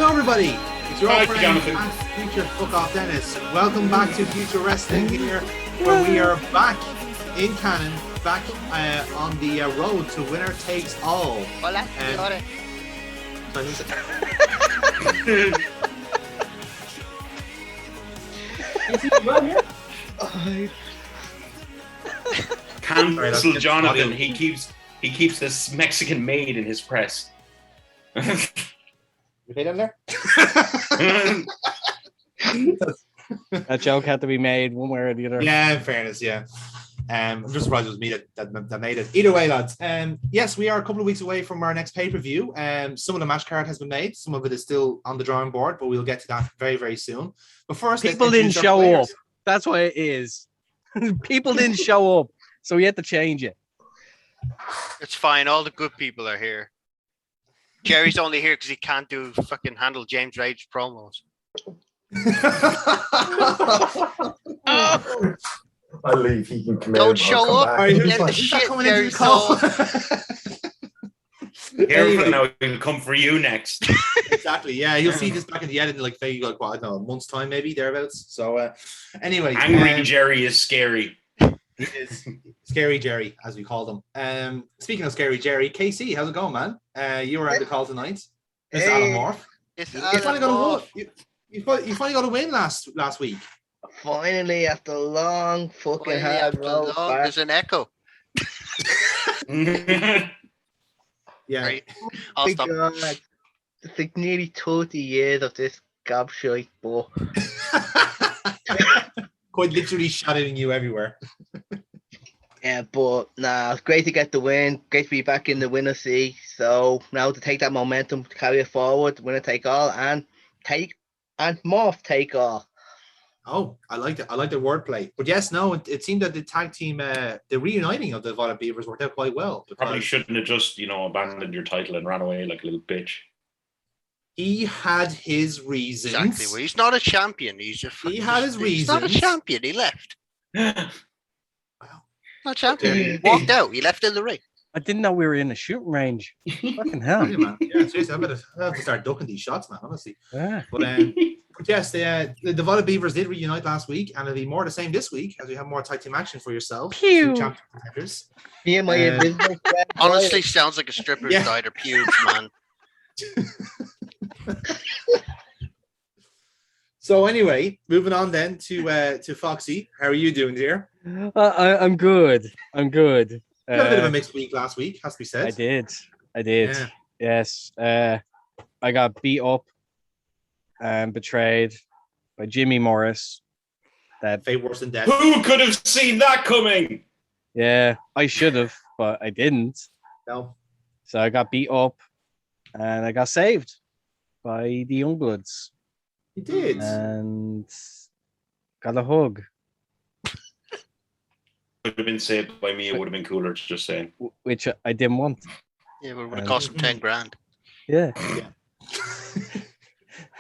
Hello, everybody. It's your Hi, old friend Jonathan. and future fuck off Dennis. Welcome back to Future Wrestling here, where we are back in canon, back on the road to winner takes all. Hola, señores. Sorry, who's it? Cancel Sorry, Jonathan. audio. He keeps this Mexican maid in his press. You paid him there? That joke had to be made one way or the other. Yeah, in fairness, yeah. I'm just surprised it was me that made it. Either way, lads. Yes, we are a couple of weeks away from our next pay-per-view. Some of the match card has been made. Some of it is still on the drawing board, but we'll get to that very, very soon. But first, let's People didn't introduce our show up. players. That's why it is. People didn't show up, so we had to change it. It's fine. All the good people are here. Jerry's only here because he can't handle James Rage's promos. I leave. He can come in. Don't I'll show come up. back. Alright, Get the who's shit, coming into Jerry the call? Careful now, he'll come for you next. Exactly. Yeah, you'll see this back in the edit in like maybe like what, I don't know, a month's time, maybe thereabouts. So, anyway, Angry Jerry is scary. he is Scary Jerry, as we call them. Speaking of Scary Jerry, KC, how's it going, man? You were on the call tonight. Mr. Hey. Adam Morph. It's You finally got a win. You finally got a win last week. Finally, after a long fucking hard road back. There's an echo. Yeah. Right. I'll My stop. God, it's like nearly 30 years of this gobshite, but Quite literally shadowing you everywhere. yeah, but nah, it's great to get the win. Great to be back in the winner seat. So now to take that momentum, to carry it forward, winner take all, and morph take all. Oh, I like it. I like the wordplay. But yes, no, it seemed that the tag team, the reuniting of the Violet Beavers worked out quite well. Probably because shouldn't have just, abandoned your title and ran away like a little bitch. He had his reasons. Exactly. Well, he's not a champion. He's just. He had his He's not a reasons. champion. He left. Wow. Not a champion. He walked out. He left in the ring. I didn't know we were in a shooting range. Fucking hell. Yeah, man. Yeah, seriously, I have to start ducking these shots, man, honestly. Yeah. But yes, the Violet Beavers did reunite last week, and it'll be more the same this week as we have more tag team action for yourself. Pew. Two champion contenders. Me and my invisible friend. Honestly, sounds like a stripper's Yeah. dyed her pubes, man. So anyway, moving on then to Foxy. How are you doing, dear? I'm good. I'm good. You had a bit of a mixed week last week, has to be said. I did. Yeah. Yes. I got beat up and betrayed by Jimmy Morris. That Fate worse than death. Who could have seen that coming? yeah, I should have, but I didn't. No. So I got beat up and I got saved by the Youngbloods You did. and got a hug, Could have been saved by me. It would have been cooler. Just saying. which I didn't want. Yeah, but it would have cost him 10 grand. Yeah.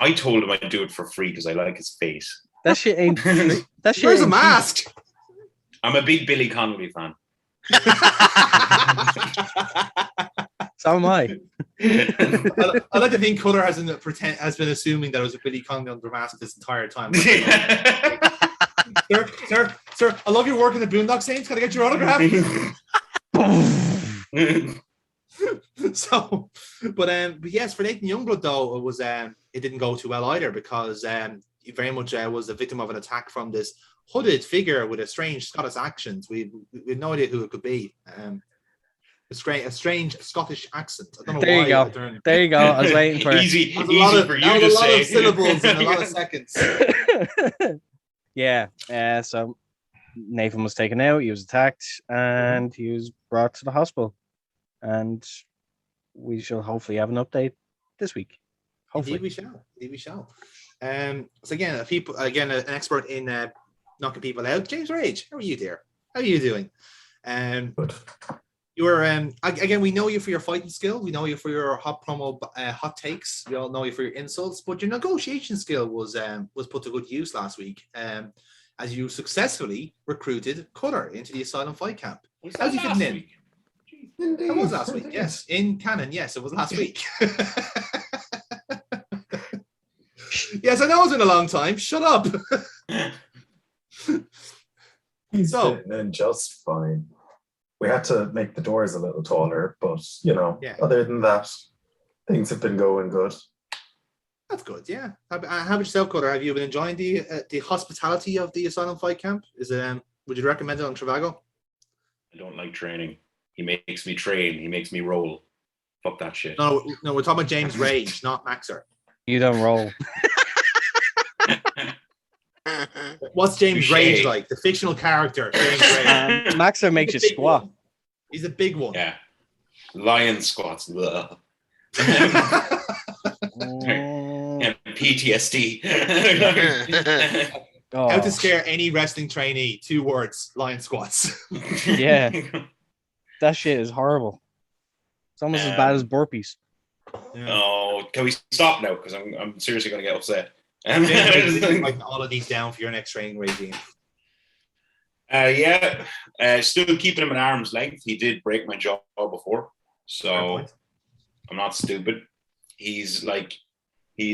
I told him I'd do it for free because I like his face. That shit ain't free. That shit Where's the ain't mask? I'm a big Billy Connolly fan. cheap. So am I. I like to think Colour has been assuming that it was a Billy Connolly under mask this entire time. Sir, I love your work in the Boondock Saints. Can I get your autograph? So, but yes, for Nathan Youngblood though, it didn't go too well either because he very much was a victim of an attack from this hooded figure with a strange Scottish accent. We had no idea who it could be. A strange Scottish accent. I don't know There why. you go. I don't- There you go. I was waiting for it. easy That was a lot of- for you that to was a lot say. of syllables in a lot of seconds. Yeah. So Nathan was taken out. He was attacked, and he was brought to the hospital. And we shall hopefully have an update this week. Hopefully. Indeed we shall. So again, an expert in knocking people out. James Rage, how are you, dear? How are you doing? You were again. We know you for your fighting skill. We know you for your hot promo, hot takes. We all know you for your insults. But your negotiation skill was put to good use last week. As you successfully recruited Cutter into the Asylum Fight Camp. How's he fitting in? It was last week, yes. In canon, yes, it was last week. Yes, I know it's been a long time. Shut up. He's So- fitting in just fine. We had to make the doors a little taller, but Yeah. other than that, things have been going good. That's good. Yeah. How about yourself, Cutter? Have you been enjoying the hospitality of the Asylum Fight Camp? Is it? Would you recommend it on Trivago? I don't like training. He makes me train. He makes me roll. Fuck that shit. No, we're talking about James Rage, not Maxer. You don't roll. What's James Touche. Rage like? The fictional character, James Rage. Maxer makes you He's a big squat. one. He's a big one. Yeah. Lion squats. Ugh. Mm, Yeah, PTSD. oh, How to scare any wrestling trainee? 2 words: lion squats. Yeah. That shit is horrible. It's almost as bad as burpees. Yeah. Oh, can we stop now? Because I'm seriously going to get upset. James Rage is writing all of these down for your next training regime. Still keeping him at arm's length. He did break my jaw before, Fair so point. I'm not stupid. He's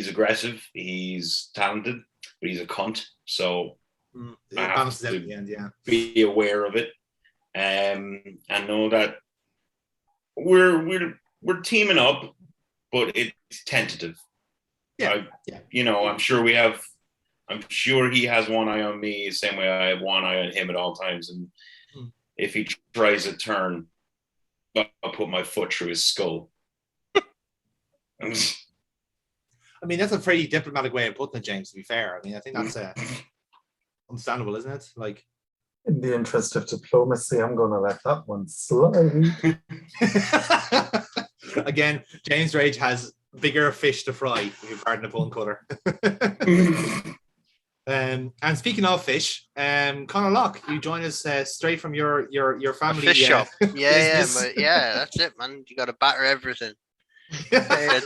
aggressive. He's talented, but he's a cunt. So It I have balances out to- at the end. Yeah. be aware of it, and know that we're teaming up, but it's tentative. Yeah. I'm sure he has one eye on me, the same way I have one eye on him at all times. And if he tries a turn, I'll put my foot through his skull. I mean, that's a pretty diplomatic way of putting it, James. To be fair, I mean, I think that's understandable, isn't it? Like, In the interest of diplomacy, I'm going to let that one slide. again, James Rage has bigger fish to fry. If you pardon the pun, Cutter. And speaking of fish, Conor Locke, you join us straight from your family Fish shop. Yeah, business. but yeah, that's it, man. You got to batter everything.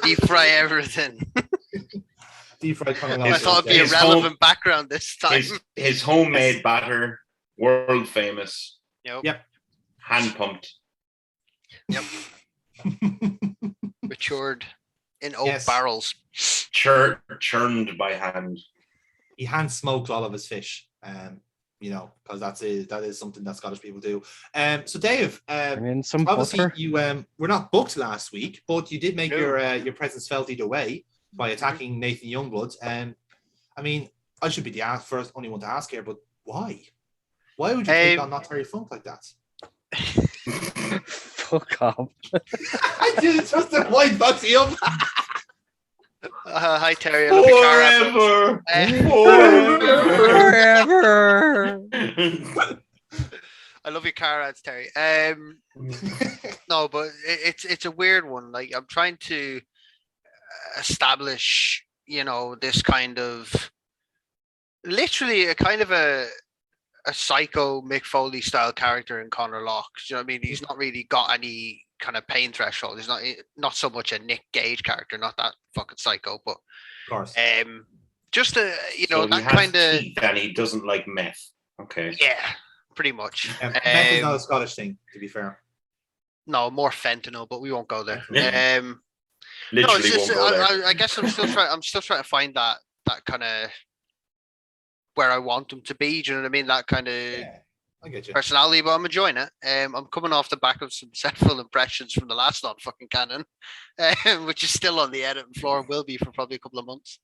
Deep fry everything. Deep fried Conor I Locke. thought it'd be a His relevant background this time. his homemade batter, world famous, Yep. hand pumped. Matured in oak Yes. barrels. Churned by hand. He hand smoked all of his fish. Because that is something that Scottish people do. So Dave, And then some obviously butter. you were not booked last week, but you did make No. your presence felt either way by attacking Nathan Youngblood. I mean, I should be the first only one to ask here, but why? Why would you take on Not Terry Funk like that? Fuck off. I didn't trust the white boxy up. Hi Terry, I love your car ads. Forever. Forever. I love your car ads, Terry. No, but it's a weird one. Like, I'm trying to establish, this kind of literally a kind of a psycho Mick Foley style character in Conor Locke. Do you know what I mean? He's not really got any kind of pain threshold. He's not so much a Nick Gage character, not that fucking psycho, but Of course. just So that he has kind of teeth and he doesn't like meth. Okay. yeah, pretty much. Meth is not a Scottish thing, to be fair. No, more fentanyl, but we won't go there. Yeah. No, Literally it's just, won't go there. I guess I'm still trying to find that kind of where I want them to be. Do you know what I mean? That kind of Yeah, I get you. personality, but I'm enjoying it. I'm coming off the back of some several impressions from the last on fucking canon, which is still on the editing floor and will be for probably a couple of months.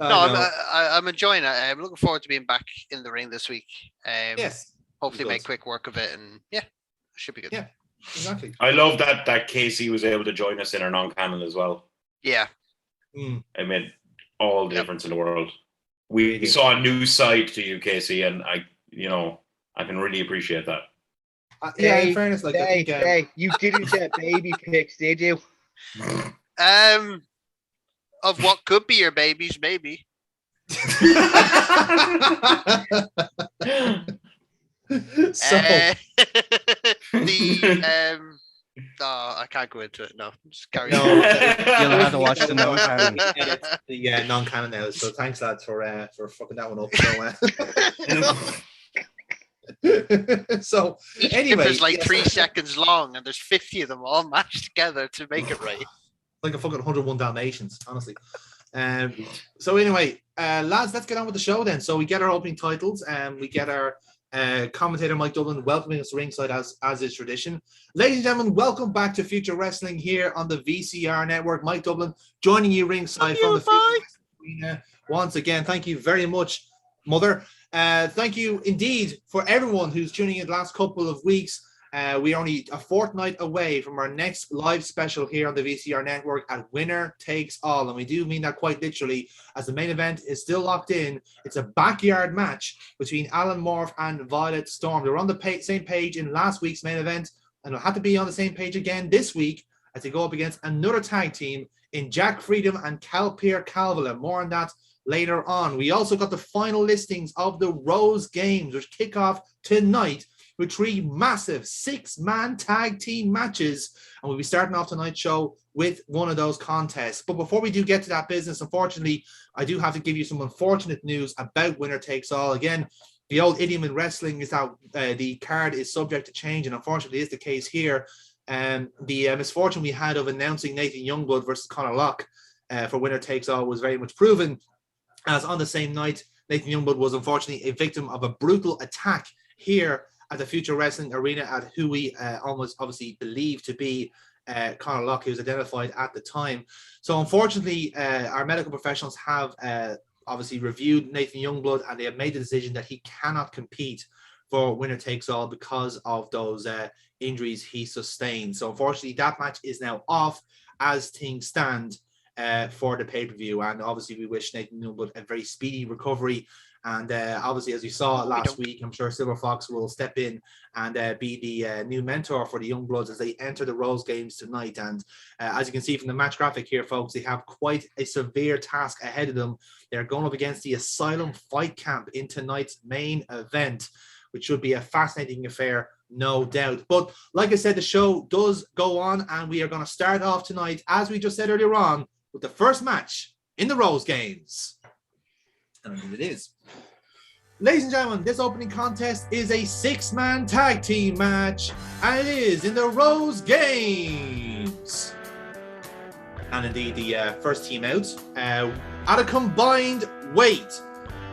I'm enjoying it. I'm looking forward to being back in the ring this week. Yes, Hopefully good. make quick work of it, and yeah, should be good. Yeah. exactly. I love that Casey was able to join us in our non-canon as well. Yeah. Mm. It made all the Yep. difference in the world. We saw a new side to you, Casey, and I can really appreciate that. Yeah, in fairness, like I think, Hey, you didn't get baby pics, did you? Of what could be your babies, maybe. so I can't go into it. No, just carry No. on. You'll have to watch the non-canon. the non-canon now. So thanks, lads, for fucking that one up. So Each anyway, clip is like yes. 3 seconds long, and there's 50 of them all matched together to make it right. like a fucking 101 Dalmatians, honestly. So anyway, lads, let's get on with the show then. So we get our opening titles and we get our commentator Mike Dublin welcoming us ringside as is tradition. Ladies and gentlemen, welcome back to Future Wrestling here on the VCR network. Mike Dublin joining you ringside from the Future Wrestling Arena. Once again, thank you very much, Mother. Thank you indeed for everyone who's tuning in the last couple of weeks. We are only a fortnight away from our next live special here on the VCR network at Winner Takes All. And we do mean that quite literally, as the main event is still locked in. It's a backyard match between Alan Morph and Violet Storm. They were on the same page in last week's main event, and they'll have to be on the same page again this week as they go up against another tag team in Jack Freedom and Calpier Calvala. More on that later on. We also got the final listings of the Rose Games, which kick off tonight with 3 massive 6-man tag team matches. And we'll be starting off tonight's show with one of those contests. But before we do get to that business, unfortunately, I do have to give you some unfortunate news about Winner Takes All. Again, the old idiom in wrestling is that the card is subject to change, and unfortunately is the case here. The misfortune we had of announcing Nathan Youngblood versus Conor Locke for Winner Takes All was very much proven, as on the same night, Nathan Youngblood was unfortunately a victim of a brutal attack here at the Future Wrestling Arena at who we almost obviously believe to be Conor Locke, who was identified at the time. So unfortunately, our medical professionals have obviously reviewed Nathan Youngblood, and they have made the decision that he cannot compete for Winner Takes All because of those injuries he sustained. So unfortunately, that match is now off as things stand for the pay-per-view. And obviously, we wish Nathan Youngblood a very speedy recovery. And obviously, as we saw last week, I'm sure Silver Fox will step in and be the new mentor for the Youngbloods as they enter the Rose Games tonight. And as you can see from the match graphic here, folks, they have quite a severe task ahead of them. They're going up against the Asylum Fight Camp in tonight's main event, which should be a fascinating affair, no doubt. But like I said, the show does go on, and we are going to start off tonight, as we just said earlier on, with the first match in the Rose Games. And it is. Ladies and gentlemen, this opening contest is a 6-man tag team match, and it is in the Rose Games. And indeed, the first team out, at a combined weight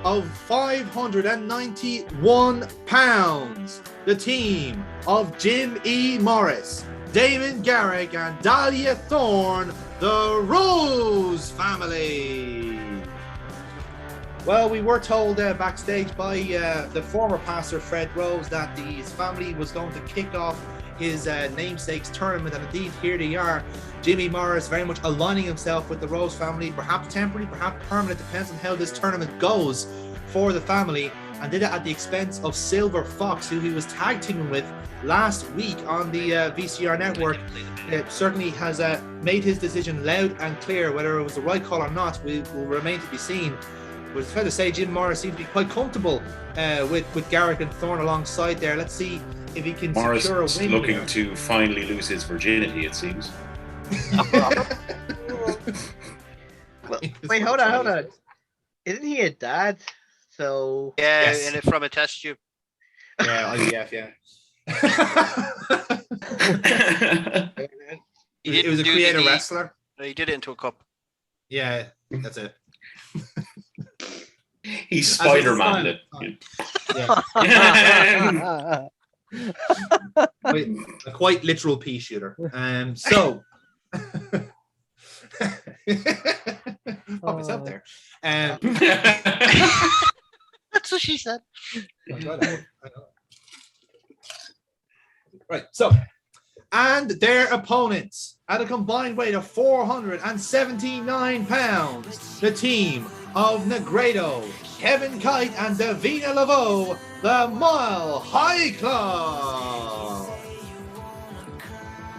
of 591 pounds, the team of Jim E. Morris, Damon Garrick, and Dahlia Thorne, the Rose family. Well, we were told backstage by the former pastor, Fred Rose, that his family was going to kick off his namesake's tournament, and indeed, here they are. Jimmy Morris very much aligning himself with the Rose family, perhaps temporary, perhaps permanent, depends on how this tournament goes for the family, and did it at the expense of Silver Fox, who he was tag teaming with last week on the VCR network. It certainly has made his decision loud and clear. Whether it was the right call or not will remain to be seen. But it's fair to say Jim Morris seems to be quite comfortable with Garrick and Thorne alongside there. Let's see if he can secure a win. Looking to finally lose his virginity, it seems. Well, wait, hold on. Isn't he a dad? So Yeah, Yes. and from a test tube. Yeah, IVF, yeah. He It was a didn't do creator the- wrestler. No, he did it into a cup. Yeah, that's it. He Spider-Man it. Yeah. A quite literal pea shooter. So pop myself there. That's what she said. I know. Right, so, and their opponents at a combined weight of 479 pounds, the team of Negredo, Kevin Kite, and Davina Laveau, the Mile High Club.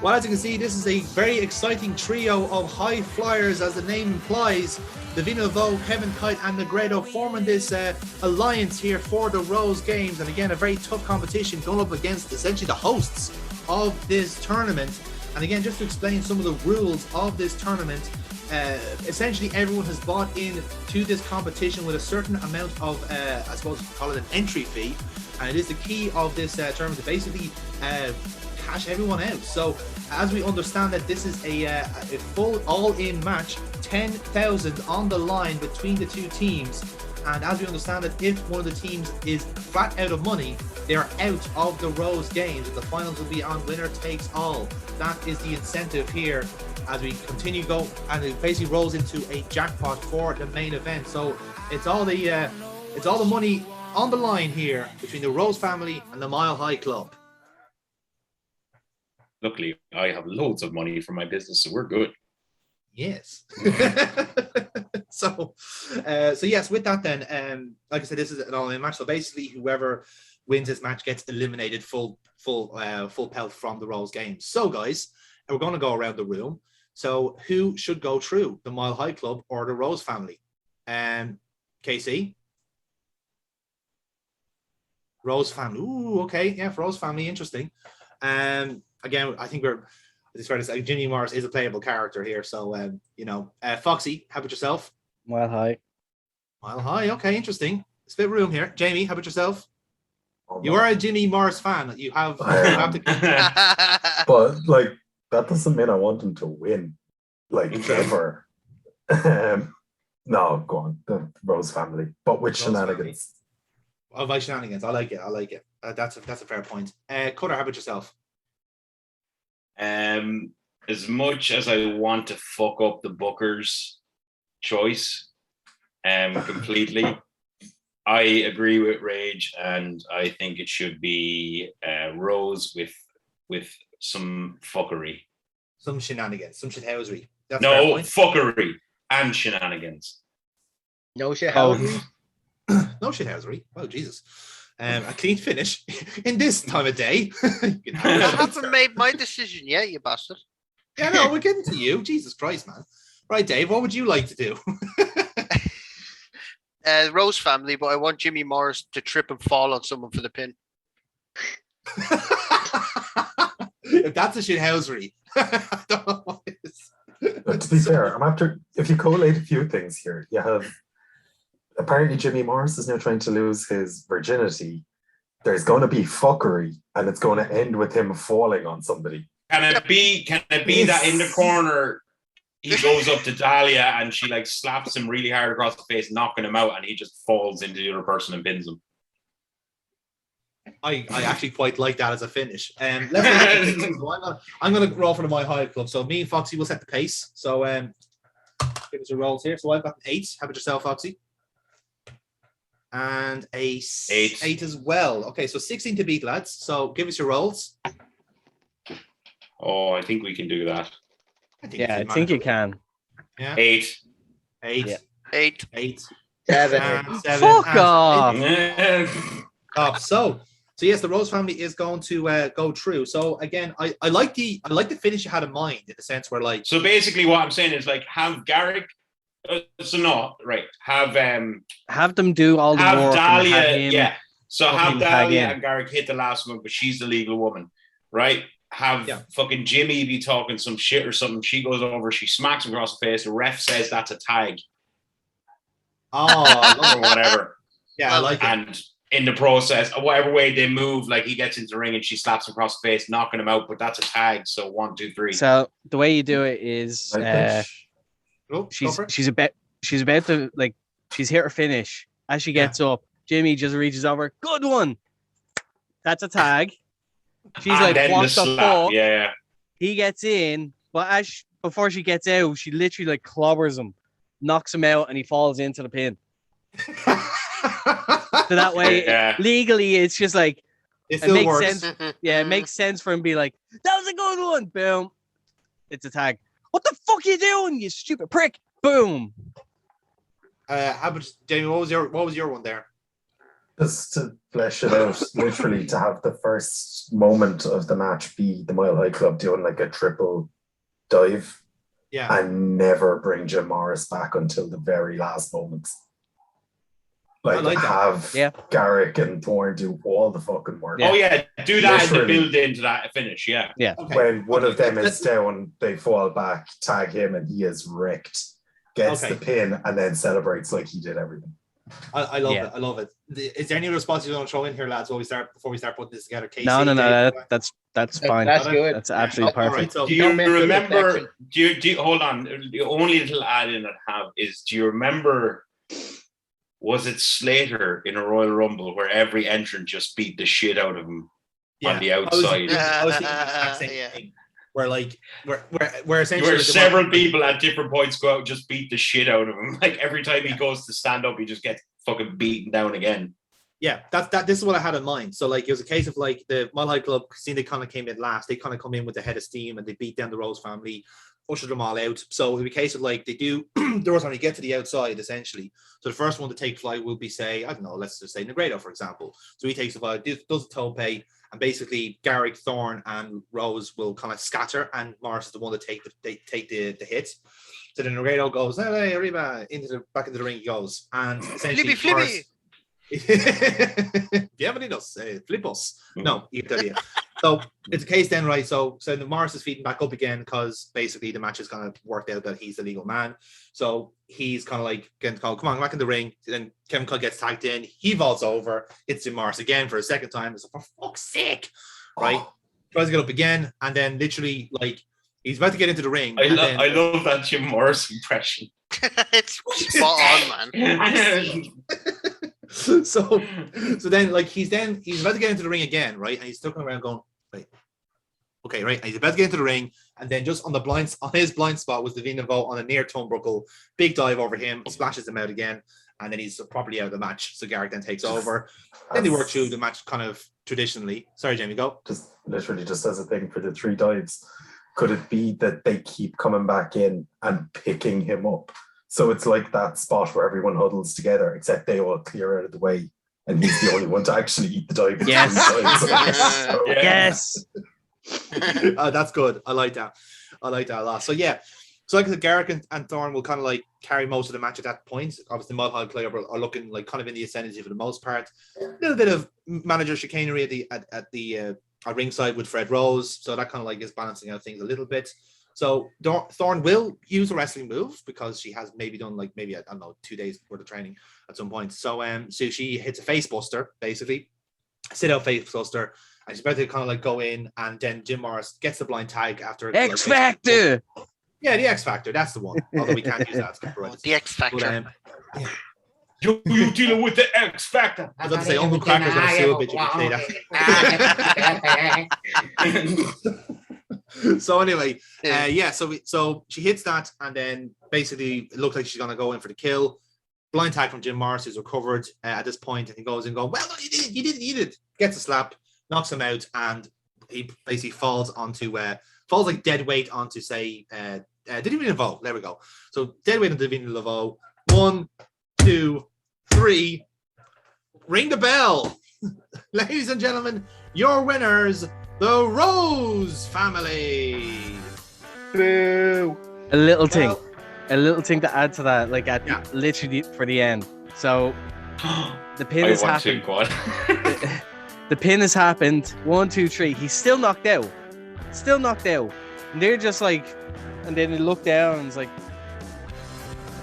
Well, as you can see, this is a very exciting trio of high flyers, as the name implies. Davina Laveau, Kevin Kite, and Negredo forming this alliance here for the Rose Games. And again, a very tough competition going up against essentially the hosts of this tournament. And again, just to explain some of the rules of this tournament, essentially everyone has bought in to this competition with a certain amount of, I suppose, call it an entry fee. And it is the key of this tournament to basically cash everyone out. So as we understand that this is a full all-in match, 10,000 on the line between the two teams. And as we understand it, if one of the teams is flat out of money, they're out of the Rose games. The finals will be on winner takes all. That is the incentive here as we continue go, and it basically rolls into a jackpot for the main event. So it's all the money on the line here between the Rose family and the Mile High Club. Luckily, I have loads of money for my business, so we're good. Yes. So yes, with that then, like I said, this is an all-in match. So basically, whoever wins this match gets eliminated full pelt from the Rose games. So guys, we're going to go around the room. So who should go through, the Mile High Club or the Rose family? KC? Rose family. Ooh, okay. Yeah, for Rose family, interesting. Again, I think it's fair to say Jimmy Morris is a playable character here. So, Foxy, how about yourself? Mile High. Mile High. Okay, interesting. Split room here. Jamie, how about yourself? Oh, You no. are a Jimmy Morris fan. You have to. But like that doesn't mean I want him to win, like ever. No, go on, the Rose family, but with Rose shenanigans. Oh, by shenanigans. I like it. That's a fair point. Cutter, how about yourself? As much as I want to fuck up the Booker's choice, completely, I agree with Rage, and I think it should be Rose with some fuckery. Some shenanigans, some shithousery. That's No, a fair point. fuckery and shenanigans. No shit. Oh. No shithousery. Oh, Jesus. A clean finish in this time of day. You can have I it. haven't made my decision yet, you bastard. Yeah, no, we're getting to you. Jesus Christ, man. Right, Dave, what would you like to do? Rose family, but I want Jimmy Morris to trip and fall on someone for the pin. If that's a shithousery, I don't know what it is. But to be fair, if you collate a few things here, you have apparently Jimmy Morris is now trying to lose his virginity. There's going to be fuckery, and it's going to end with him falling on somebody. Can it be that in the corner he goes up to Dahlia and she like slaps him really hard across the face, knocking him out, and he just falls into the other person and pins him? I actually quite like that as a finish. Let's I'm gonna roll for the My High Club. So me and Foxy will set the pace. So give us your rolls here. So I've got an 8. How about yourself, Foxy? And a 8 as well. Okay, so 16 to beat, lads. So give us your rolls. Oh, I think we can do that. I think you can. Yeah. 8. 8. Yeah. 8. 8. 7. And 7. Fuck and off. 8. So yes, the Rose family is going to go through. So again, I like the finish you had in mind, in the sense where like. So basically, what I'm saying is like have Garrick. Have them do all the have work. Dahlia, and have him yeah. So have fucking tag Dahlia in. and Garrick hit the last one, but she's the legal woman, right? Have fucking Jimmy be talking some shit or something. She goes over, she smacks him across the face. The ref says that's a tag. Oh, or whatever. Yeah, I like it. And in the process, whatever way they move, like he gets into the ring and she slaps him across the face, knocking him out. But that's a tag. So 1, 2, 3. So the way you do it is she's about to like she's here to finish. As she gets up, Jimmy just reaches over. Good one. That's a tag. She's And like, then what the slap, fuck? Yeah. He gets in, but before she gets out, she literally like clobbers him, knocks him out, and he falls into the pin. So that way, legally, it's just like it still makes works. sense. Yeah, it makes sense for him to be like, that was a good one. Boom. It's a tag. What the fuck are you doing, you stupid prick? Boom. How about Jamie? What was your one there? Just to flesh it out, literally to have the first moment of the match be the Mile High Club doing like a triple dive, and never bring Jim Morris back until the very last moments. Like have Garrick and Thorne do all the fucking work. Oh yeah, do that as the Literally. build into that finish. Yeah. Yeah. Okay. When one of them is down, they fall back, tag him, and he is wrecked. Gets the pin and then celebrates like he did everything. I love Yeah. it. I love it. Is there any response you want to throw in here, lads? Before we start putting this together. Casey, No. Dave? That's fine. That's good. That's absolutely All right. perfect. So Do you Don't make the remember? reflection. Do you hold on? The only little add-in I have is: do you remember? Was it Slater in a Royal Rumble where every entrant just beat the shit out of him on the outside? I was thinking the exact same Yeah. thing. Where essentially Where several people at different points go out and just beat the shit out of him. Like every time he goes to stand up, he just gets fucking beaten down again. Yeah, this is what I had in mind. So like it was a case of like the Mile High Club, seeing they kind of came in last, they kind of come in with the head of steam and they beat down the Rose family, ushered them all out. So it was a case of like they do the Rose family get to the outside essentially. So the first one to take flight will be, say, I don't know, let's just say Negredo, for example. So he takes the flight, does the tope, and basically Garrick, Thorne, and Rose will kind of scatter, and Morris is the one to take the hit. So then Negredo goes, hey, arriba, back into the ring he goes. And essentially Flippy. Bienvenidos, flipos. No, so it's a case then, right? So the Morris is feeding back up again because basically the match is kind of worked out that he's the legal man. So he's kind of like getting called, come on, back in the ring. Then Kevin Cole gets tagged in. He vaults over. It's Jim Morris again for a second time. It's like, for fuck's sake, right? Tries to get up again, and then literally like he's about to get into the ring. I love that Jim Morris impression. It's spot on, man. so then like he's about to get into the ring again, right? And he's looking around going, right, okay, right. And he's about to get into the ring, and then just on his blind spot was the Vinavo on a near turnbuckle, big dive over him, splashes him out again, and then he's properly out of the match. So Garrick then takes over. Then they work through the match kind of traditionally. Sorry, Jamie, go. Just literally just as a thing for the 3 dives. Could it be that they keep coming back in and picking him up? So it's like that spot where everyone huddles together, except they all clear out of the way, and he's the only one to actually eat the dive. Yes. Yes. That's good. I like that a lot. So yeah, so like I said, Garrick and Thorne will kind of like carry most of the match at that point. Obviously, Mile High Club are looking like kind of in the ascendancy for the most part. A little bit of manager chicanery at the ringside with Fred Rose, so that kind of like is balancing out things a little bit. So Thorne will use a wrestling move because she has maybe done I don't know 2 days worth of training at some point. So so she hits a face buster, basically sit out face buster, and she's about to kind of like go in, and then Jim Morris gets the blind tag after X Factor. Yeah, the X Factor, that's the one. Although we can't use that. The X Factor. Yeah. You dealing with the X Factor. I was about to say Uncle Cracker's gonna sue a bitch if you say that. So anyway, so she hits that, and then basically it looks like she's gonna go in for the kill. Blind tag from Jim Morris, who's recovered at this point, and he goes and goes, well, you did it. Gets a slap, knocks him out, and he basically falls like dead weight onto Divine Laveau. There we go. So dead weight on Divine Laveau. 1, 2, 3. Ring the bell. Ladies and gentlemen, your winners, the Rose family. Boo. A little thing to add to that, like literally for the end. So the pin has happened. The pin has happened. 1, 2, 3. He's still knocked out. And they're just like, and then they look down and it's like,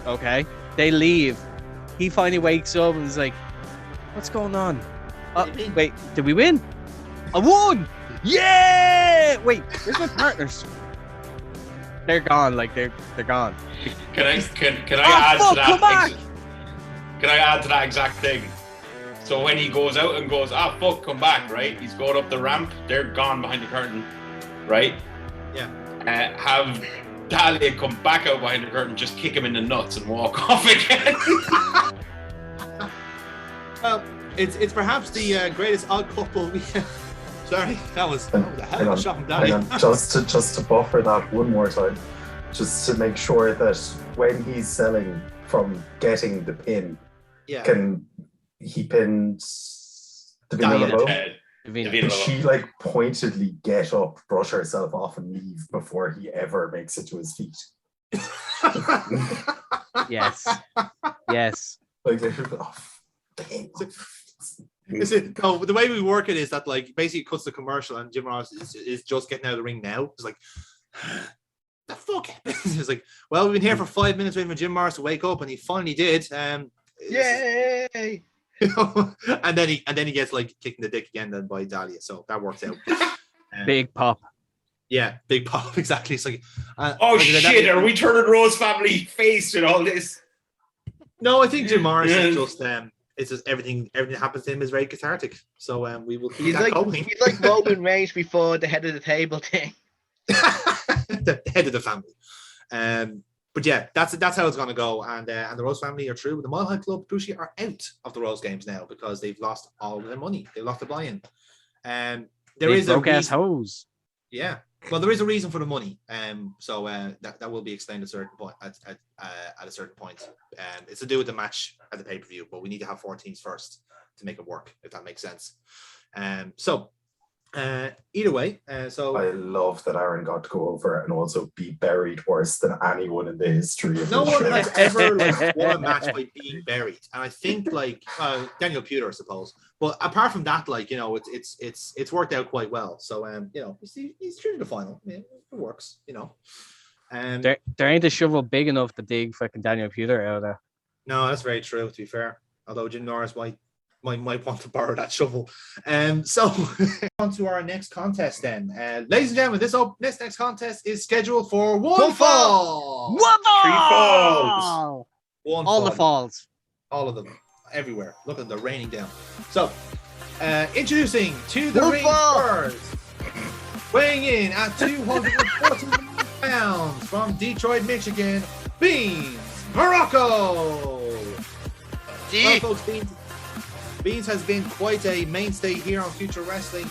okay. They leave. He finally wakes up and is like, what's going on? Wait, did we win? I won! Yeah! Wait, where's my partners? They're gone. Like they're gone. Can I add to that? Come back! Can I add to that exact thing? So when he goes out and goes, come back, right? He's going up the ramp. They're gone behind the curtain, right? Yeah. Have Dahlia come back out behind the curtain, just kick him in the nuts and walk off again. Well, it's perhaps the greatest odd couple we have. Sorry, that was a hell of a shot from Dahlia. Just to buffer that one more time, just to make sure that when he's selling from getting the pin, can he pins Divine Laveau? Does she like pointedly get up, brush herself off, and leave before he ever makes it to his feet? Yes. Like, the way we work it is that like basically it cuts the commercial, and Jim Ross is just getting out of the ring now. It's like, the fuck? It's like, well, we've been here for 5 minutes waiting for Jim Morris to wake up, and he finally did. Yay! and then he gets like kicked in the dick again then by Dahlia. So that works out. Big pop. Yeah, big pop. Exactly. It's like, Oh shit! Are we turning Rose family face with all this? No, I think Jim Morris is just it's just everything happens to him is very cathartic. So we will keep that going. He's like Roman Reigns before the head of the table thing. The head of the family. But yeah, that's how it's gonna go. And the Rose family are true. The Mile High Club crucially are out of the Rose games now because they've lost all of their money. They lost the buy-in. There is a broke-ass hose. Yeah. Well, there is a reason for the money. So that will be explained at a certain point. At a certain point. It's to do with the match at the pay-per-view, but we need to have 4 teams first to make it work, if that makes sense. Either way, so I love that Aaron got to go over and also be buried worse than anyone in the history of no the one show. has ever won a match by being buried, and I think Daniel Pewter, I suppose. But apart from that, it's worked out quite well. So he's through to the final. Yeah, it works. There ain't a shovel big enough to dig fucking Daniel Pewter out of there. No, that's very true. To be fair, although Jim Norris might want to borrow that shovel. So on to our next contest then. Ladies and gentlemen, this next contest is scheduled for one fall. One fall! 3 falls. One All fall. the falls. All of them. Everywhere. Look at them, they're raining down. So, introducing to the One ring fall. first, weighing in at 240 pounds from Detroit, Michigan, Beans Morocco. Well, folks, Beans has been quite a mainstay here on Future Wrestling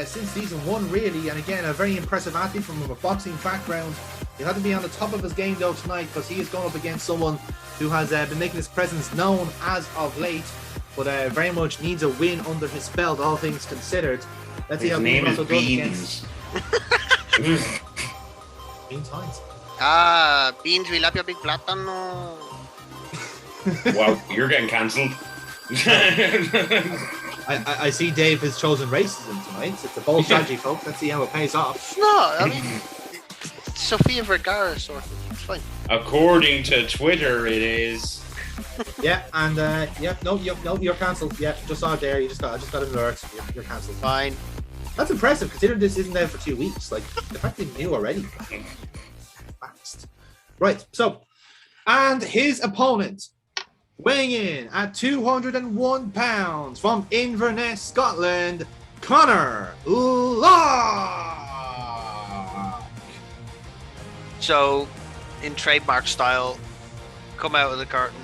since season 1, really. And again, a very impressive athlete from a boxing background. He'll have to be on the top of his game, though, tonight because he is going up against someone who has been making his presence known as of late, but very much needs a win under his belt, all things considered. Let's see how His name Beans is also does Beans. against Beans Hines. Beans, we love your big plátano. Wow, you're getting cancelled. I see Dave has chosen racism tonight. It's a bold strategy, folks. Let's see how it pays off. No, I mean, Sofia Vergara sort of. It's fine. According to Twitter, it is. Yeah, and you're cancelled. Yeah, just saw it there. I just got an alert. You're cancelled. Fine. That's impressive considering this isn't there for 2 weeks. Like the fact that he knew already. Fast. Right. So, and his opponent, weighing in at 201 pounds from Inverness, Scotland, Connor Locke. So, in trademark style, come out of the curtain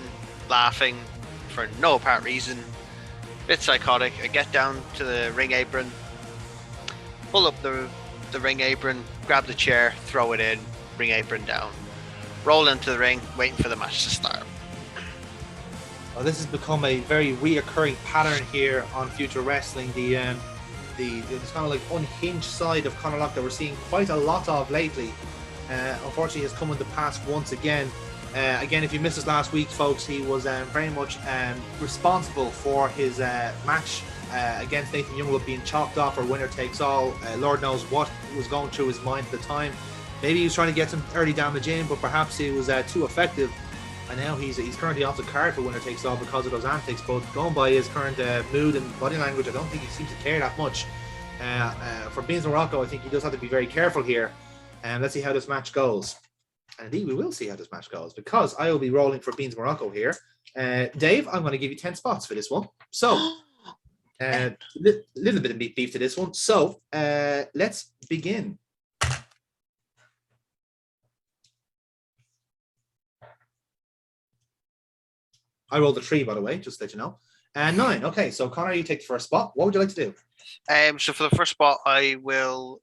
laughing for no apparent reason. Bit psychotic. I get down to the ring apron, pull up the ring apron, grab the chair, throw it in, ring apron down, roll into the ring, waiting for the match to start. Well, this has become a very reoccurring pattern here on Future Wrestling. The it's kind of like unhinged side of Conor Locke that we're seeing quite a lot of lately. Unfortunately, has come into pass once again. Again, if you missed us last week, folks, he was very much responsible for his match against Nathan Youngblood being chopped off or winner takes all. Lord knows what was going through his mind at the time. Maybe he was trying to get some early damage in, but perhaps he was too effective. And now he's currently off the card for winner takes all because of those antics. But going by his current mood and body language, I don't think he seems to care that much. For Beans Morocco, I think he does have to be very careful here. And let's see how this match goes. And indeed, we will see how this match goes because I will be rolling for Beans Morocco here. Dave, I'm going to give you 10 spots for this one. So, little bit of meat beef to this one. So, let's begin. I rolled a 3, by the way, just to let you know. And 9. Okay, so Connor, you take the first spot. What would you like to do? So for the first spot, I will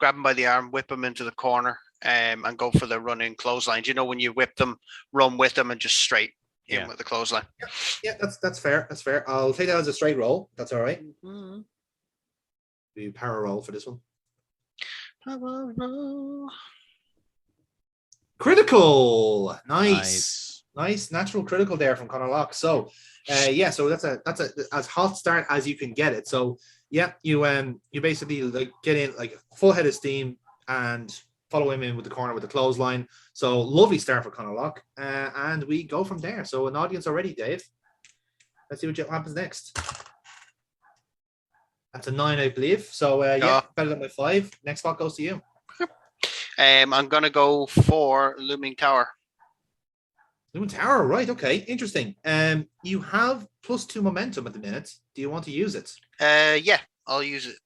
grab him by the arm, whip him into the corner, and go for the running clothesline. Do you know when you whip them, run with them, and just straight in with the clothesline? Yeah, that's fair. That's fair. I'll take that as a straight roll. That's all right. Mm-hmm. Do power roll for this one. Power roll. Critical. Nice natural critical there from Conor Locke. So so that's a as hot start as you can get it. So yeah, you basically like get in like full head of steam and follow him in with the corner with the clothesline. So lovely start for Conor Locke. And we go from there. So an audience already, Dave. Let's see what happens next. That's a 9, I believe. So yeah, better than my 5. Next spot goes to you. I'm gonna go for Looming Tower. Looming Tower, right? Okay, interesting. You have +2 momentum at the minute. Do you want to use it? Yeah, I'll use it.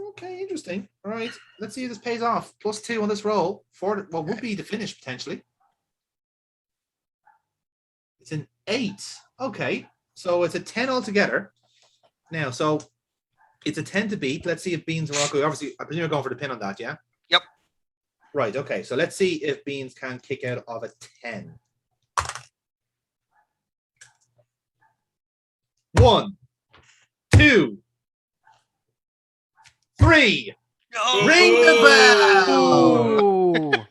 Okay, interesting. All right, let's see if this pays off. +2 on this roll for what would be the finish potentially. It's an 8. Okay, so it's a 10 altogether. Now, so it's a 10 to beat. Let's see if Beans and Morocco. Obviously, I presume you're going for the pin on that, yeah? Yep. Right. Okay. So let's see if Beans can kick out of a 10. 1, 2, 3. Ring the bell.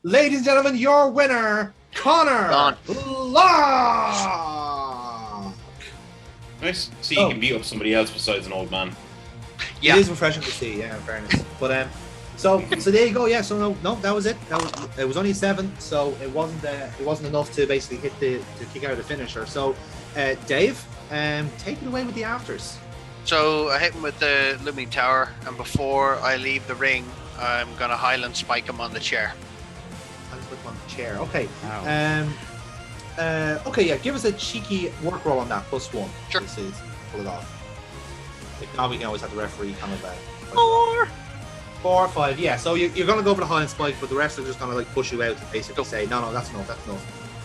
Ladies and gentlemen, your winner, Conor Locke. Nice. See, you can beat up somebody else besides an old man. Yeah. It is refreshing to see, yeah, in fairness. But so there you go, yeah. So no, that was it. It was only 7, so it wasn't enough to basically to kick out the finisher. So Dave, take it away with the afters. So I hit him with the Looming Tower, and before I leave the ring, I'm gonna Highland spike him on the chair. Highland spike him on the chair. Okay. Wow. Okay, yeah. Give us a cheeky work roll on that +1. Sure. This is pull it off. If not, we can always have the referee kind of 4 or 5, yeah. So you're going to go for the Highland spike, but the refs are just going to like push you out and basically say, no, that's enough.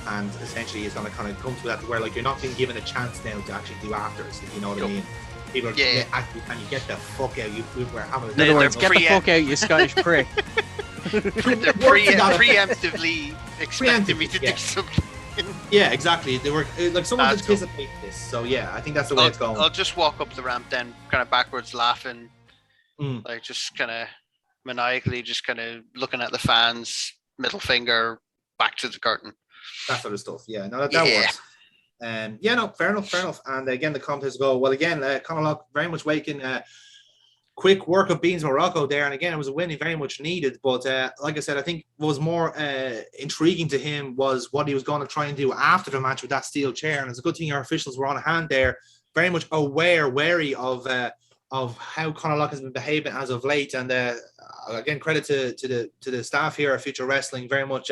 And essentially, it's going to kind of come to that where like you're not being given a chance now to actually do afters, if you know what I mean. People are actually, can you get the fuck out? We're having In other words, get the fuck out, you Scottish prick. They're preemptively expecting me to do something. Yeah, exactly. They were like someone anticipated this, so yeah, I think that's the way it's going. I'll just walk up the ramp then, kind of backwards, laughing, like just kind of maniacally, just kind of looking at the fans, middle finger back to the curtain. That sort of stuff. Yeah, no, that works. Yeah, no, fair enough. And again, the contest go well. Again, Conor Locke very much waking. Quick work of Beans Morocco there, and again, it was a win he very much needed. But like I said, I think what was more intriguing to him was what he was going to try and do after the match with that steel chair. And it's a good thing our officials were on hand there, very much wary of how Conor Locke has been behaving as of late. And again, credit to the staff here at Future Wrestling, very much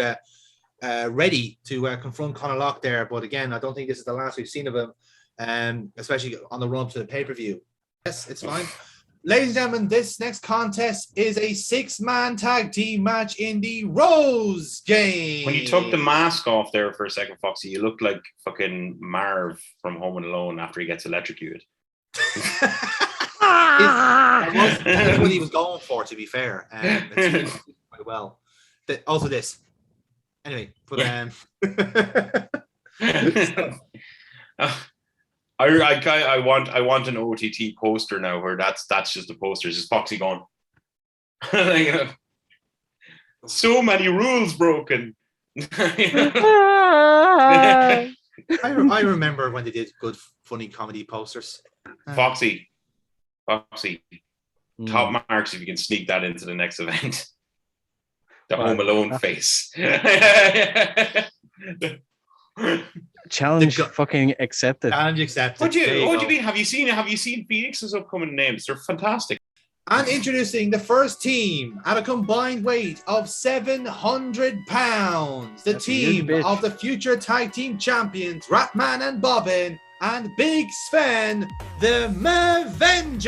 ready to confront Conor Locke there. But again, I don't think this is the last we've seen of him, especially on the run up to the pay-per-view. Yes, it's fine. Ladies and gentlemen, this next contest is a 6-man tag team match in the Rose game. When you took the mask off there for a second, Foxy, you looked like fucking Marv from Home and Alone after he gets electrocuted. That's what he was going for, to be fair. It's quite well. Also this. Anyway, but I want an OTT poster now where that's just a poster. It's just Foxy going. So many rules broken. I remember when they did good, funny comedy posters. Foxy, top marks if you can sneak that into the next event. The Home Alone face. Challenge fucking accepted. Challenge accepted. What do you mean? Have you seen Phoenix's upcoming names? They're fantastic. And introducing the first team at a combined weight of 700 pounds. The team of the future tag team champions, Ratman and Bobbin, and Big Sven, the Mavengers.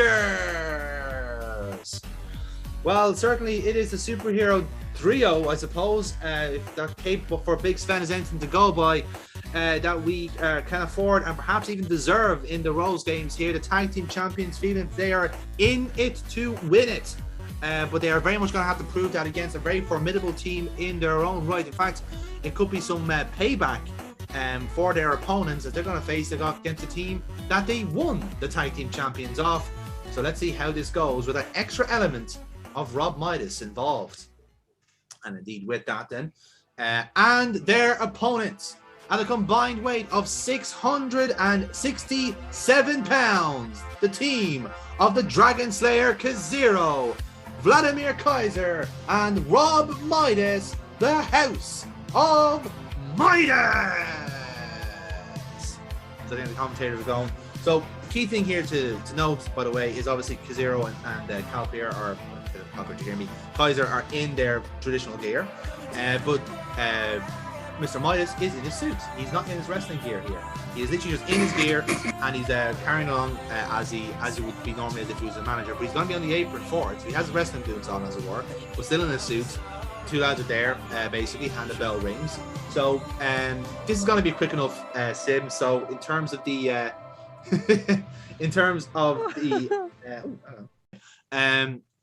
Well, certainly it is a superhero trio, I suppose, that's capable for Big Sven is anything to go by, that we can afford and perhaps even deserve in the Rose games here. The tag team champions feeling they are in it to win it, but they are very much going to have to prove that against a very formidable team in their own right. In fact, it could be some payback for their opponents that they're going to face against a team that they won the tag team champions off. So let's see how this goes with that extra element of Rob Midas involved. And indeed with that then. And their opponents at a combined weight of 667 pounds. The team of the Dragon Slayer Kazero Vladimir Kaiser and Rob Midas, the House of Midas. So I think the commentators are going. So the key thing here to note, by the way, is obviously Kazero and Calpier are, Calpier, to hear me, Kaiser are in their traditional gear, but Mr. Midas is in his suit. He's not in his wrestling gear here. He is literally just in his gear, and he's carrying on as he would be normally as if he was a manager. But he's going to be on the apron for it. So he has wrestling boots on, as it were, but still in his suit. Two lads are there, basically, and the bell rings. So this is going to be a quick enough sim. So in terms of the,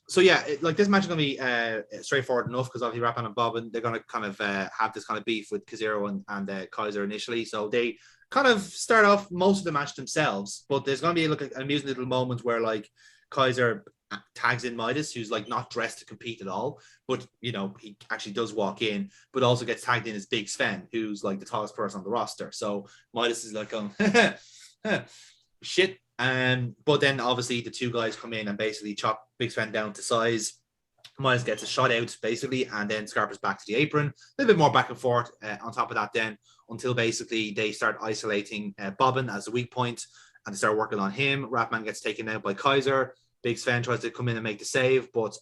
so yeah, like this match is going to be straightforward enough because obviously Rappan and Bobbin, they're going to kind of have this kind of beef with Kazero and Kaiser initially. So they kind of start off most of the match themselves, but there's going to be like an amusing little moment where like Kaiser tags in Midas, who's like not dressed to compete at all, but you know, he actually does walk in, but also gets tagged in as Big Sven, who's like the tallest person on the roster. So Midas is like shit. But then obviously the two guys come in and basically chop Big Sven down to size. Miles gets a shot out basically, and then Scarpa's back to the apron. A little bit more back and forth on top of that then, until basically they start isolating Bobbin as a weak point, and they start working on him. Ratman gets taken out by Kaiser. Big Sven tries to come in and make the save, but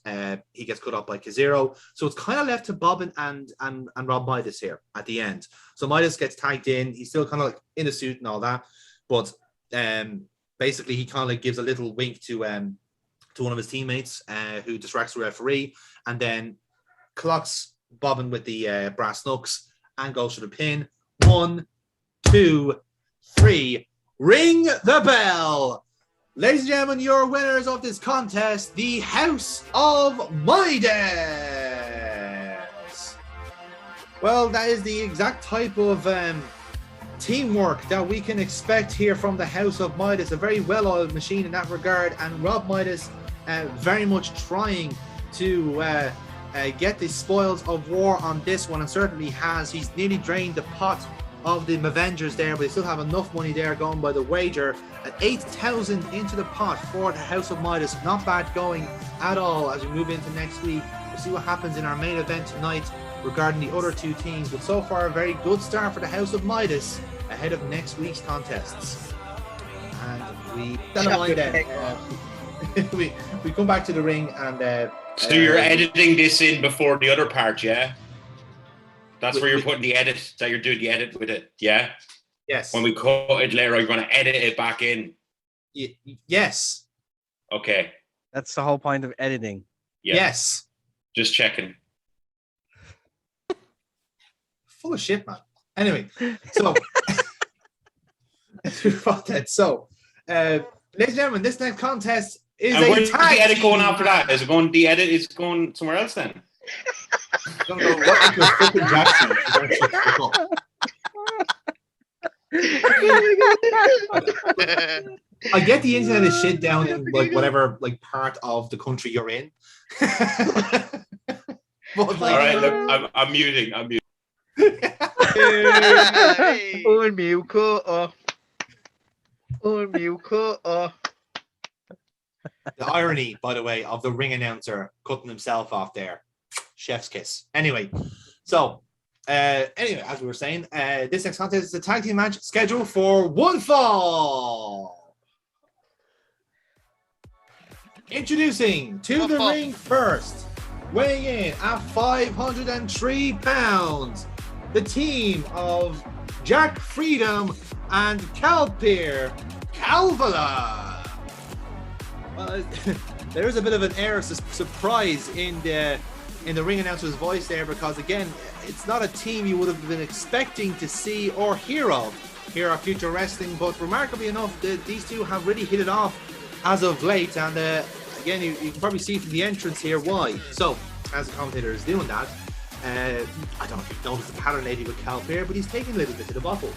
he gets cut off by Kazero. So it's kind of left to Bobbin and Rob Midas here at the end. So Midas gets tagged in. He's still kind of like in a suit and all that, but basically he kind of like gives a little wink to one of his teammates who distracts the referee, and then clocks Bobbin with the brass knucks and goes for the pin. 1, 2, 3. Ring the bell. Ladies and gentlemen, your winners of this contest, the House of Midas. Well, that is the exact type of teamwork that we can expect here from the House of Midas. A very well-oiled machine in that regard, and Rob Midas very much trying to get the spoils of war on this one, and certainly has. He's nearly drained the pot of the Avengers there, but they still have enough money there going by the wager at 8,000 into the pot for the House of Midas. Not bad going at all as we move into next week. We'll see what happens in our main event tonight regarding the other two teams, but so far a very good start for the House of Midas ahead of next week's contests. And we we come back to the ring, and so you're editing this in before the other part, yeah? That's where you're putting the edit, that you're doing the edit with it, yeah? Yes. When we cut it later, you're going to edit it back in. Yes. Okay. That's the whole point of editing. Yeah. Yes. Just checking. Full of shit, man. Anyway, so so ladies and gentlemen, this next contest is and a where's tag the edit team going after that? match. Is it going, the edit is going somewhere else then? I don't know what was fucking Jackson. I get the internet is shit down in like whatever like part of the country you're in. But, like, all right, look, I'm muting. The irony, by the way, of the ring announcer cutting himself off there. Chef's kiss. Anyway, so as we were saying, this next contest is a tag team match scheduled for one fall. Introducing to the ring first, weighing in at 503 pounds, the team of Jack Freedom and Calpier Calvala. There is a bit of an air of surprise in the ring announcer's voice there, because again, it's not a team you would have been expecting to see or hear of here at Future Wrestling, but remarkably enough, these two have really hit it off as of late, and again, you can probably see from the entrance here why. So, as the commentator is doing that, I don't know if you've noticed the pattern lately with Calpier, but he's taking a little bit to the bottle,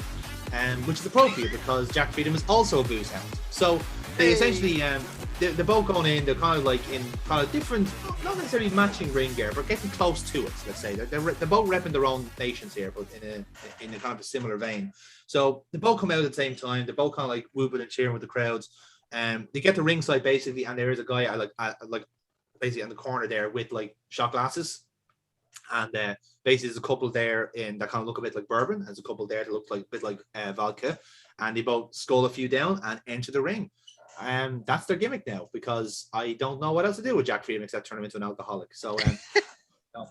which is appropriate because Jack Freedom is also a booze hound. So they essentially, they're both going in, they're kind of like in kind of different, not necessarily matching ring gear, but getting close to it, let's say. They're both repping their own nations here, but in a kind of a similar vein. So they both come out at the same time, they're both kind of like whooping and cheering with the crowds. They get to ringside basically, and there is a guy I like basically in the corner there with like shot glasses. And basically there's a couple there in that kind of look a bit like bourbon. There's a couple there that look like a bit like vodka. And they both skull a few down and enter the ring. And that's their gimmick now, because I don't know what else to do with Jack Freedom except turn him into an alcoholic. So no,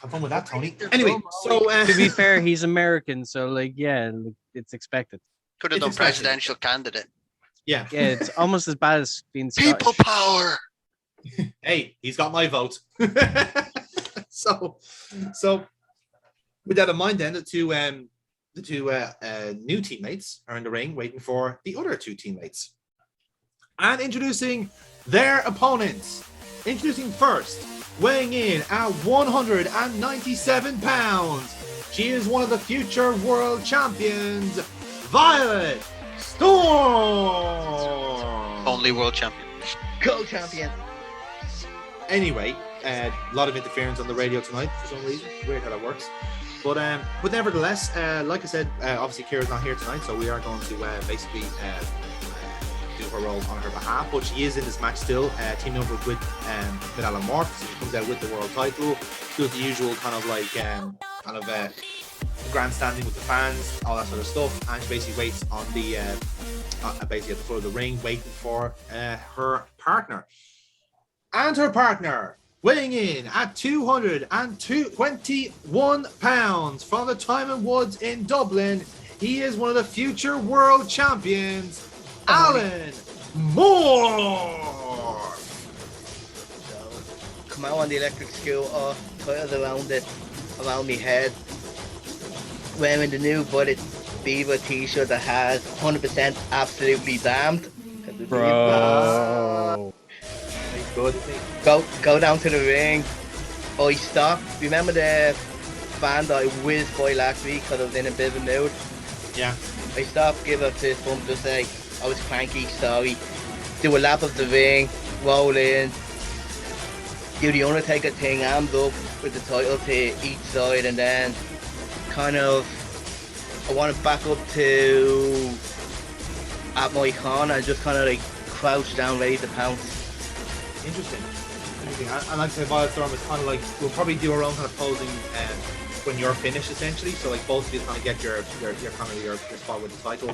have fun with that, Tony. Anyway, so to be fair, he's American, so like, yeah, it's expected. Could have done presidential candidate. Yeah, it's almost as bad as being people Scottish. power. Hey, he's got my vote. so with that in mind, then the two new teammates are in the ring waiting for the other two teammates and introducing their opponents. Introducing first, weighing in at 197 pounds, she is one of the future world champions, Violet Storm. Only world champion. Co-champion. Anyway, a lot of interference on the radio tonight for some reason. Weird how that works. But nevertheless, like I said, obviously Kira's not here tonight, so we are going to basically do her role on her behalf. But she is in this match still, teaming up with Alan Morph. So she comes out with the world title, does the usual kind of like grandstanding with the fans, all that sort of stuff, and she basically waits on the basically at the foot of the ring, waiting for her partner. And her partner, weighing in at 221 pounds from the Timon Woods in Dublin, he is one of the future world champions, Alan Moore. So, come out on the electric scooter, coiled around my head, wearing the new Bullet Beaver t-shirt that has 100% absolutely damned. Bro. Good. Go down to the ring. I stopped. Remember the band I whizzed by last week because I was in a bit of a mood? Yeah. I stopped, give a fist bump, just say I was cranky, sorry. Do a lap of the ring, roll in, do the Undertaker thing, arms up with the title to each side, and then kind of I want to back up to at my corner and just kind of like crouch down, ready to pounce. Interesting. I like to say Violet Storm is kind of like, we'll probably do our own kind of posing when you're finished, essentially. So like both of you kind of get your kind of your spot with the title,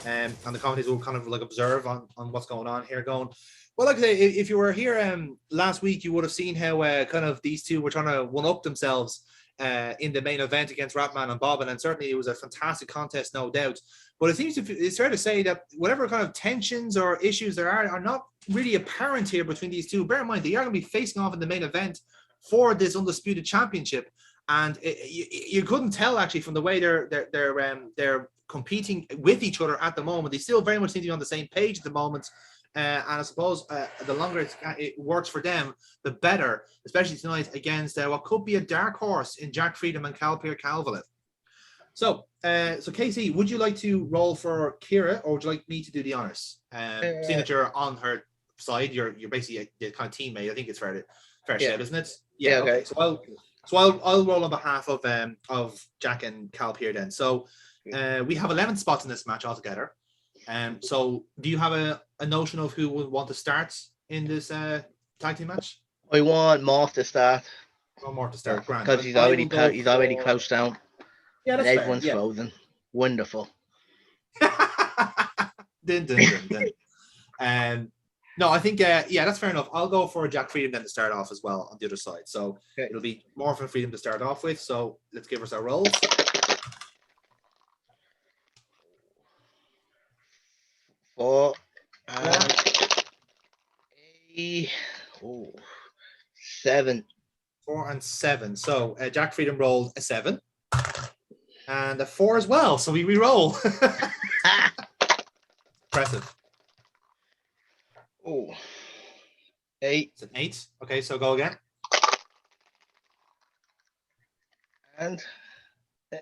and the commentators will kind of like observe on what's going on here. Going, well, like I say, if you were here last week, you would have seen how kind of these two were trying to one up themselves in the main event against Ratman and Bobbin, and certainly it was a fantastic contest, no doubt. But it's fair to say that whatever kind of tensions or issues there are not really apparent here between these two. Bear in mind, they are going to be facing off in the main event for this undisputed championship, and you couldn't tell actually from the way they're competing with each other at the moment. They still very much seem to be on the same page at the moment. And I suppose the longer it works for them, the better, especially tonight against what could be a dark horse in Jack Freedom and Calpir Calvalet. So Casey, would you like to roll for Kira, or would you like me to do the honors? Seeing that you're on her side, you're basically a kind of teammate. I think it's fair share, isn't it? Yeah. Okay. So I'll roll on behalf of Jack and Calpir then. So we have 11 spots in this match altogether. So do you have a notion of who would want to start in this tag team match? I want Morph to start. One more to start, because he's already crouched down. Yeah, that's and everyone's fair. Yeah. frozen. Wonderful. Dun. No, I think that's fair enough. I'll go for Jack Freedom then to start off as well on the other side. So it'll be more for Freedom to start off with. So let's give us our rolls. 4 7. 4 and 7. So Jack Freedom rolled a 7 and a 4 as well. So we re-roll. Impressive. 8. It's an 8. Okay, so go again. And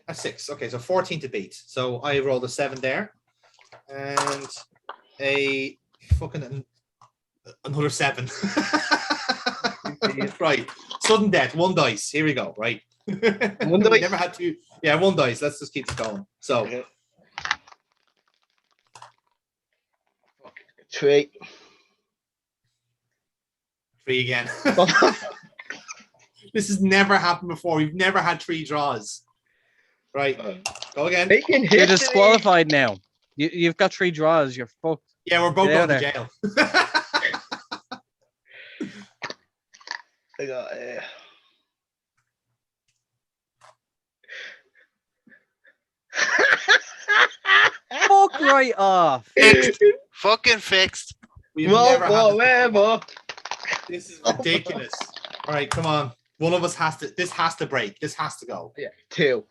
a 6. Okay, so 14 to beat. So I rolled a 7 there. And a fucking another 7. Right. Sudden death. 1 dice. Here we go. Right. 1 dice. We never had to. Yeah, 1 dice. Let's just keep it going. So 3. 3 again. This has never happened before. We've never had 3 draws. Right, go again. Making You're history. disqualified now. You've got 3 draws. You're fucked. Yeah, we're both Get going out to jail. I got, Fuck right off. Fucking fixed. We've never had this whatever. This is ridiculous. All right, come on. One of us has to. This has to break. This has to go. Yeah, 2.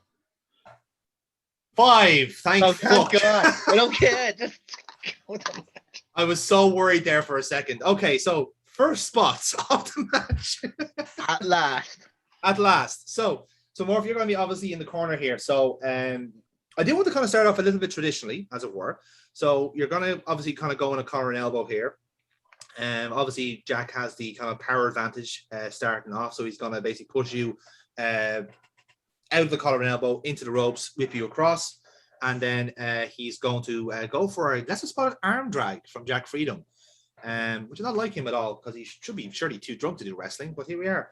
5. Thank Oh, fuck. thank God. I don't care. Just I was so worried there for a second. Okay, so first spots of the match. at last. At last. So Morph, you're going to be obviously in the corner here. So I did want to kind of start off a little bit traditionally, as it were. So you're going to obviously kind of go in a collar and elbow here. Obviously, Jack has the kind of power advantage starting off. So he's going to basically push you out of the collar and elbow into the ropes, whip you across. And then he's going to go for let's just call it arm drag from Jack Freedom, which is not like him at all because he should be surely too drunk to do wrestling. But here we are.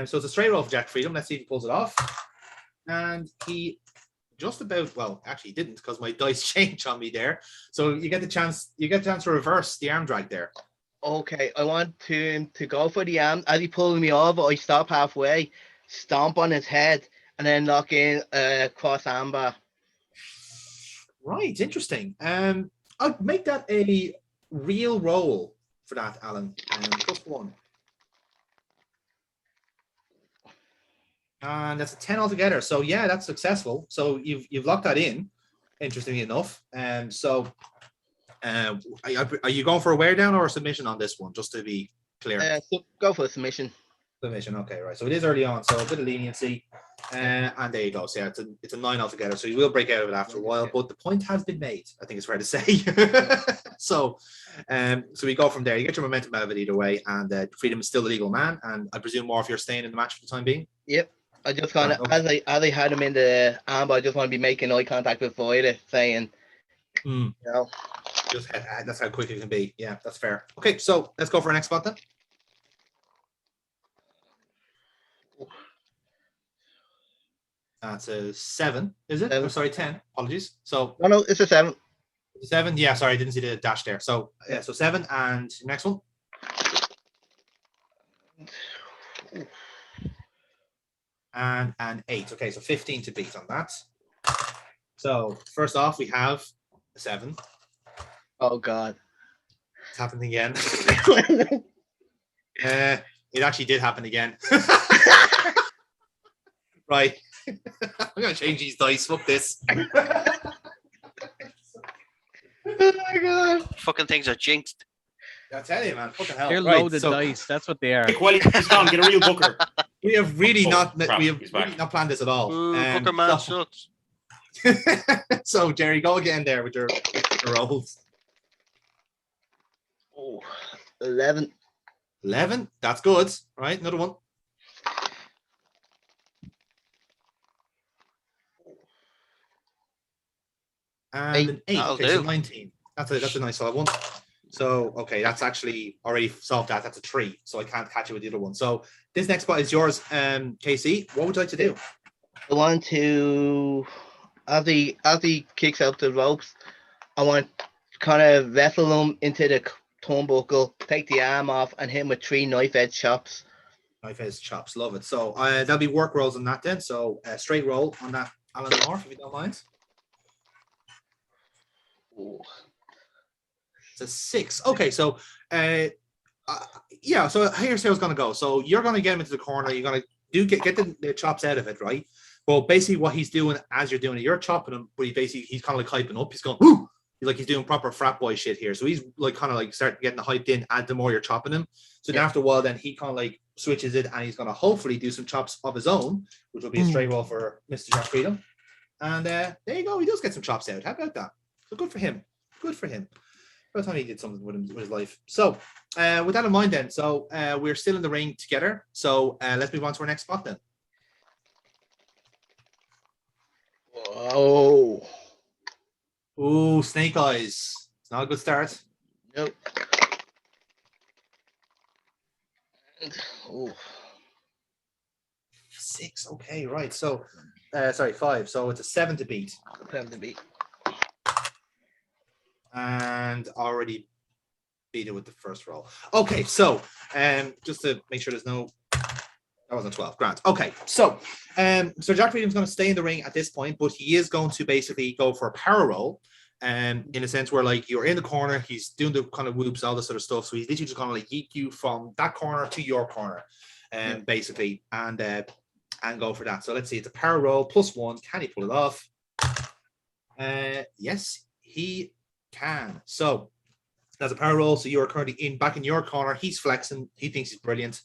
So it's a straight roll for Jack Freedom. Let's see if he pulls it off. And he just about, well, actually didn't because my dice changed on me there. So you get the chance to reverse the arm drag there. Okay, I want him to go for the arm. As he pulls me over, I stop halfway, stomp on his head, and then lock in cross armbar. Right, interesting. I'll make that a real roll for that, Alan. +1. And that's a 10 altogether. So yeah, that's successful. So you've locked that in, interestingly enough. So are you going for a wear down or a submission on this one, just to be clear? So go for a submission. Submission, okay, right. So it is early on, so a bit of leniency. And there you go. So yeah, it's a 9 altogether. So you will break out of it after a while, but the point has been made, I think it's fair to say. So we go from there. You get your momentum out of it either way, and Freedom is still the legal man. And I presume more if you're staying in the match for the time being. Yep. I just kind of, as I had him in the armbar, I just want to be making eye contact with Voida, saying, you know, just that's how quick it can be. Yeah, that's fair. Okay, so let's go for our next spot then. That's a 7, is it? 7. Oh, sorry, 10. Apologies. So No, it's a 7. 7. Yeah, sorry, I didn't see the dash there. So yeah, so 7, and next one. And an 8. Okay, so 15 to beat on that. So first off, we have a 7. Oh God. It's happened again. It actually did happen again. Right. I'm gonna change these dice. Fuck this. Oh my God. Fucking things are jinxed. I tell you, man. Fucking hell. They're Right, loaded so dice. That's what they are. Quick, while he's gone, get a real booker. we have really crap, he's back. not planned this at all. Ooh, Booker man so, sucks. so Jerry, go again there with your rolls. Oh, 11. 11. That's good. Right, another one. And an 8. That'll Okay, so do. 19. That's a nice solid one. So okay, that's actually already solved that. That's a 3. So I can't catch it with the other one. So this next spot is yours, KC. What would you like to do? I want to, as he kicks out the ropes, I want to kind of wrestle him into the turnbuckle, take the arm off, and hit him with 3 knife edge chops. Knife edge chops, love it. So there'll be work rolls on that then. So straight roll on that, Alan Moore, if you don't mind. Ooh. It's a 6. Okay, so yeah. So here's how it's gonna go. So you're gonna get him into the corner. You're gonna get the chops out of it, right? Well, basically what he's doing as you're doing it, you're chopping him, but he's kind of like hyping up. He's going, whoo! He's doing proper frat boy shit here. So he's like kind of like start getting the hyped in as the more you're chopping him. So then after a while, then he kind of like switches it, and he's gonna hopefully do some chops of his own, which will be a straight roll for Mr. Jack Freedom. And there you go. He does get some chops out. How about that? So good for him. Good for him. By the time he did something with his life. So with that in mind then, so we're still in the ring together. So let's move on to our next spot then. Whoa. Ooh, snake eyes. It's not a good start. Nope. Okay, right. So, sorry, 5. So it's a 7 to beat. 7 to beat. And already beat it with the first roll. Okay, so just to make sure there's no. That wasn't 12. Grant. Okay, so Jack Freedom's going to stay in the ring at this point, but he is going to basically go for a power roll. In a sense where like you're in the corner, he's doing the kind of whoops, all this sort of stuff. So he's literally just going to like yeet you from that corner to your corner, basically, and go for that. So let's see, it's a power roll +1. Can he pull it off? Yes, he can. So that's a power roll. So you are currently back in your corner. He's flexing. He thinks he's brilliant,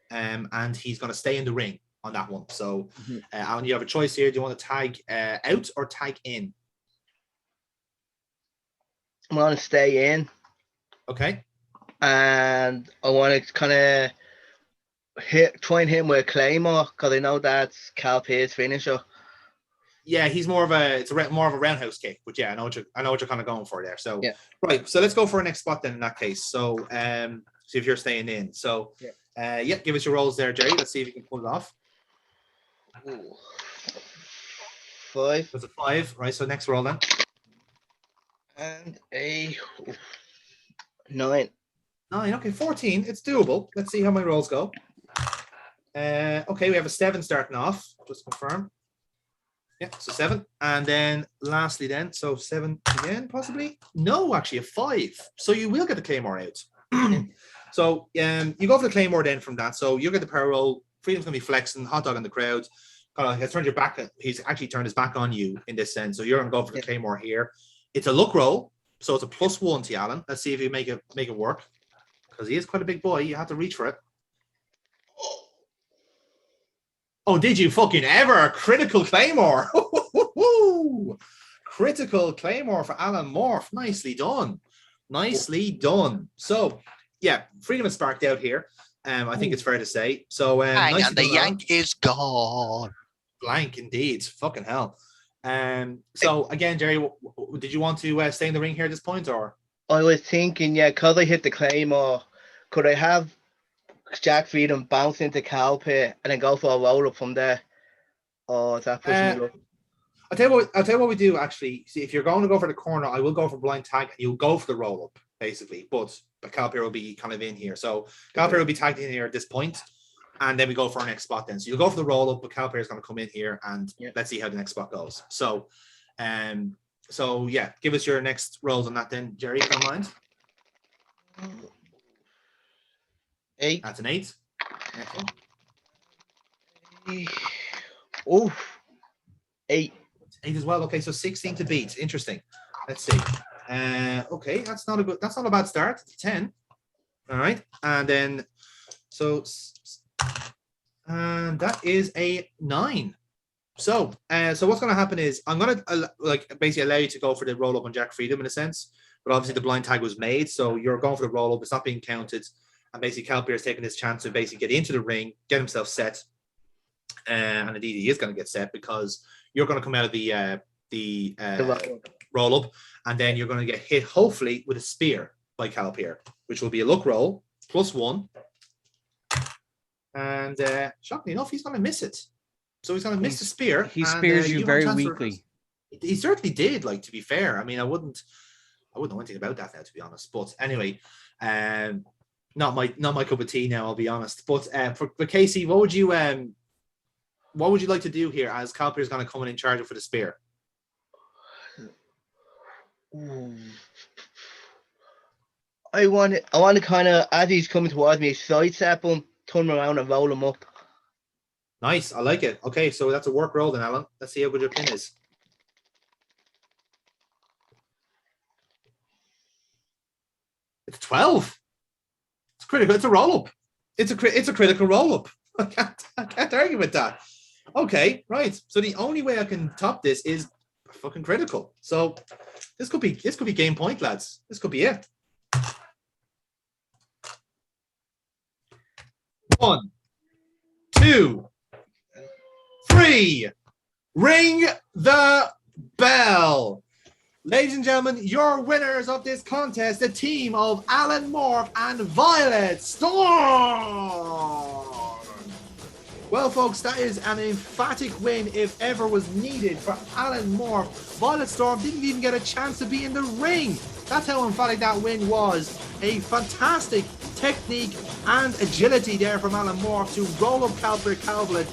and he's going to stay in the ring on that one. So, Alan, you have a choice here. Do you want to tag out or tag in? I'm going to stay in. Okay. And I want to kind of try and hit him with a Claymore because I know that's Cal Pierce's finisher. Yeah, he's more of a roundhouse kick, but yeah, I know what you're kind of going for there. So yeah. Right, so let's go for our next spot then in that case. So see if you're staying in. So give us your rolls there, Jerry. Let's see if you can pull it off. Ooh. 5. That's a 5, right? So next roll then. And a 9. 9, okay, 14. It's doable. Let's see how my rolls go. Okay, we have a 7 starting off. Just confirm. Yeah, so 7. And then lastly then, so 7 again, possibly? No, actually a 5. So you will get the Claymore out. So you go for the Claymore then from that. So you'll get the power roll. Freedom's going to be flexing, hot dog in the crowd. He's turned your back. He's actually turned his back on you in this sense. So you're going to go for the Claymore here. It's a luck roll. So it's a +1 to Alan. Let's see if you make it work. Because he is quite a big boy. You have to reach for it. Oh, did you fucking ever? Critical Claymore. Critical Claymore for Alan Morph. Nicely done. Nicely done. So, yeah, Freedom has sparked out here. I think it's fair to say. So, and the yank is gone. Blank indeed. Fucking hell. So, again, Jerry, did you want to stay in the ring here at this point, or? I was thinking, because I hit the Claymore, could I have Jack Freedom bounce into Cal Pit and then go for a roll up from there? Or is that pushing me up? I'll tell you what we do actually. See, if you're going to go for the corner, I will go for blind tag and you'll go for the roll up, basically. But Cal Pit will be kind of in here. So Cal Pit will be tagged in here at this point, and then we go for our next spot then. So you'll go for the roll up, but Cal Pit is going to come in here and let's see how the next spot goes. So give us your next rolls on that then, Jerry, if you don't mind. 8. That's an 8. Excellent. Oh, 8. 8 as well. Okay, so 16 to beat. Interesting. Let's see. Okay, that's not a bad start. It's 10. All right, and then and that is a 9. So what's going to happen is I'm going to basically allow you to go for the roll up on Jack Freedom in a sense, but obviously the blind tag was made, so you're going for the roll up. It's not being counted, and basically Cal Pierce taking this chance to basically get into the ring, get himself set, and indeed he is going to get set because you're going to come out of the roll up, and then you're going to get hit hopefully with a spear by Cal Pierce, which will be a luck roll +1, and shockingly enough, he's going to miss it. So he's going to miss the spear. He spears you very weakly. He certainly did. To be fair, I mean, I wouldn't know anything about that now, to be honest. But anyway, not my cup of tea now, I'll be honest. But for Casey, what would you like to do here as Cal Pierce is going to come in charge for the spear? I want to kind of, as he's coming towards me, sidestep him, turn him around and roll him up. Nice, I like it. Okay, so that's a work roll then, Alan. Let's see how good your pin is. It's 12. It's critical. It's a roll up. It's a critical roll up. I can't argue with that. Okay, right. So the only way I can top this is fucking critical. So this could be game point, lads. This could be it. 1, 2, 3. Ring the bell. Ladies and gentlemen, your winners of this contest, the team of Alan Morph and Violet Storm. Well, folks, that is an emphatic win if ever was needed for Alan Moore. Violet Storm didn't even get a chance to be in the ring. That's how emphatic that win was. A fantastic technique and agility there from Alan Moore to roll up Calvert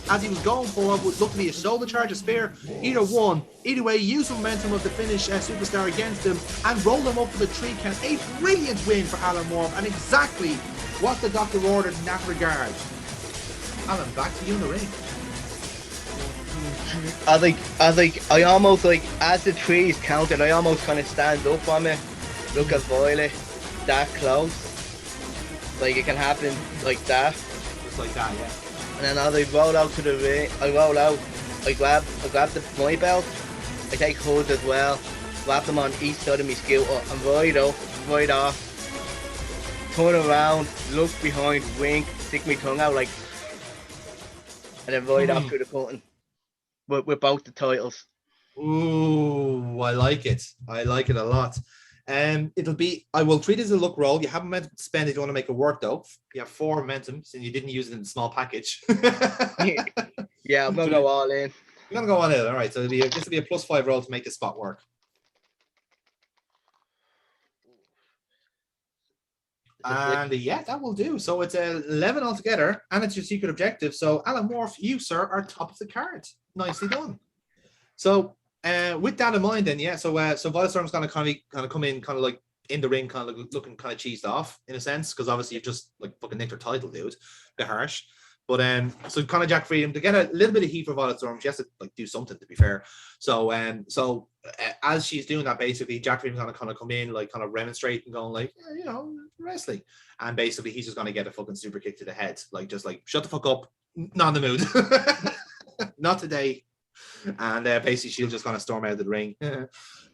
as he was going for what looked to be a shoulder charge, a spear. Either way, use momentum of the Finnish superstar against him and roll him up for the 3 count. A brilliant win for Alan Moore and exactly what the doctor ordered in that regard. Alan, back to you in the ring. I almost like as the 3 is counted, I almost kind of stand up on me. Look at Violet, that close. Like it can happen like that. Just like that, yeah. And then as I roll out to the ring, I grab my belt, I take Hood as well, wrap them on each side of my scooter and ride off, turn around, look behind, wink, stick my tongue out like, and then ride off to the curtain with both the titles. Ooh, I like it. I like it a lot. I will treat it as a luck roll. You have momentum to spend if you want to make it work, though. You have 4 momentums, and you didn't use it in the small package. Yeah, I'm gonna go all in. You're gonna go on in, all right. So this will be a +5 roll to make this spot work. And yeah, that will do. So it's 11 altogether, and it's your secret objective. So Alan Morph, you, sir, are top of the card. Nicely done. So with that in mind, then so Violetstorm's gonna kind of come in, kind of like in the ring, kind of looking kind of cheesed off in a sense, because obviously you've just like fucking nicked her title, dude. Bit harsh. But so kind of Jack Freedom to get a little bit of heat for Violetstorm, she has to like do something, to be fair. So as she's doing that, basically Jack Freedom's gonna kind of come in, like kind of remonstrate and going like, wrestling, and basically he's just gonna get a fucking super kick to the head, like just like shut the fuck up, not in the mood, not today. And basically she'll just kind of storm out of the ring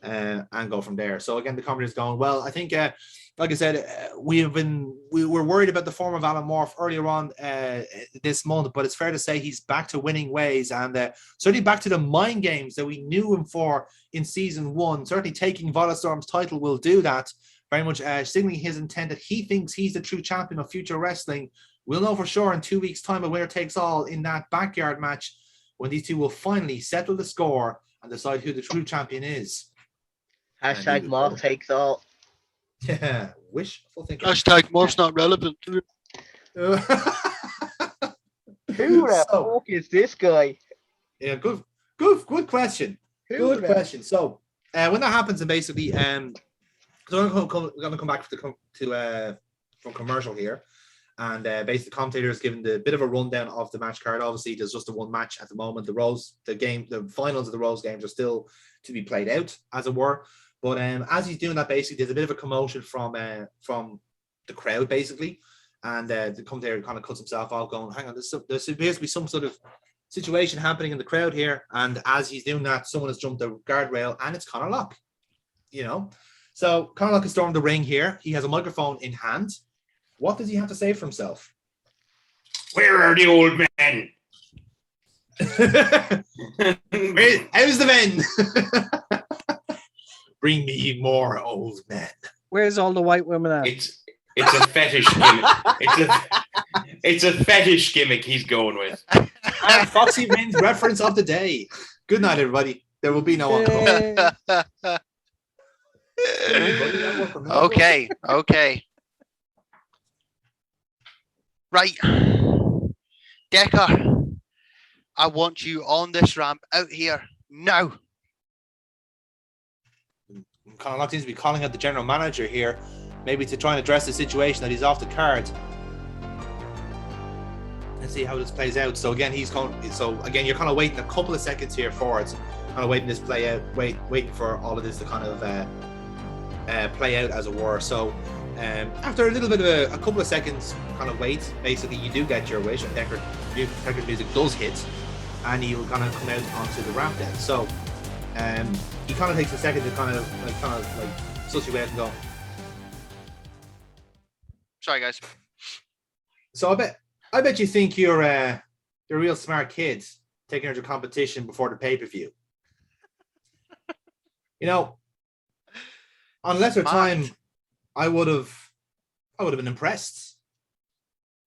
and go from there. So again, the commentator's going, well, I think like I said, we were worried about the form of Alan Morph earlier on this month, but it's fair to say he's back to winning ways, and certainly back to the mind games that we knew him for in season 1. Certainly taking Violetstorm's title will do that, very much signaling his intent that he thinks he's the true champion of future wrestling. We'll know for sure in 2 weeks' time, a winner takes all in that backyard match, when these two will finally settle the score and decide who the true champion is. Hashtag Morph takes all. Yeah, wishful thinking. Hashtag Morph's not relevant. Who the fuck is this guy? Yeah, good question. Good question. So when that happens, and basically, so we're gonna come back from commercial here, and basically the commentator is giving the bit of a rundown of the match card. Obviously, there's just the one match at the moment. The finals of the Rose games are still to be played out, as it were. But as he's doing that, basically, there's a bit of a commotion from the crowd, basically, and the commentator kind of cuts himself off, going, "Hang on, there appears to be some sort of situation happening in the crowd here." And as he's doing that, someone has jumped the guardrail, and it's Conor Locke. So Conor Locke has stormed the ring here. He has a microphone in hand. What does he have to say for himself? Where are the old men? How's the men? Bring me more old men. Where's all the white women at? It's a fetish gimmick. It's a fetish gimmick he's going with. And Foxy wins reference of the day. Good night, everybody. There will be no encore. Okay. Right. Decker, I want you on this ramp out here now. Conor Locke seems to be calling out the general manager here, maybe to try and address the situation that he's off the card. And see how this plays out. So again, you're kind of waiting a couple of seconds here for it, kind of waiting this play out, waiting for all of this to kind of play out, as it were. So after a little bit of a couple of seconds kind of wait, basically you do get your wish, and Decker's music does hit, and he'll kind of come out onto the ramp then. So he kind of takes a second to kind of suss you out and go. Sorry, guys. So I bet you think you're a real smart kid taking her to competition before the pay-per-view. On lesser time, I would have been impressed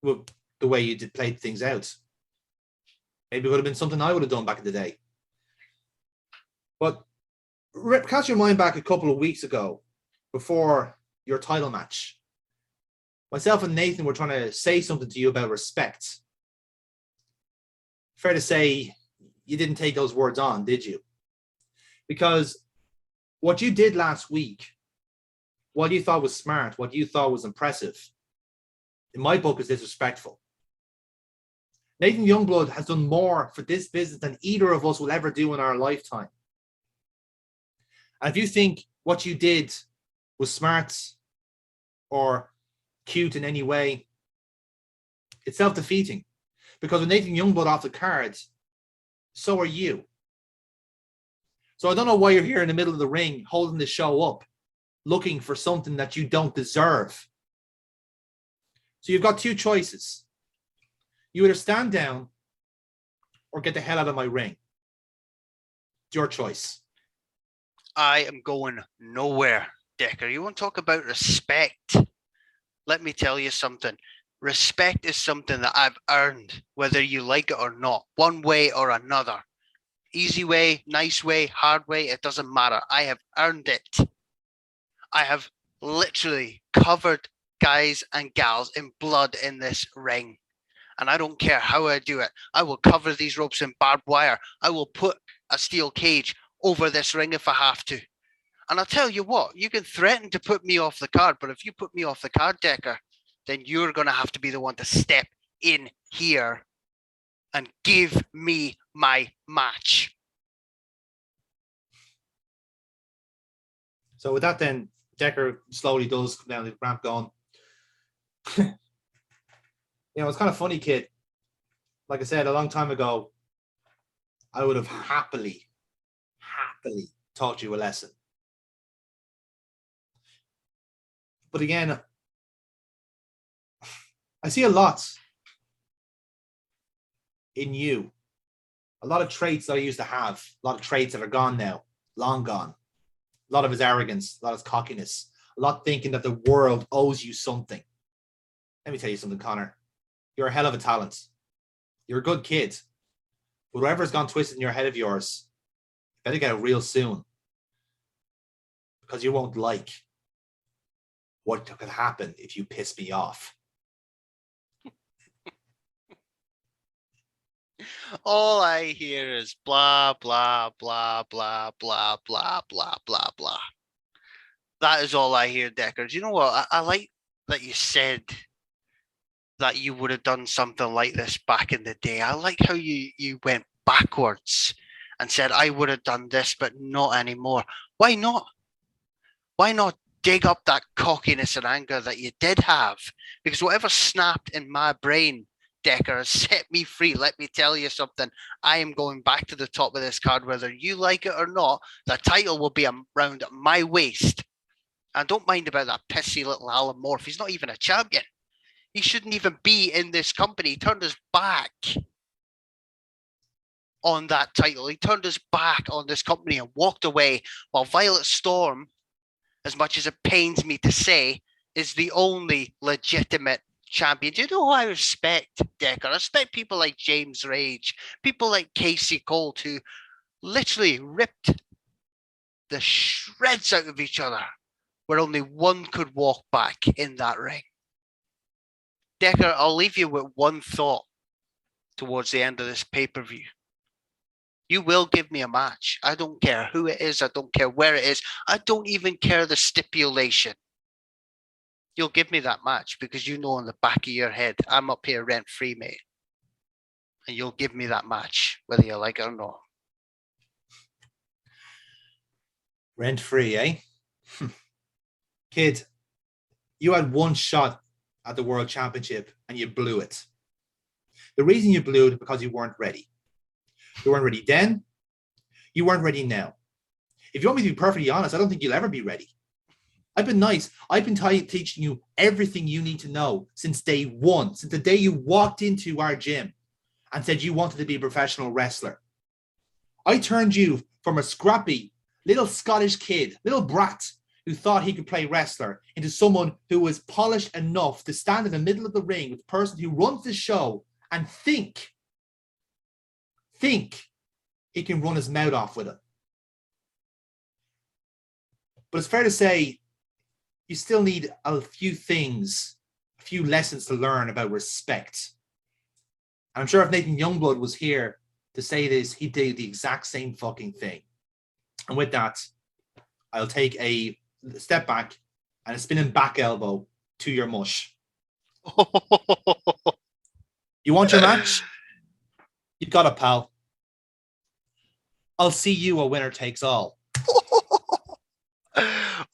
with the way you played things out. Maybe it would have been something I would have done back in the day. But cast your mind back a couple of weeks ago, before your title match. Myself and Nathan were trying to say something to you about respect. Fair to say, you didn't take those words on, did you? Because what you did last week, what you thought was smart, what you thought was impressive, in my book is disrespectful. Nathan Youngblood has done more for this business than either of us will ever do in our lifetime. And if you think what you did was smart or cute in any way, it's self-defeating. Because with Nathan Youngblood off the card, so are you. So I don't know why you're here in the middle of the ring holding the show up, looking for something that you don't deserve. So you've got two choices. You either stand down or get the hell out of my ring. It's your choice. I am going nowhere, Decker. You want to talk about respect? Let me tell you something. Respect is something that I've earned, whether you like it or not, one way or another. Easy way, nice way, hard way, it doesn't matter. I have earned it. I have literally covered guys and gals in blood in this ring. And I don't care how I do it. I will cover these ropes in barbed wire. I will put a steel cage over this ring if I have to. And I'll tell you what, you can threaten to put me off the card, but if you put me off the card, Decker, then you're going to have to be the one to step in here and give me my match. So with that then, Decker slowly does come down the ramp going, you know, it's kind of funny, kid. Like I said, a long time ago, I would have happily taught you a lesson. But again, I see a lot in you. A lot of traits that I used to have, a lot of traits that are gone now, long gone. A lot of his arrogance, a lot of his cockiness, a lot thinking that the world owes you something. Let me tell you something, Connor. You're a hell of a talent. You're a good kid. But whatever's gone twisted in your head of yours, you better get it real soon. Because you won't like what could happen if you piss me off. All I hear is blah, blah, blah, blah, blah, blah, blah, blah, blah. That is all I hear, Decker. Do you know what? I like that you said that you would have done something like this back in the day. I like how you went backwards and said, I would have done this, but not anymore. Why not? Why not dig up that cockiness and anger that you did have? Because whatever snapped in my brain, Decker, has set me free. Let me tell you something. I am going back to the top of this card, whether you like it or not. The title will be around my waist. I don't mind about that pissy little Alan Morph. He's not even a champion. He shouldn't even be in this company. He turned his back on that title. He turned his back on this company and walked away, while Violet Storm, as much as it pains me to say, is the only legitimate champion. Do you know who I respect, Decker? I respect people like James Rage, people like Casey Colt, who literally ripped the shreds out of each other, where only one could walk back in that ring. Decker, I'll leave you with one thought towards the end of this pay-per-view. You will give me a match. I don't care who it is. I don't care where it is. I don't even care the stipulation. You'll give me that match because you know in the back of your head, I'm up here rent-free, mate. And you'll give me that match, whether you like it or not. Rent-free, eh? Kid, you had one shot at the World Championship and you blew it. The reason you blew it is because you weren't ready. You weren't ready then. You weren't ready now. If you want me to be perfectly honest, I don't think you'll ever be ready. I've been nice. I've been teaching you everything you need to know since day one, since the day you walked into our gym and said you wanted to be a professional wrestler. I turned you from a scrappy little Scottish kid, little brat who thought he could play wrestler, into someone who was polished enough to stand in the middle of the ring with the person who runs the show and think think he can run his mouth off with it. But it's fair to say you still need a few things, a few lessons to learn about respect. And I'm sure if Nathan Youngblood was here to say this, he'd do the exact same fucking thing. And with that, I'll take a step back and a spinning back elbow to your mush. You want your match? You've got it, pal. I'll see you a winner takes all.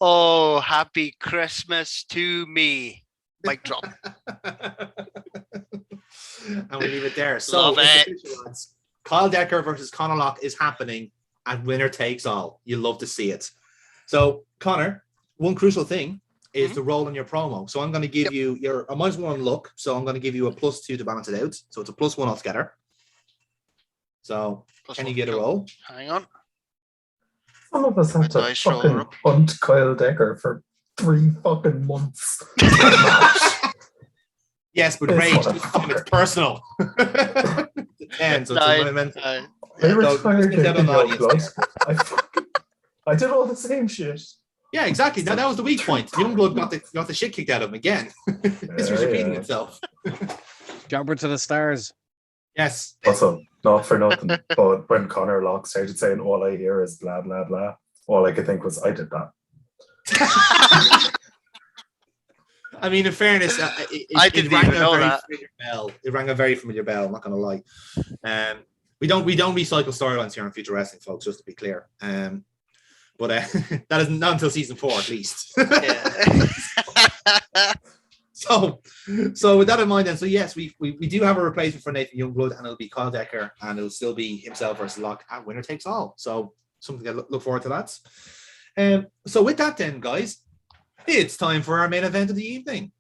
Oh, happy Christmas to me. Mic drop. And we leave it there. So, Love it. official, lads. Kyle Decker versus Conor Locke is happening, and winner takes all. You love to see it. So, Conor, one crucial thing is the role in your promo. So I'm going to give you your a -1 look. So I'm going to give you a +2 to balance it out. So it's a +1 altogether. So can you get a roll? Hang on. Some of us had to Nice fucking roll. hunt Kyle Decker for 3 fucking months. Yes, but This Rage, motherfucker. it's personal. And so it's Nine. a meant. I retired get that on in audience. Youngblood. I did all the same shit. Yeah, exactly. Now that was the weak point. Youngblood got the shit kicked out of him again. History's repeating itself. Jumper to the stars. Yes. Also, not for nothing, but when Conor Locke started saying all I hear is blah blah blah, all I could think was I did that. I mean, in fairness, I didn't even know that. Bell. It rang a very familiar bell. I'm not going to lie. We don't recycle storylines here on Future Wrestling, folks. Just to be clear. But that is not until season 4, at least. So with that in mind, then, so yes, we do have a replacement for Nathan Youngblood, and it'll be Kyle Decker, and it'll still be himself versus Locke, and winner takes all. So something to look forward to, lads. So with that, then, guys, it's time for our main event of the evening.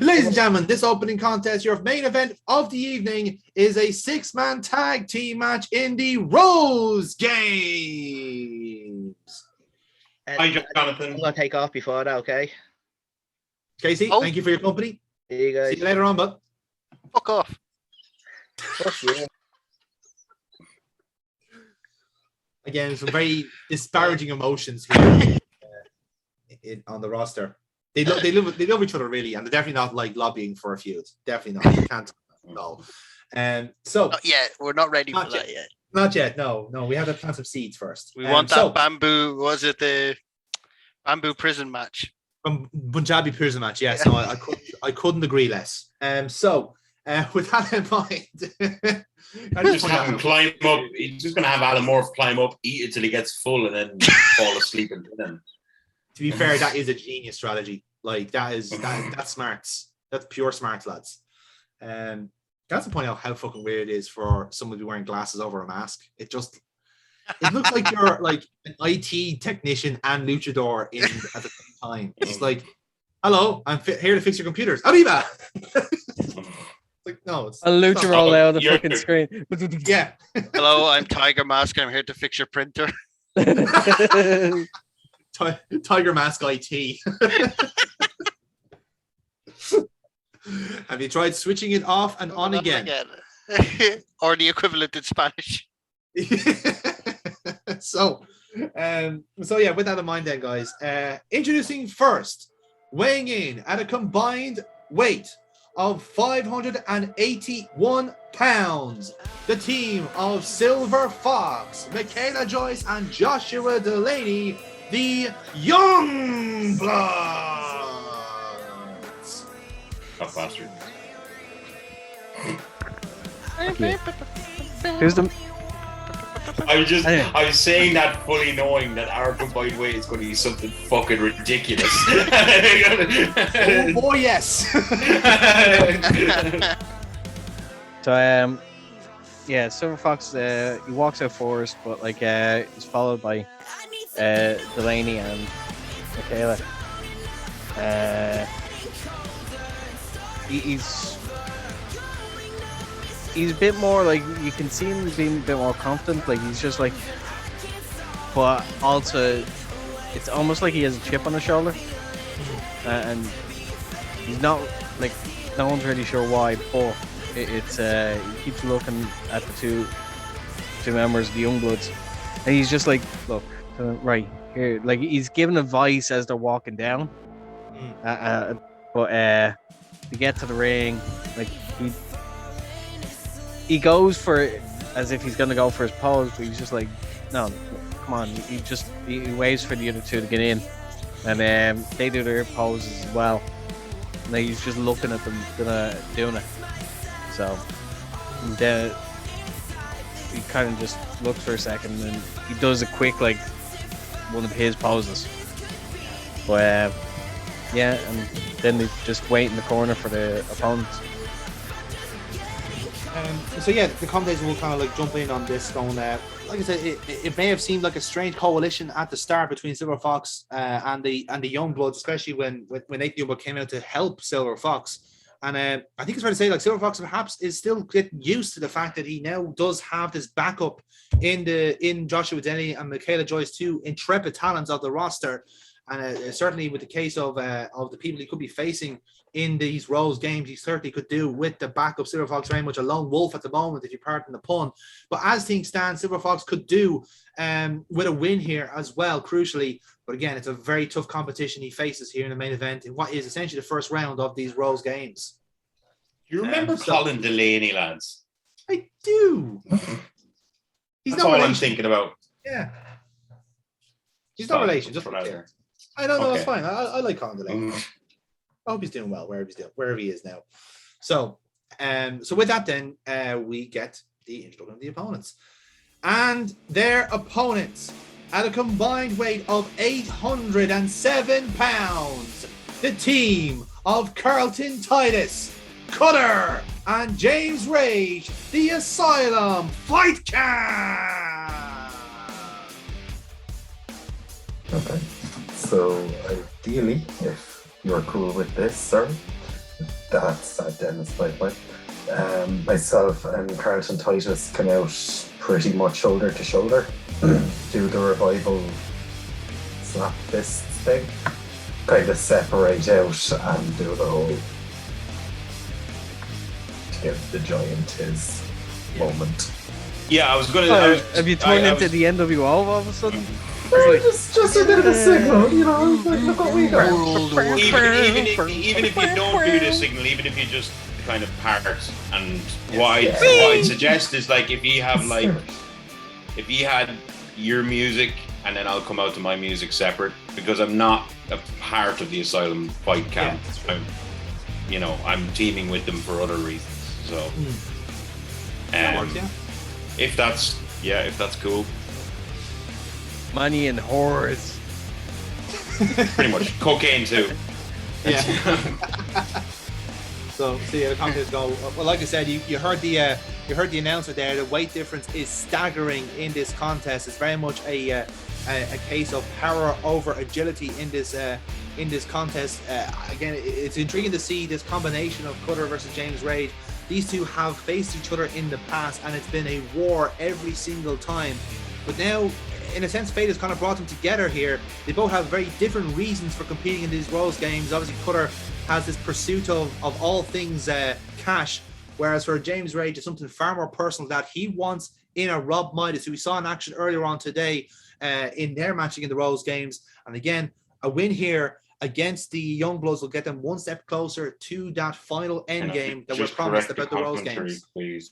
Ladies and gentlemen, this opening contest, your main event of the evening, is a 6-man tag team match in the Rose Games. Hi, I'm Jonathan. gonna take off before that, okay? Casey, Oh. thank you for your company. See you guys. See you later on, bud. Fuck off. Fuck you. Again, some very disparaging emotions here on the roster. They love each other, really, and they're definitely not like lobbying for a feud. Definitely not. You can't. No. So Not yet. We're not ready for Not that yet. not yet. No. We have to plant some seeds first. We want that bamboo. Was it the bamboo prison match? From Punjabi prison match. Yes. No, I couldn't agree less. So with that in mind, I Just have him climb up. He's just going to have Alan Morph climb up, eat it till he gets full, and then fall asleep. And then, to be fair, that is a genius strategy. Like that's smarts. That's pure smarts, lads. That's to point out how fucking weird it is for someone to be wearing glasses over a mask. It looks like you're like an IT technician and luchador at the same time. It's like, hello, I'm here to fix your computers. Arriba! Like, no, it's A lucha roll out of the You're- fucking screen. yeah. Hello, I'm Tiger Mask. I'm here to fix your printer. Tiger Mask IT. Have you tried switching it off and on again? Or the equivalent in Spanish. So yeah, with that in mind then, guys, introducing first, weighing in at a combined weight of 581 pounds, the team of Silver Fox, Michaela Joyce and Joshua Delaney, the Youngbloods. tough bastard. Who's the I was saying that fully knowing that our combined weight is going to be something fucking ridiculous. Oh boy, yes. So yeah, Silver Fox he walks out first, but like he's followed by Delaney and Michaela. He's a bit more like, you can see him being a bit more confident. Like he's just like, but also it's almost like he has a chip on his shoulder, and he's not like, no one's really sure why, but it's he keeps looking at the two members of the Youngbloods, and he's just like, look, right here, like he's giving advice as they're walking down. But to get to the ring, like he goes for it as if he's gonna go for his pose, but he's just like, no, come on. He waits for the other two to get in, and they do their poses as well. And he's just looking at them, doing it. So then he kind of just looks for a second, and he does a quick like one of his poses. But yeah, and then they just wait in the corner for the opponents. So yeah, the commentators will kind of like jump in on this going, like I said, it may have seemed like a strange coalition at the start between Silver Fox and the Youngbloods, especially when Nathan Youngblood came out to help Silver Fox. And I think it's fair to say like Silver Fox perhaps is still getting used to the fact that he now does have this backup in Joshua Denny and Michaela Joyce, two intrepid talents of the roster. And certainly with the case of the people he could be facing in these Rose games, he certainly could do with the backup. Silver Fox very much a lone wolf at the moment, if you pardon the pun. But as things stand, Silver Fox could do with a win here as well, crucially. But again, it's a very tough competition he faces here in the main event in what is essentially the first round of these Rose games. Do you remember Colin Delaney, lads? I do. That's all I'm thinking about. Yeah. He's not relation, just for clear. I don't know, okay. It's fine. I like Colin Delaney. I hope he's doing well wherever he is now. So with that then, we get the introduction of the opponents. And their opponents at a combined weight of 807 pounds, the team of Carlton Titus, Cutter, and James Rage, the Asylum Fight Camp. Okay. So ideally, if you're cool with this, sir, that's at Dennis Pipeline. Myself and Carlton Titus come out pretty much shoulder to shoulder, do the revival slap fist thing, kind of separate out and do the whole to give the giant his moment. Yeah, I was gonna. Have you turned into the NWO all of a sudden? Just a bit of a signal, you know, like, look what we got. Even if you don't do the signal, even if you just kind of part, and what I'd suggest is like if you had your music and then I'll come out to my music separate, because I'm not a part of the Asylum Fight Camp. Yeah, I'm teaming with them for other reasons. So that works, if that's cool. Money and whores. Pretty much. Cocaine too. Yeah. So yeah, the contest go. Well, like I said, you heard the announcer there. The weight difference is staggering in this contest. It's very much a case of power over agility in this contest. Again, it's intriguing to see this combination of Cutter versus James Rage. These two have faced each other in the past, and it's been a war every single time. But now, in a sense, fate has kind of brought them together here. They both have very different reasons for competing in these Rose games. Obviously, Cutter has this pursuit of all things cash, whereas for James Rage, it's something far more personal that he wants in a Rob Midas, who we saw in action earlier on today in their matching in the Rose games. And again, a win here against the Youngbloods will get them one step closer to that final end game that was promised about the Rose games. Please.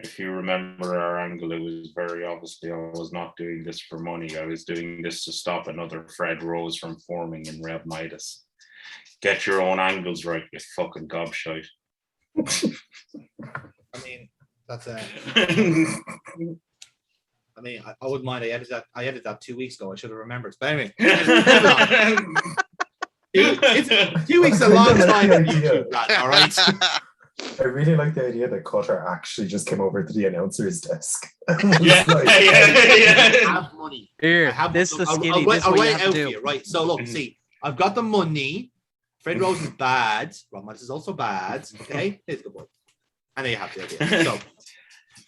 If you remember our angle, it was very obviously I was not doing this for money. I was doing this to stop another Fred Rose from forming in Reb Midas. Get your own angles right, you fucking gobshite. I mean, that's I mean, I wouldn't mind. I edited that 2 weeks ago. I should have remembered. But anyway, it's 2 weeks a long time on YouTube, lad, all right? I really like the idea that Cutter actually just came over to the announcer's desk. Yeah. I have money. Here, this is the skinny. I'll write it out for you, right? So look, see, I've got the money. Fred Rose is bad. Rob Midas is also bad. Okay, here's a good boy. And there you have the idea. So.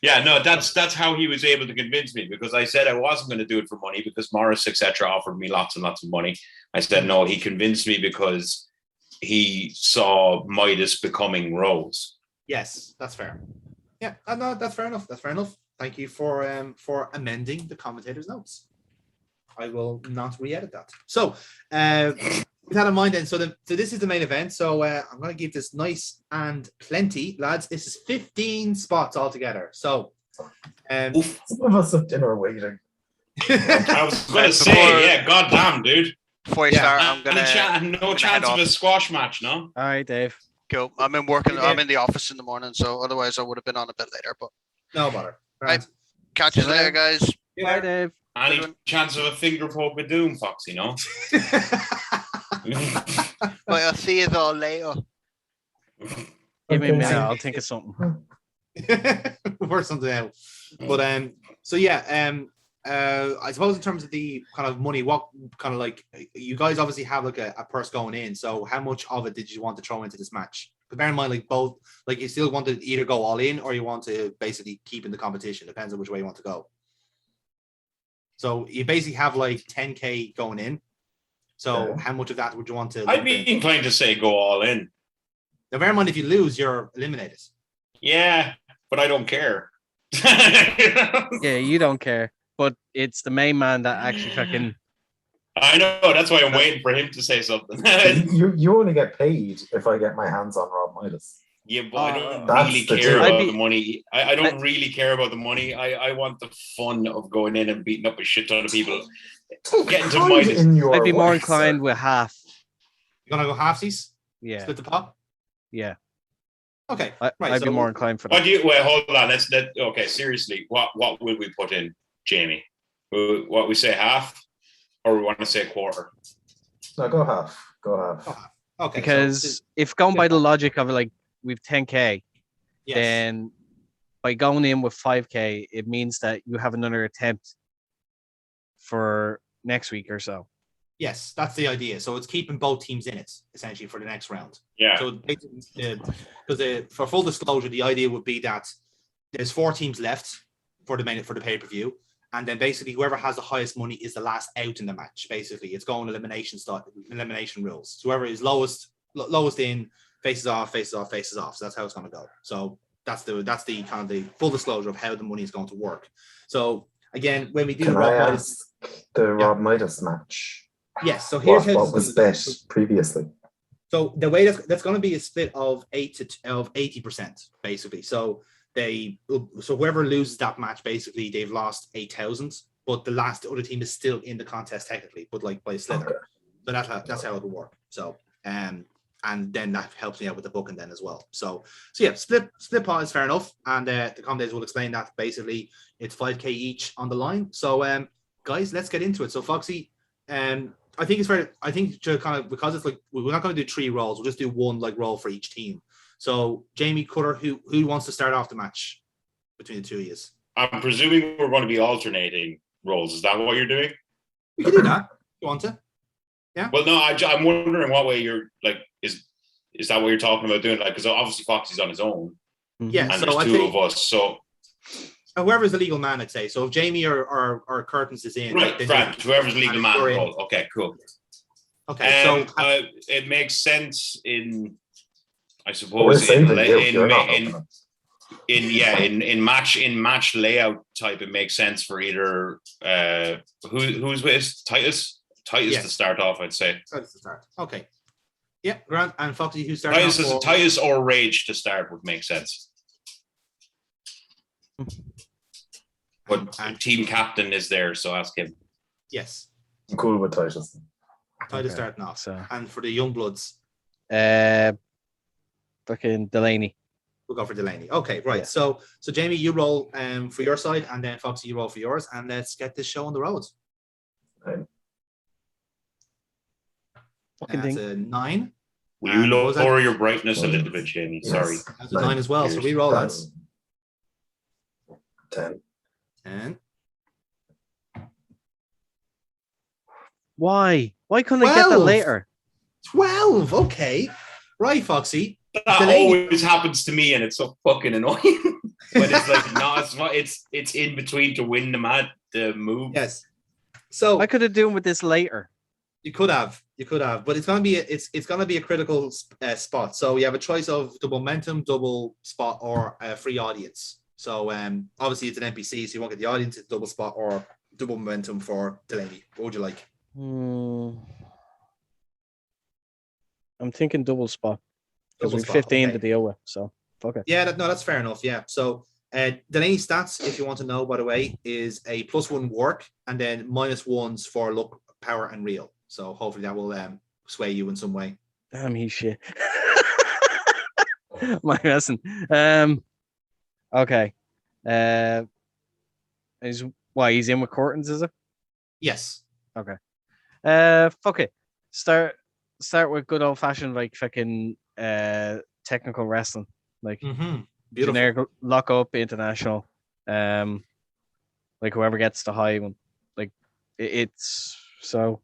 Yeah, no, that's how he was able to convince me, because I said I wasn't going to do it for money because Morris, etc., offered me lots and lots of money. I said no. He convinced me because he saw Midas becoming Rose, Yes, that's fair. Yeah, no, that's fair enough. That's fair enough. Thank you for amending the commentator's notes. I will not re-edit that. So, with that in mind, then, so this is the main event. So I'm going to give this nice and plenty, lads. This is 15 spots altogether. So, some of us have dinner waiting. I was going to say, yeah, goddamn, dude. Before I start, I'm gonna no chance of a squash match, no? All right, Dave. Cool. I'm in the office in the morning, so otherwise I would have been on a bit later. But no bother. Right. Catch you later, guys. Bye, Dave. Any chance of a finger poke with Doom, Foxy, no? Well, I'll see you all later. Give me a minute. I'll think of something. Work something out. But so yeah, I suppose in terms of the kind of money, what kind of like you guys obviously have like a purse going in. So how much of it did you want to throw into this match? But bear in mind, like both, like you still want to either go all in or you want to basically keep in the competition. Depends on which way you want to go. So you basically have like 10K going in. So how much of that would you want to? I'd be inclined to say go all in. Now, bear in mind, if you lose, you're eliminated. Yeah, but I don't care. Yeah, you don't care. But it's the main man that actually fucking. I know. That's why I'm waiting for him to say something. you only get paid if I get my hands on Rob Midas. Yeah, but I don't really care about the money. I don't really care about the money. I want the fun of going in and beating up a shit ton of people. Getting to Midas. I'd be more inclined with half. You're gonna go halfsies? Yeah. Split the pot? Yeah. Okay. I'd be more inclined for that. What do you? Wait, hold on. Okay. Seriously, what will we put in, Jamie? What we say half, or we want to say quarter? No, go half. Okay. Because if going by the logic of it, like we've 10K, then by going in with 5K, it means that you have another attempt for next week or so. Yes, that's the idea. So it's keeping both teams in it essentially for the next round. Yeah. So because for full disclosure, the idea would be that there's 4 teams left for the pay-per-view, and then basically whoever has the highest money is the last out in the match. Basically, it's going elimination rules. So whoever is lowest in faces off. So that's how it's going to go. So that's the kind of the full disclosure of how the money is going to work. So again, when we do the Rob Midas match. Yes. So here's what was bet previously. So the way that's going to be a split of 80% basically. So whoever loses that match, basically they've lost 8,000, but the other team is still in the contest technically, but like by a slither. Okay. So that's how it will work. So and then that helps me out with the booking then as well. So yeah, split pot is fair enough, and the commentators will explain that basically it's 5K each on the line. So guys, let's get into it. So Foxy, I think it's fair. I think to kind of, because it's like we're not going to do 3 rolls, we'll just do 1 like roll for each team. So Jamie Cutter, who wants to start off the match between the two of you? I'm presuming we're going to be alternating rolls. Is that what you're doing? We can do that. You want to? Yeah. Well, no, I'm wondering what way you're like. Is that what you're talking about doing? Like, because obviously Foxy's on his own. Yeah. And so there's 2 of us. So whoever's the legal man, I'd say. So if Jamie or Curtains is in, right, whoever's legal man. Okay, cool. Okay, so it makes sense in, I suppose, in match layout type. It makes sense for either who's with Titus to start off. I'd say Titus to start. Okay. Yeah, Grant and Foxy, who started Titus or Rage to start would make sense. But team captain is there, so ask him. Yes. I'm cool with Titus. Titus starting off. So. And for the Youngbloods? Fucking Delaney. We'll go for Delaney. Okay, right. Yeah. So Jamie, you roll for your side, and then Foxy, you roll for yours, and let's get this show on the road. Right. That's a 9. Will you lower your brightness a little bit, Jamie? Yes. Sorry. That's a 9 as well. So we roll that. 10. Why couldn't I get that later? 12. Okay. Right, Foxy. That always happens to me, and it's so fucking annoying. But it's like, no, it's in between to win the move. Yes. So I could have done with this later. You could have, but it's gonna be a critical spot. So you have a choice of double momentum, double spot, or a free audience. So obviously it's an NPC, so you won't get the audience. It's double spot or double momentum for Delaney. What would you like? I'm thinking double spot because Double we're spot, 15 okay. to deal with. So fuck it. Yeah, that's fair enough. Yeah. So Delaney stats, if you want to know, by the way, is a +1 work and then -1s for luck, power, and real. So hopefully that will sway you in some way. Damn, he's shit. My lesson. Okay. He's in with Cortons, is it? Yes. Okay. Fuck it. Start with good old fashioned like fucking technical wrestling. Like generic lock up international. Like whoever gets the high one. Like it's so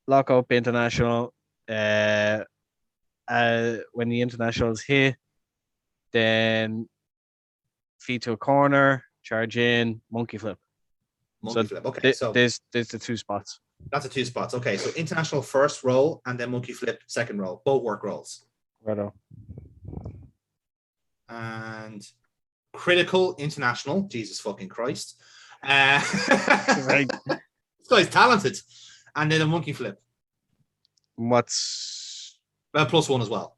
lock up international. When the internationals hit, then feet to a corner, charge in, monkey flip. Flip. Okay, so there's the 2 spots. That's the 2 spots. Okay, so international first roll and then monkey flip second roll. Both work rolls. Righto. And critical international. Jesus fucking Christ. Right. This guy's talented. And then a monkey flip. What's +1 as well.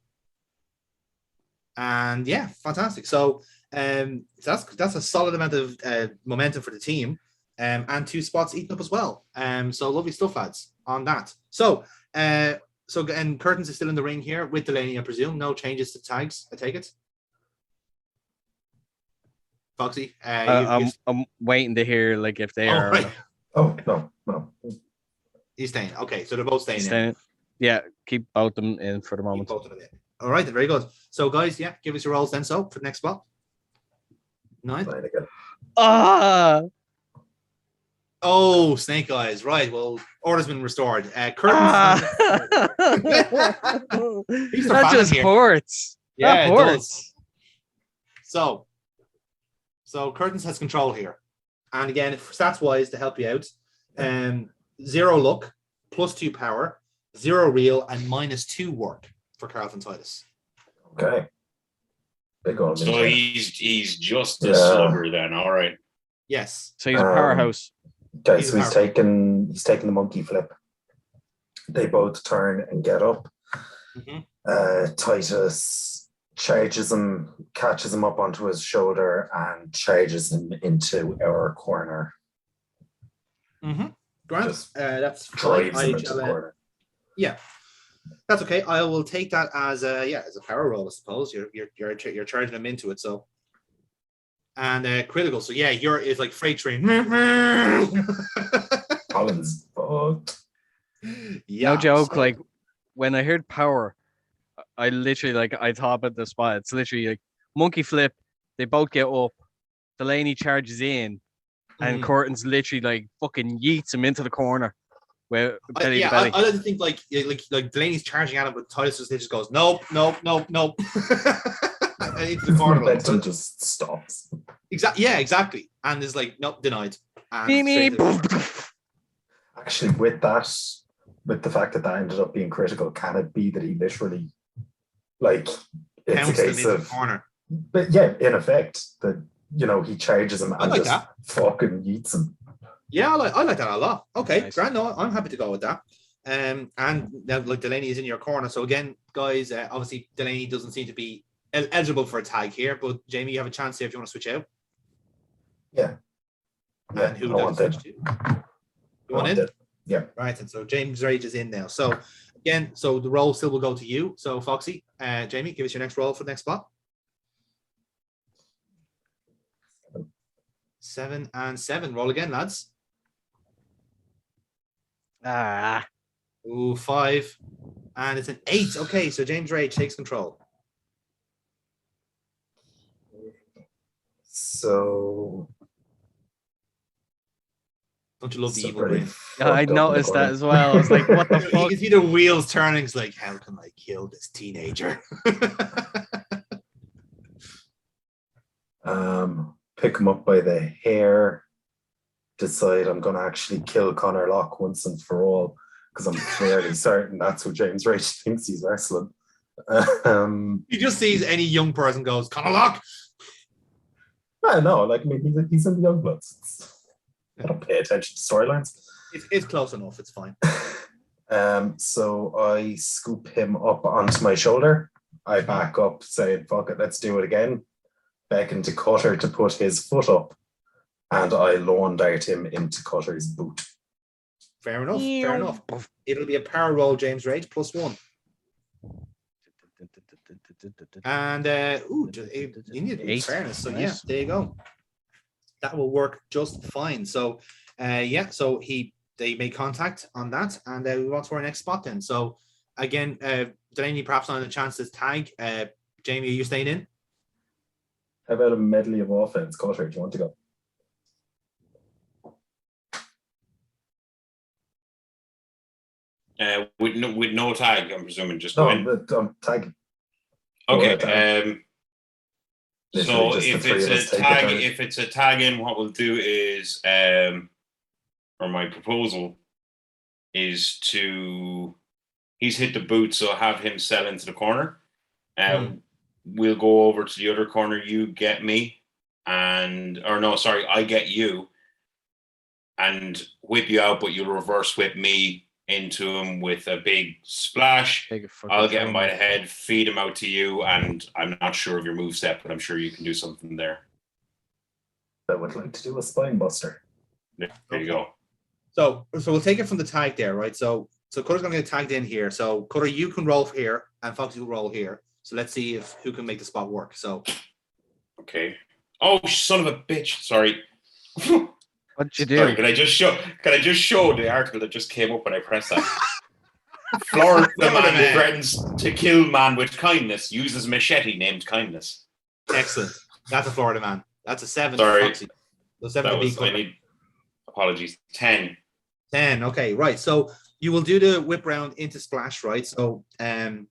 And yeah, fantastic. So that's a solid amount of momentum for the team. And 2 spots eaten up as well. So lovely stuff, lads, on that. So and Curtains is still in the ring here with Delaney, I presume. No changes to tags, I take it. Foxy, I'm waiting to hear like if they are. Right. Oh no. He's staying. Okay, so they're both staying in. Yeah, keep both of them in for the moment. Both of them in. All right, then, very good. So guys, yeah, give us your rolls then. So for the next spot. 9. Oh, Snake Eyes. Right. Well, order's been restored. Curtains. That just hurts. Yeah, that hurts. So Curtains has control here. And again, stats wise, to help you out, 0 luck, +2 power, 0 real, and -2 work for Carlton Titus. Okay. Big on. So he's just a slugger then. All right. Yes. So he's a powerhouse. Okay, so he's taking the monkey flip. They both turn and get up. Titus charges him, catches him up onto his shoulder, and charges him into our corner. Grant, that's drives him into the corner. Yeah, that's okay. I will take that as a power roll, I suppose. You're charging him into it, so. And critical, so yeah, it's like freight train. Colin's fucked. Yeah, no joke. Like when I heard power, I literally I thought about the spot. It's literally like monkey flip. They both get up. Delaney charges in, and Cortons literally like fucking yeets him into the corner. Where belly to belly. I don't think like Delaney's charging at him, but Titus just goes nope. Into the corner. Momentum just stops. Exactly. And is like, nope, denied. Actually, with the fact that ended up being critical, can it be that he literally, it's a case of corner? But yeah, in effect, that he charges him and just fucking yeets him. Yeah, I like that a lot. Okay, nice. Grand. No, I'm happy to go with that. And now Delaney is in your corner. So again, guys, obviously Delaney doesn't seem to be eligible for a tag here, but Jamie, you have a chance here if you want to switch out. Yeah. And who does switch to? You want in? Yeah. Right, and so James Rage is in now. So again, the roll still will go to you. So Foxy, Jamie, give us your next roll for the next spot. 7 and 7. Roll again, lads. 5. And it's an 8. Okay, so James Rage takes control. So don't you love the evil brain? I noticed that as well. I was like, what the fuck? You can see the wheels turning. It's like, how can I kill this teenager? Pick him up by the hair, decide I'm going to actually kill Conor Locke once and for all, because I'm fairly certain that's what James Rage thinks he's wrestling. He just sees any young person goes, Conor Locke. I know, like, I mean, he's in the Youngbloods. I don't pay attention to storylines. It's close enough. It's fine. So I scoop him up onto my shoulder. I back up, saying, fuck it, let's do it again. Beckon to Cutter to put his foot up, and I lawn dart him into Cutter's boot. Fair enough. Fair enough. It'll be a power roll, James Rage, +1. And you need 8 fairness. So nice. Yeah, there you go. That will work just fine. So so they made contact on that, and we want to our next spot then. So again, Delaney perhaps not a chance to tag. Jamie, are you staying in? How about a medley of offense? Cutter, do you want to go? With no tag, I'm presuming, just no, go in. I'm tagging. Okay. So if it's a tag in, what we'll do is, or my proposal is he's hit the boot, so have him sell into the corner. We'll go over to the other corner. You get me, I get you, and whip you out, but you'll reverse whip me into him with a big splash. I'll get him by the head, feed him out to you, and I'm not sure of your moveset, but I'm sure you can do something there. I would like to do a spine buster. There you go. So we'll take it from the tag there, right? So Cutter's going to get tagged in here. So Cutter, you can roll here, and Foxy will roll here. So let's see who can make the spot work. So, okay. Oh, son of a bitch! Sorry. What'd you do? Sorry, can I just show the article that just came up when I pressed that? Florida man threatens to kill man with kindness. Uses machete named kindness. Excellent. That's a Florida man. That's a 7. Sorry. Foxy. So 7 to be I need apologies. 10. 10. Okay, right. So you will do the whip round into splash, right? So the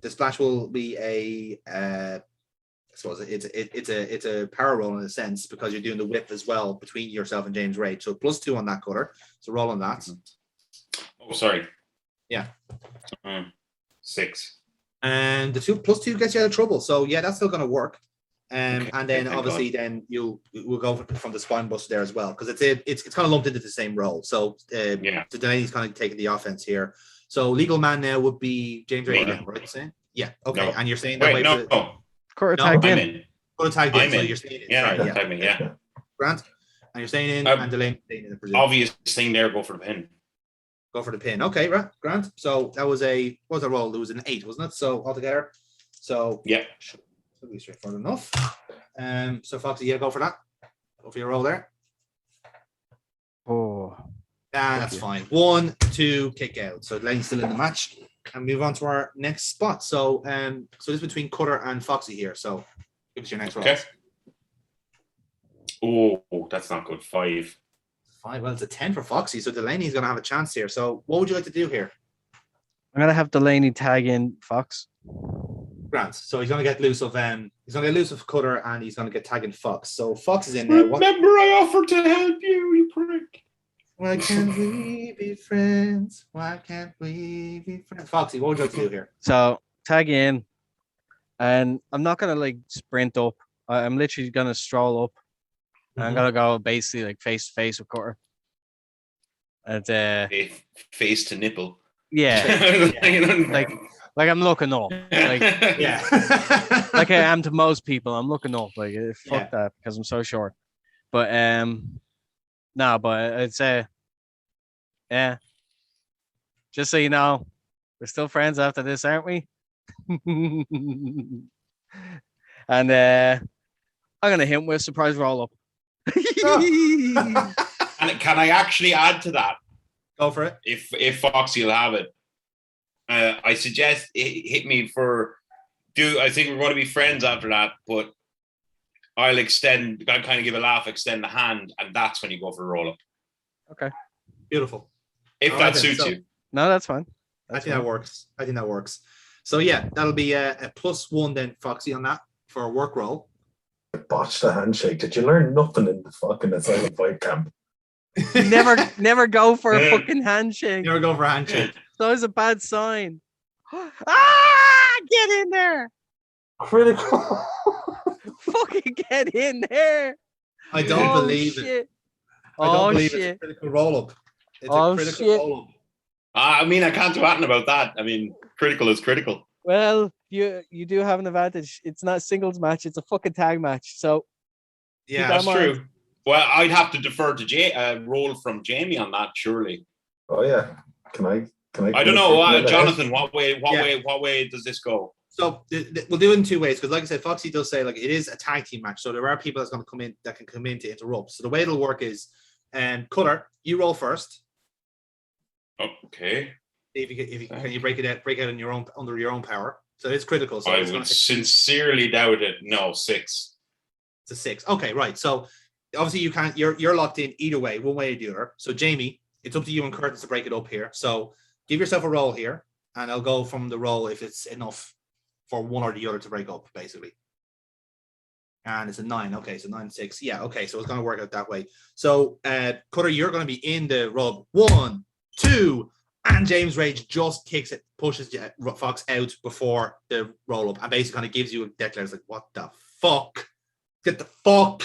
splash will be I suppose it's a power roll in a sense, because you're doing the whip as well between yourself and James Rage. So +2 on that, Cutter. So roll on that. Oh, sorry. Yeah. 6. And the +2 gets you out of trouble. So yeah, that's still going to work. And then obviously then we'll go from the spine buster there as well, because it's kind of lumped into the same role. So the Delaney's kind of taking the offense here. So legal man now would be James Rage, right? Saying? Yeah. Okay. No. And you're saying that way. Cutter tagged in. Cutter tagged in. So you're staying in. Yeah, sorry, tag me. Yeah. Grant, and you're staying in, and Delaney staying in. Obvious thing there. Go for the pin. Go for the pin. Okay, right, Grant. So that was what was a roll? It was an 8, wasn't it? So altogether. So yeah, should be straightforward enough. So Foxy, go for that. Go for your roll there. Oh. That's fine. 1, 2, kick out. So Delaney's still in the match. And move on to our next spot. So so this is between Cutter and Foxy here. So give us your next roll. Okay. Oh, that's not good. 5. 5. Well, it's a 10 for Foxy. So Delaney's going to have a chance here. So what would you like to do here? I'm going to have Delaney tag in Fox. Grant. So he's going to get loose of Cutter, and he's going to get tagging Fox. So Fox is in there. Remember, I offered to help you, you prick. Why can't we be friends? Why can't we be friends? Foxy, what would you like to do here? So tag in, and I'm not gonna sprint up. I'm literally gonna stroll up. And I'm gonna go basically face to face with Cutter. And face to nipple. Yeah. like I'm looking up. Like like I am to most people. I'm looking up. Fuck that, because I'm so short. But no, but I'd say, yeah. Just so you know, we're still friends after this, aren't we? And I'm gonna hit him with a surprise roll up. And can I actually add to that? Go for it. If Foxy will have it, I suggest hit me I think we're going to be friends after that, but I'll kind of give a laugh, extend the hand, and that's when you go for a roll up. Okay. Beautiful. If that suits you. No, that's fine. I think that works. So yeah, that'll be a +1 then, Foxy, on that for a work roll. Botched the handshake. Did you learn nothing in the fucking asylum fight camp? Never go for a fucking handshake. Never go for a handshake. That was a bad sign. Get in there. Critical. Fucking get in there. I don't believe shit. it. I don't believe shit. it's a critical roll-up. It's Oh, a critical shit. roll-up. I mean, I can't do anything about that. I mean, critical is critical. Well, you do have an advantage. It's not a singles match. It's a fucking tag match. So Yeah, That's in mind. true. Well, I'd have to defer to roll from Jamie on that, surely. Oh yeah. Can I? I don't know, Let Jonathan. What way does this go? So we'll do it in two ways because, like I said, Foxy does say like it is a tag team match, so there are people that's going to come in that can come in to interrupt. So the way it'll work is, Cutter, you roll first. Okay. If you can you break it out in your own under your own power. So it's critical. So I would sincerely doubt it. No, 6. It's a 6. Okay, right. So obviously you can't. You're locked in either way, one way or the other. So Jamie, it's up to you and Curtis to break it up here. So give yourself a roll here, and I'll go from the roll if it's enough for one or the other to break up, basically. And it's a 9. Okay, so 9, 6. Yeah, okay, so it's going to work out that way. So, Cutter, you're going to be in the rub. 1, 2, and James Rage just pushes Fox out before the roll up, and basically kind of gives you a declare. It's like, what the fuck? Get the fuck,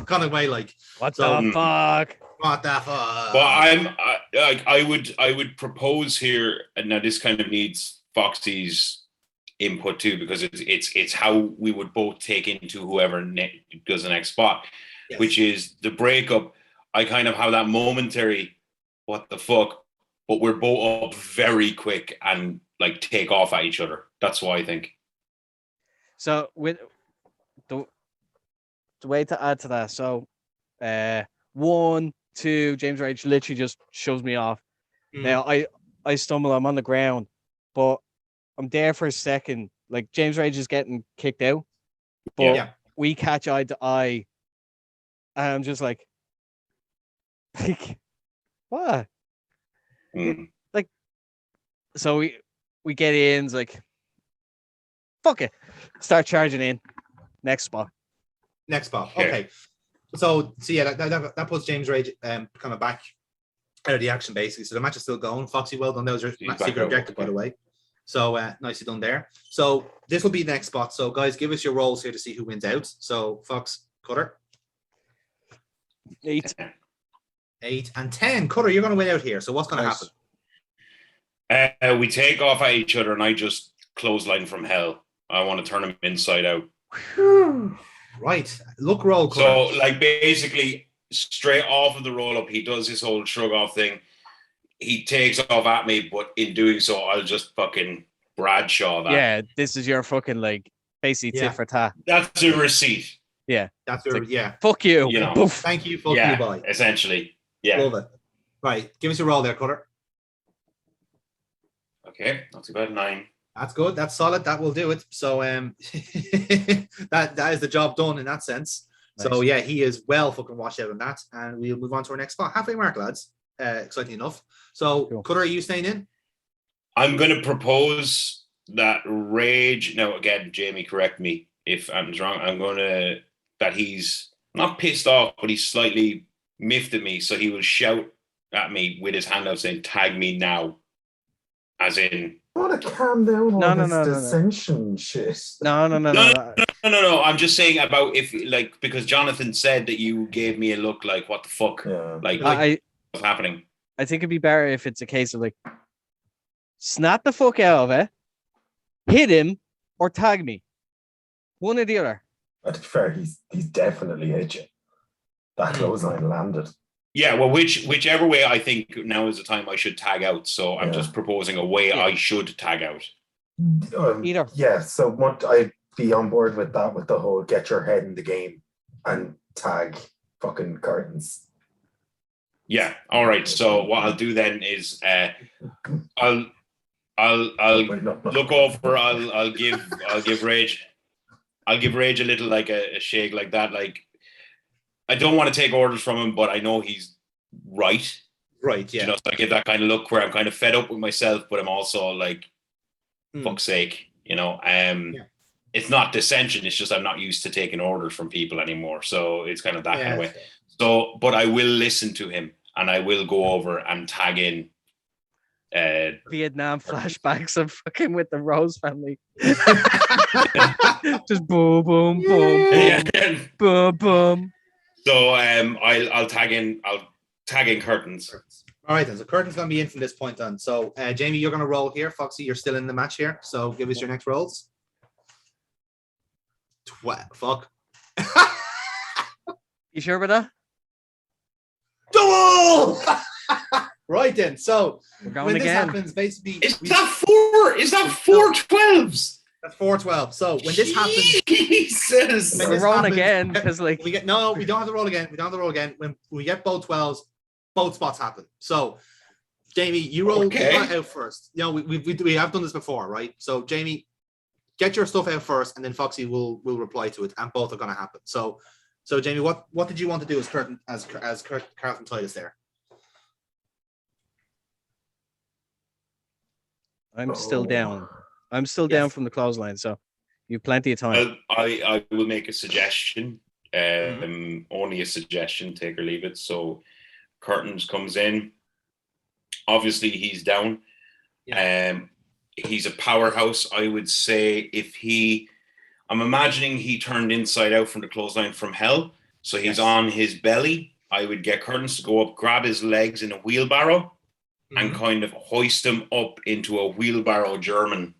kind of way, like. What the fuck? What the fuck? Well, I would propose here, and now this kind of needs Foxy's input too, because it's how we would both take into whoever does the next spot, yes. Which is the breakup. I kind of have that momentary, what the fuck, but we're both up very quick and like take off at each other. That's what I think. So with the way to add to that, so 1, 2, James Rage literally just shoves me off. Now I stumble, I'm on the ground, but I'm there for a second. Like James Rage is getting kicked out, but we catch eye to eye, and I'm just like what? Like, so we get in, it's like, fuck it, start charging in. Next spot. Okay. So yeah, that puts James Rage kind of back out of the action basically. So the match is still going. Foxy, well done. That was your secret objective, by the way. So nicely done there. So this will be the next spot. So guys, give us your rolls here to see who wins out. So Fox, Cutter. 8. 8 and 10. Cutter, you're going to win out here. So what's going to happen? We take off at each other, and I just clothesline from hell. I want to turn him inside out. Right. Look, roll. Cutter. So, like, basically, straight off of the roll up, he does his whole shrug off thing. He takes off at me, but in doing so, I'll just fucking Bradshaw that. Yeah, this is your fucking, like, basically tit for tat. That's a receipt. Yeah. That's your, Fuck you. You know. Boof. Thank you, fuck you, bye. Essentially. Yeah. Love it. Right. Give us a roll there, Cutter. Okay. Not too bad. 9. That's good. That's solid. That will do it. So that is the job done in that sense. Nice. So yeah, he is well fucking washed out on that. And we'll move on to our next spot. Halfway mark, lads. Exciting enough. So cool. Cutter, are you staying in? I'm going to propose that Rage. Now again, Jamie, correct me if I'm wrong. I'm going to that he's not pissed off, but he's slightly miffed at me. So he will shout at me with his hand out saying, "Tag me now." As in, I want to calm down on this dissension shit. No. I'm just saying about if, like, because Jonathan said that you gave me a look like, what the fuck? Yeah. Like what's happening? I think it'd be better if it's a case of, like, snap the fuck out of it, hit him, or tag me. One or the other. To be fair, he's definitely hit you. That clothesline landed. Yeah, well, whichever way, I think now is the time I should tag out. So I'm just proposing a way I should tag out. Either. Yeah, so I'd be on board with that, with the whole get your head in the game and tag fucking curtains. Yeah. All right. So what I'll do then is I'll look over. I'll give Rage a little, like, a shake like that. Like, I don't want to take orders from him, but I know he's right. Right, yeah. So I give that kind of look where I'm kind of fed up with myself, but I'm also like, fuck's sake, It's not dissension. It's just I'm not used to taking orders from people anymore. So it's kind of that kind of way. So, but I will listen to him and I will go over and tag in. Vietnam flashbacks of fucking with the Rose family. Just boom, boom, boom, boom, boom, boom. So I'll tag in Curtains. All right, then. So Curtain's going to be in from this point on. So Jamie, you're going to roll here. Foxy, you're still in the match here. So give us your next rolls. Fuck. You sure about that? Double. Right then. So We're going when this again. happens, basically, Is that four 12s? that's 4-12. So when this happens, Jesus. when We're this rolling happens, again because like we get no, we don't have to roll again. We don't have to roll again. When we get both 12s, both spots happen. So Jamie, you roll Okay. out first. You know, we have done this before, right? So Jamie, get your stuff out first, and then Foxy will reply to it, and both are going to happen. So Jamie, what did you want to do as Carlton Titus there? I'm still down. I'm still Yes. down from the clothesline, so you've plenty of time. I will make a suggestion. Only a suggestion, take or leave it. So Curtains comes in. Obviously, he's down. Yeah. He's a powerhouse. I would say I'm imagining he turned inside out from the clothesline from hell. So he's Yes. on his belly. I would get Curtains to go up, grab his legs in a wheelbarrow, and kind of hoist him up into a wheelbarrow German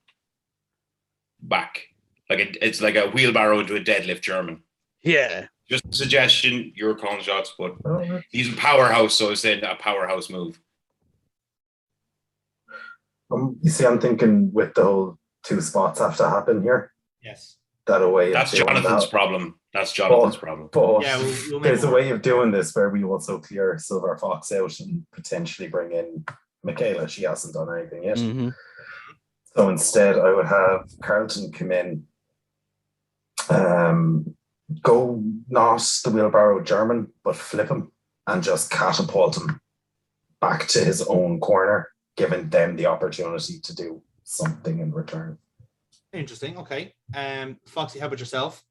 back. It's like a wheelbarrow into a deadlift German. Yeah. Just a suggestion, you're calling shots, but he's a powerhouse, so I said a powerhouse move. You see, I'm thinking with the whole 2 spots have to happen here. Yes. That a way That's of doing Jonathan's that. problem. That's Jonathan's problem. But Yeah, we'll make there's a more. way of doing this where we also clear Silver Fox out and potentially bring in Michaela. She hasn't done anything yet. Mm-hmm. So instead, I would have Carlton come in, go not the wheelbarrow German, but flip him and just catapult him back to his own corner, giving them the opportunity to do something in return. Interesting. Okay. Foxy, how about yourself?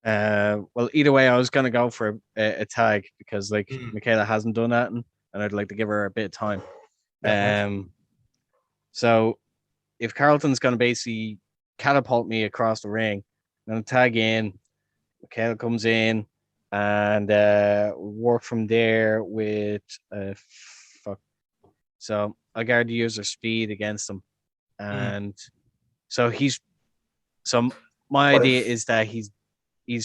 Well, either way, I was gonna go for a tag because like Michaela hasn't done that, and I'd like to give her a bit of time. So if Carlton's gonna basically catapult me across the ring, I'm gonna tag in. Michaela comes in and work from there with So I guard the user speed against him, and so my idea is that he's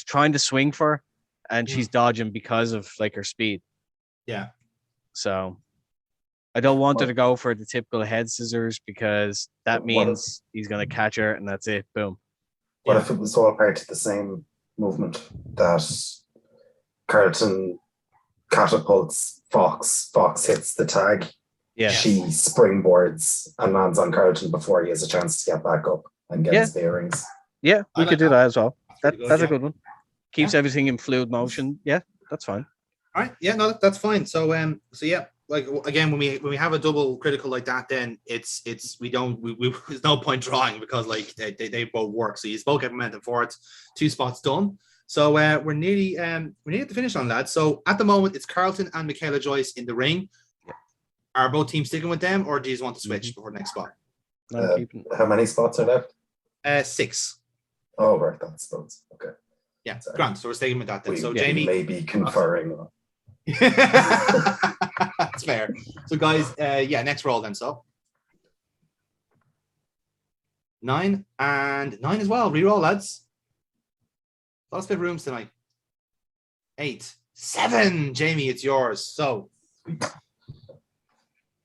trying to swing for her, and she's dodging because of like her speed. Yeah. So I don't want her to go for the typical head scissors because that means he's gonna catch her and that's it. Boom. What if it was all part of the same movement that Carlton catapults Fox hits the tag, she springboards and lands on Carlton before he has a chance to get back up and get his bearings. Yeah, we could do that as well. That's a good one. Keeps Yeah. everything in fluid motion. Yeah, that's fine. All right. Yeah, no, that's fine. So yeah, like again, when we have a double critical like that, then it's we there's no point drawing because like they both work. So you both get momentum forwards, 2 spots done. So we're nearly at the finish on that. So at the moment, it's Carlton and Michaela Joyce in the ring. Yeah. Are both teams sticking with them, or do you want to switch before the next spot? How many spots are left? 6. Oh, right, that's those. Okay. Yeah, Grant. So we're staying with that then. So we Jamie may be conferring. That's fair. So guys, next roll then. So 9 and 9 as well. Reroll, lads. Lots of big rooms tonight. 8, 7. Jamie, it's yours. So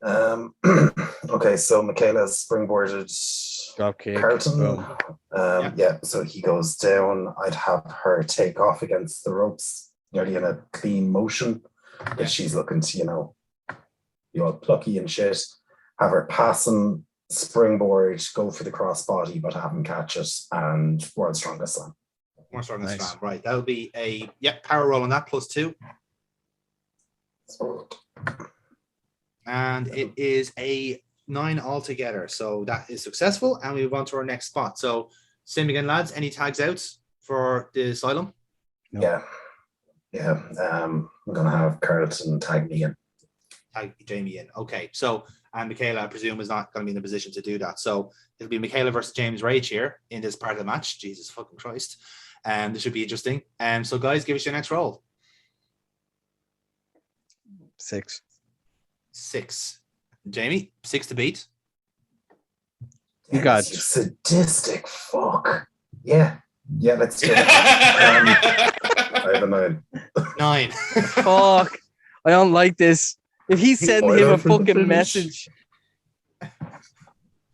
okay, so Michaela's springboarded Dropkick. Carlton. So he goes down. I'd have her take off against the ropes, nearly in a clean motion. If she's looking to, be all plucky and shit, have her pass him, springboard, go for the crossbody, but have him catch it, and World's Strongest Slam. More Strongest Slam, right? That'll be a power roll on that +2. And it is a 9 altogether. So that is successful. And we move on to our next spot. So same again, lads. Any tags out for the asylum? No. Yeah, I'm gonna have Carlton tag me in. Tag Jamie in. Okay, so and Michaela, I presume, is not going to be in a position to do that. So it'll be Michaela versus James Rage here in this part of the match. Jesus fucking Christ. This should be interesting. So guys, give us your next roll. 6. 6. Jamie, 6 to beat. You got You sadistic fuck. Yeah, let's do it. I have a 9. 9. fuck. I don't like this. If he's sending him a fucking message,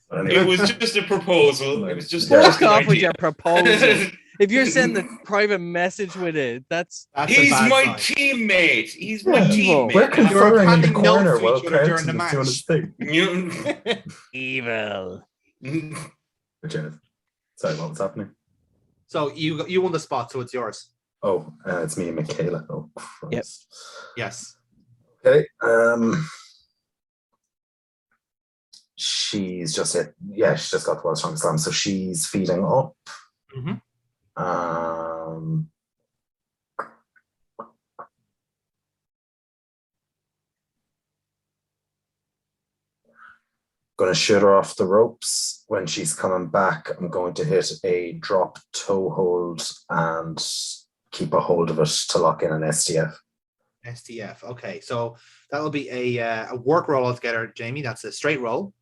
It was just a proposal. It was just fuck an off with idea. your proposal. If you're sending a private message with it, that's That's a He's bad my sign. teammate. He's my Evil. We're teammate. conferring in the handing corner notes to while each other during Carlton the is doing his thing. You- evil. Jennifer. Sorry, what was happening? So you won the spot, so it's yours. Oh, it's me and Michaela. Oh, Christ. Yes. Okay. She's just she's just got the world's strongest slam, so she's feeding up. Going to shoot her off the ropes. When she's coming back, I'm going to hit a drop toe hold and keep a hold of it to lock in an STF. STF. Okay, so that'll be a work roll altogether, Jamie. That's a straight roll.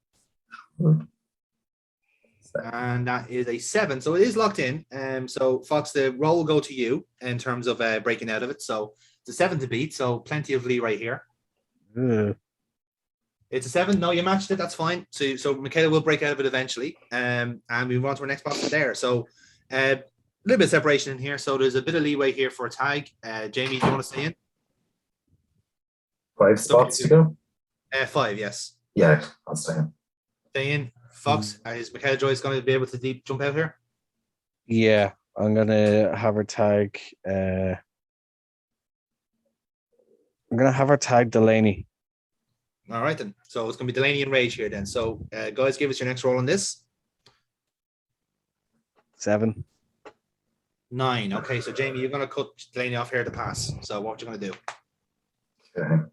And that is a 7. So it is locked in. So Fox, the roll will go to you in terms of breaking out of it. So it's a 7 to beat. So plenty of leeway here. It's a 7. No, you matched it. That's fine. So Michaela will break out of it eventually. And we move on to our next box from there. So a little bit of separation in here. So there's a bit of leeway here for a tag. Jamie, do you want to stay in? 5 spots to go? 5, yes. Yeah, I'll stay in. Stay in. Fox, is Michaela Joyce going to be able to deep jump out here? Yeah, I'm gonna have her tag. I'm gonna have her tag Delaney. All right, then. So it's going to be Delaney and Rage here then. So, guys, give us your next roll on this. 7. 9. Okay, so Jamie, you're going to cut Delaney off here to pass. So what you going to do? Okay.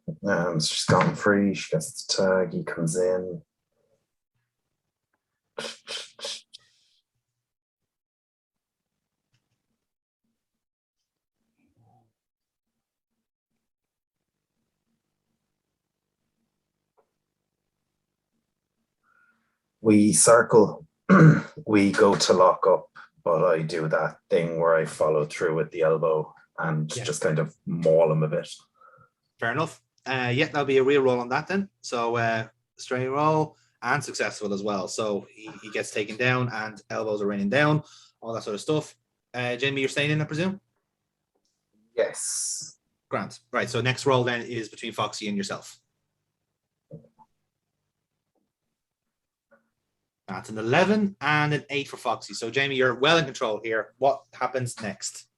She's gotten free. She gets the tag. He comes in. We circle. We go to lock up, but I do that thing where I follow through with the elbow and just kind of maul him a bit. Fair enough. Yeah, that'll be a real roll on that then. So straight roll and successful as well. So he gets taken down and elbows are raining down, all that sort of stuff. Jamie, you're staying in, I presume? Yes. Grant. Right, so next roll then is between Foxy and yourself. That's an 11 and an 8 for Foxy. So Jamie, you're well in control here. What happens next?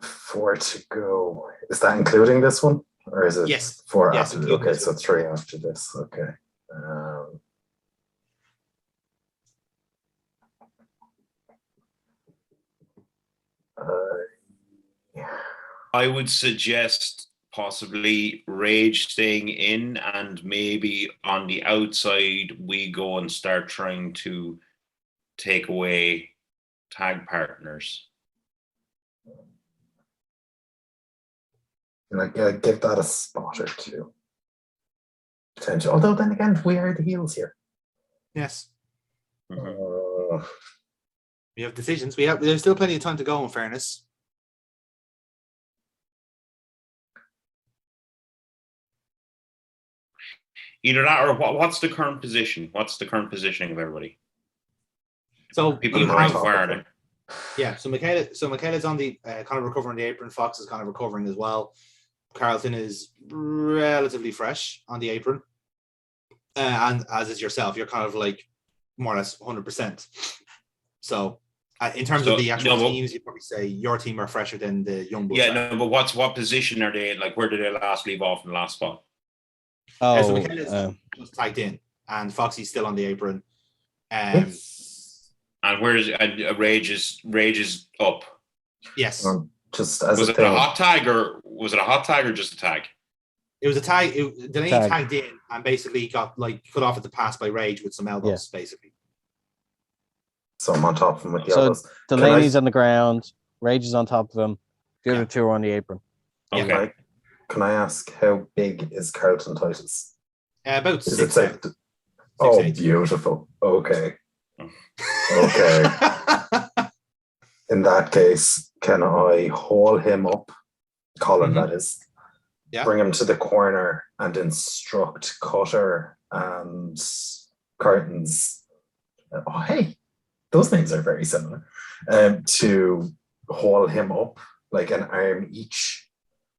4 to go. Is that including this one? Or is it 4 after? Okay, so 3 after this. Okay. I would suggest possibly Rage staying in, and maybe on the outside we go and start trying to take away tag partners. And I give that a spot or 2. Potential. Although then again, we are the heels here. Yes. Mm-hmm. We have decisions. There's still plenty of time to go, in fairness. Either that or what's the current position? What's the current positioning of everybody? So people are going far. Yeah, so Michaela's on the kind of recovering the apron. Fox is kind of recovering as well. Carlton is relatively fresh on the apron. And as is yourself, you're kind of like more or less 100%. So in terms of the actual teams, you'd probably say your team are fresher than the Youngblood. Yeah, no, but what position are they? Like, where did they last leave off in the last spot? So Michaela's just tagged in, and Foxy's still on the apron. And where is Rage is up? Yes. Just as Was a it thing. a hot tag or was it a hot tag or just a tag? It was a tag. Delaney Tag. tagged in and basically got like cut off at the pass by Rage with some elbows, basically. So I'm on top of him with the So elbows. Delaney's on the ground, Rage is on top of him. The other Yeah. two are on the apron. Okay. Can I ask how big is Carlton Titus? About Is it 6'8". safe? Oh, 6'8". beautiful. Okay. Okay. In that case, can I haul him up? Colin, that is. Yeah. Bring him to the corner and instruct Cutter and Curtains. Oh, hey, those names are very similar. To haul him up like an arm each.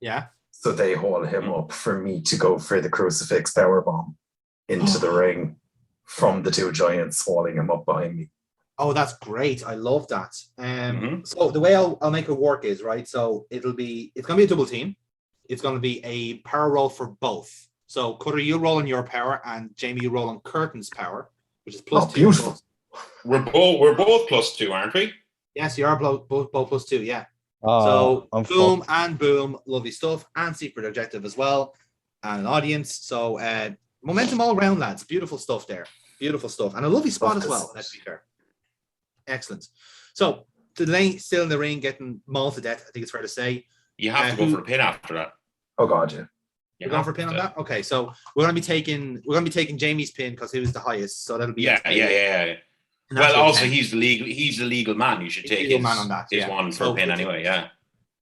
Yeah. So they haul him up for me to go for the crucifix powerbomb into the ring from the two giants hauling him up behind me. Oh, that's great. I love that. So the way I'll make it work is, right, so it's going to be a double team. It's going to be a power roll for both. So Cutter, you roll on your power, and Jamie, you roll on Curtain's power, which is +2. Beautiful. We're both +2, aren't we? Yes, you are both +2, yeah. Oh, So I'm boom fucked. and boom, lovely stuff, and secret objective as well, and an audience. So momentum all around, lads. Beautiful stuff there. Beautiful stuff, and a lovely spot as well. Let's be fair. Excellent. So Delaney still in the ring, getting mauled to death. I think it's fair to say. You have to go for a pin after that. Oh God, yeah. You're going for a pin on that? Okay, so we're gonna be taking Jamie's pin because he was the highest. So that'll be Yeah. Well, also he's the legal man. You should take his man on that, his one for a pin anyway. Yeah.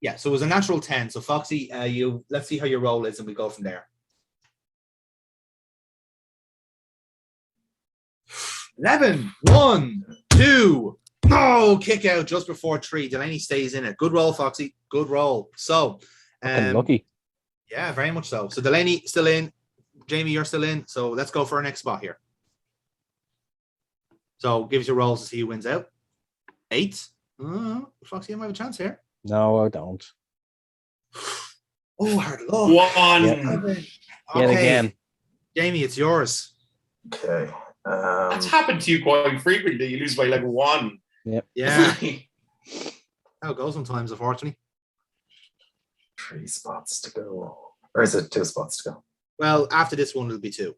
Yeah. So it was a natural 10. So Foxy, let's see how your roll is, and we go from there. 11, 1, 2. Oh, kick out just before 3. Delaney stays in it. Good roll, Foxy. Good roll. So, Lucky. yeah, very much so. So Delaney still in. Jamie, you're still in. So let's go for our next spot here. So give us your rolls to see who wins out. 8. Foxy, you might have a chance here. No, I don't. Oh, hard luck. 1. Okay. Yet again. Jamie, it's yours. Okay. That's happened to you quite frequently. You lose by like 1. Yep. Yeah. How it goes sometimes, unfortunately. 3 spots to go. Or is it 2 spots to go? Well, after this one, it'll be 2.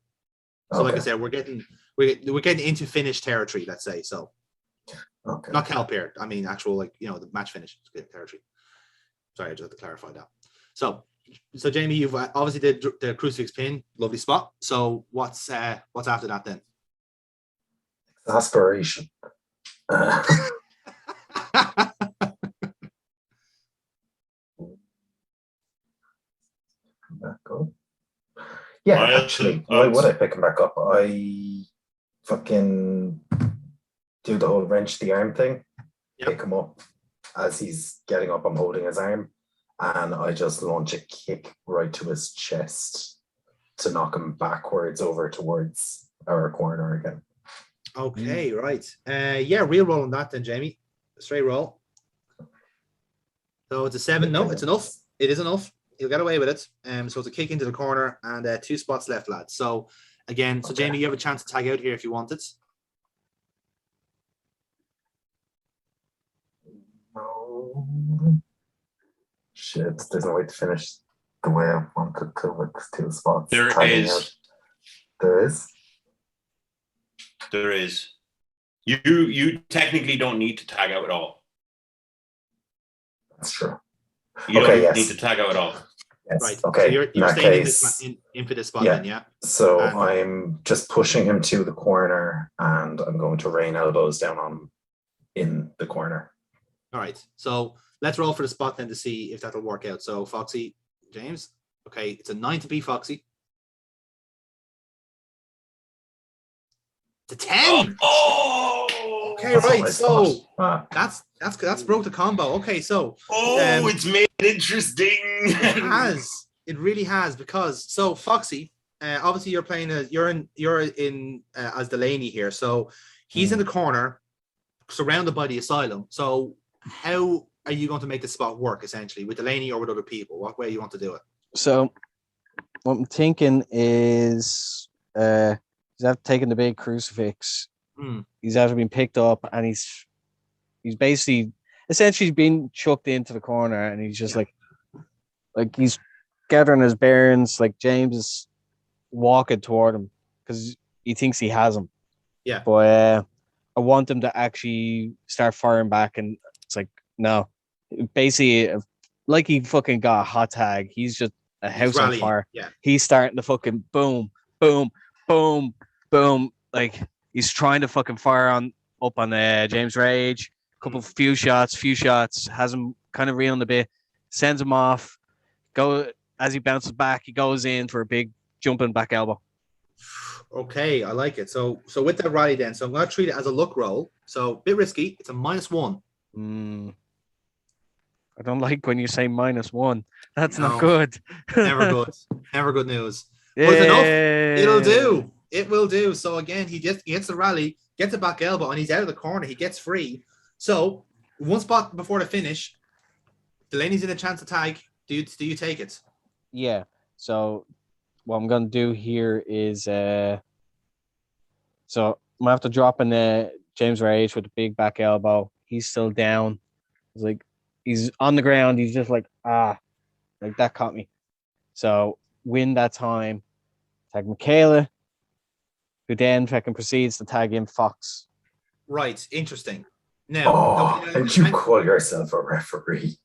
So, like I Okay. said, we're getting into finish territory. Let's say so. Okay. Not kelp here. I mean, actual the match finish territory. Sorry, I just had to clarify that. So Jamie, you've obviously did the crucifix pin, lovely spot. So what's after that then? Aspiration. Back up. Yeah, Well, actually, why would I pick him back up? I fucking do the whole wrench the arm thing. Yep. Pick him up as he's getting up. I'm holding his arm, and I just launch a kick right to his chest to knock him backwards over towards our corner again. Okay, right. Yeah, real roll on that then, Jamie. Straight roll. So it's a 7. No, it's enough. It is enough. He'll get away with it. So it's a kick into the corner and 2 spots left, lads. So again, so Jamie, you have a chance to tag out here if you want it. No. Shit, there's no way to finish the way I wanted to with 2 spots. There tagging is. out. There is? There is. You technically don't need to tag out at all. That's true. You Okay, don't yes. need to tag out at all. Yes. Right. Okay. So you're in that staying case, in for this spot yeah. then, yeah? So And- I'm just pushing him to the corner, and I'm going to rain elbows down on him in the corner. All right. So let's roll for the spot then to see if that'll work out. So Foxy, James. Okay, it's a 9 to be Foxy. It's a 10. Oh, Okay, That's right. not my So spot. that's broke the combo. Okay, so it's made it interesting. it has. It really has, because so Foxy, obviously you're playing you're in as Delaney here. So he's in the corner, surrounded by the asylum. So how are you going to make the spot work essentially with Delaney or with other people? What way you want to do it? So what I'm thinking is he's after taking the big crucifix. Hmm. He's after being picked up, and he's basically essentially he's being chucked into the corner, and he's just like he's gathering his bearings. Like James is walking toward him because he thinks he has him. Yeah. But I want him to actually start firing back, and it's like no, basically, like he fucking got a hot tag. He's just a house on fire. Yeah. He's starting to fucking boom, boom, boom, boom. Like he's trying to fucking fire up on James Rage. Few shots, has him kind of reeling a bit, sends him off. As he bounces back, he goes in for a big jumping back elbow. Okay, I like it. So with that rally then, so I'm going to treat it as a luck roll. So a bit risky. It's a -1. I don't like when you say -1. That's No. not good. Never good. Never good news. But it's enough. It'll do. It will do. So again, he gets the rally, gets a back elbow, and he's out of the corner. He gets free. So one spot before the finish, Delaney's in a chance to tag. Do you take it? Yeah. So what I'm gonna do here is so I'm gonna have to drop in James Rage with the big back elbow. He's still down. It's like he's on the ground. He's just like like that caught me. So win that time. Tag Michaela, who then fucking proceeds to tag in Fox. Right. Interesting. Now, and you call yourself a referee?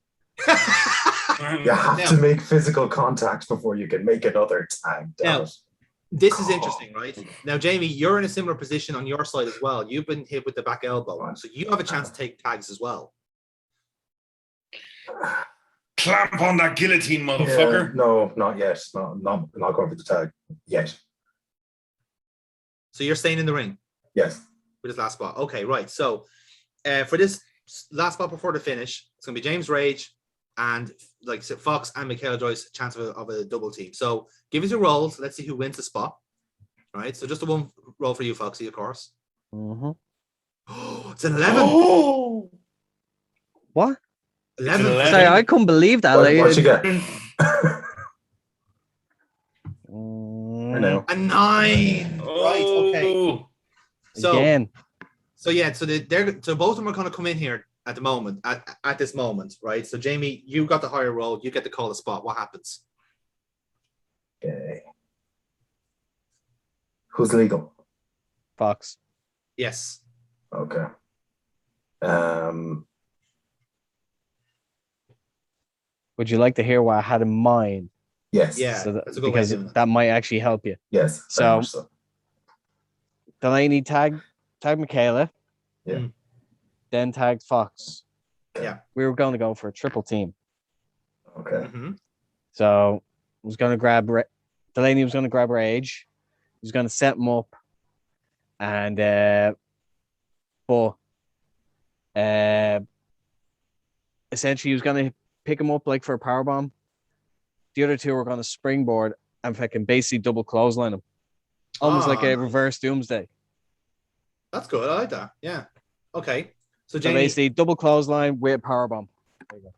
You have to make physical contact before you can make another tag. Now, this is interesting, right? Now, Jamie, you're in a similar position on your side as well. You've been hit with the back elbow, so you have a chance to take tags as well. Clamp on that guillotine, motherfucker. Yeah, no, not yet. Not going for the tag yet. So you're staying in the ring? Yes. For this last spot. Okay, right. So for this last spot before the finish, it's going to be James Rage and, like I said, Fox and Michaela Joyce, chance of a double team. So give us your rolls. Let's see who wins the spot. All right. So just the one roll for you, Foxy, of course. Mm-hmm. It's an 11. Oh! What? 11. Sorry, I couldn't believe that. What'd you get? I know. A 9. Right. Okay. So again. So yeah. So so both of them are going to come in here at the moment. At this moment, right? So Jamie, you got the higher roll. You get to call the spot. What happens? Okay. Who's legal? Fox. Yes. Okay. Would you like to hear what I had in mind? Yes. Yeah. So that's a good way of because doing it. that might actually help you. Yes. So Delaney tag Michaela. Yeah. Then tagged Fox. Yeah. We were going to go for a triple team. Okay. Mm-hmm. So I was going to grab Delaney was going to grab Rage. He was going to set him up, and essentially he was going to pick him up like for a powerbomb. The other two were going to springboard and fucking basically double clothesline him, almost like a reverse Doomsday. That's good. I like that. Yeah. Okay. So So Jamie, basically double clothesline with powerbomb. There you go.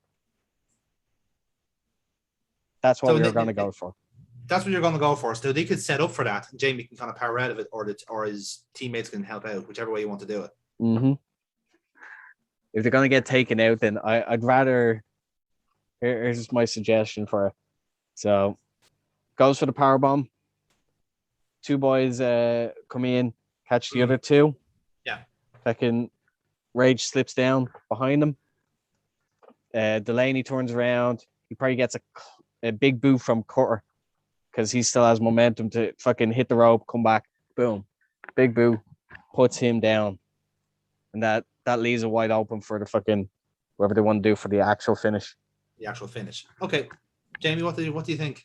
That's what we were going to go for. That's what you're going to go for. So they could set up for that. Jamie can kind of power out of it, or his teammates can help out, whichever way you want to do it. Mm-hmm. If they're going to get taken out, then I'd rather. Here's my suggestion for it. So, goes for the powerbomb. Two boys come in, catch the other two. Yeah. Fucking Rage slips down behind him. Delaney turns around. He probably gets a big boot from Cutter because he still has momentum to fucking hit the rope, come back, boom, big boot, puts him down, and that leaves it wide open for the fucking whatever they want to do for the actual finish. The actual finish. Okay, Jamie, what do you think?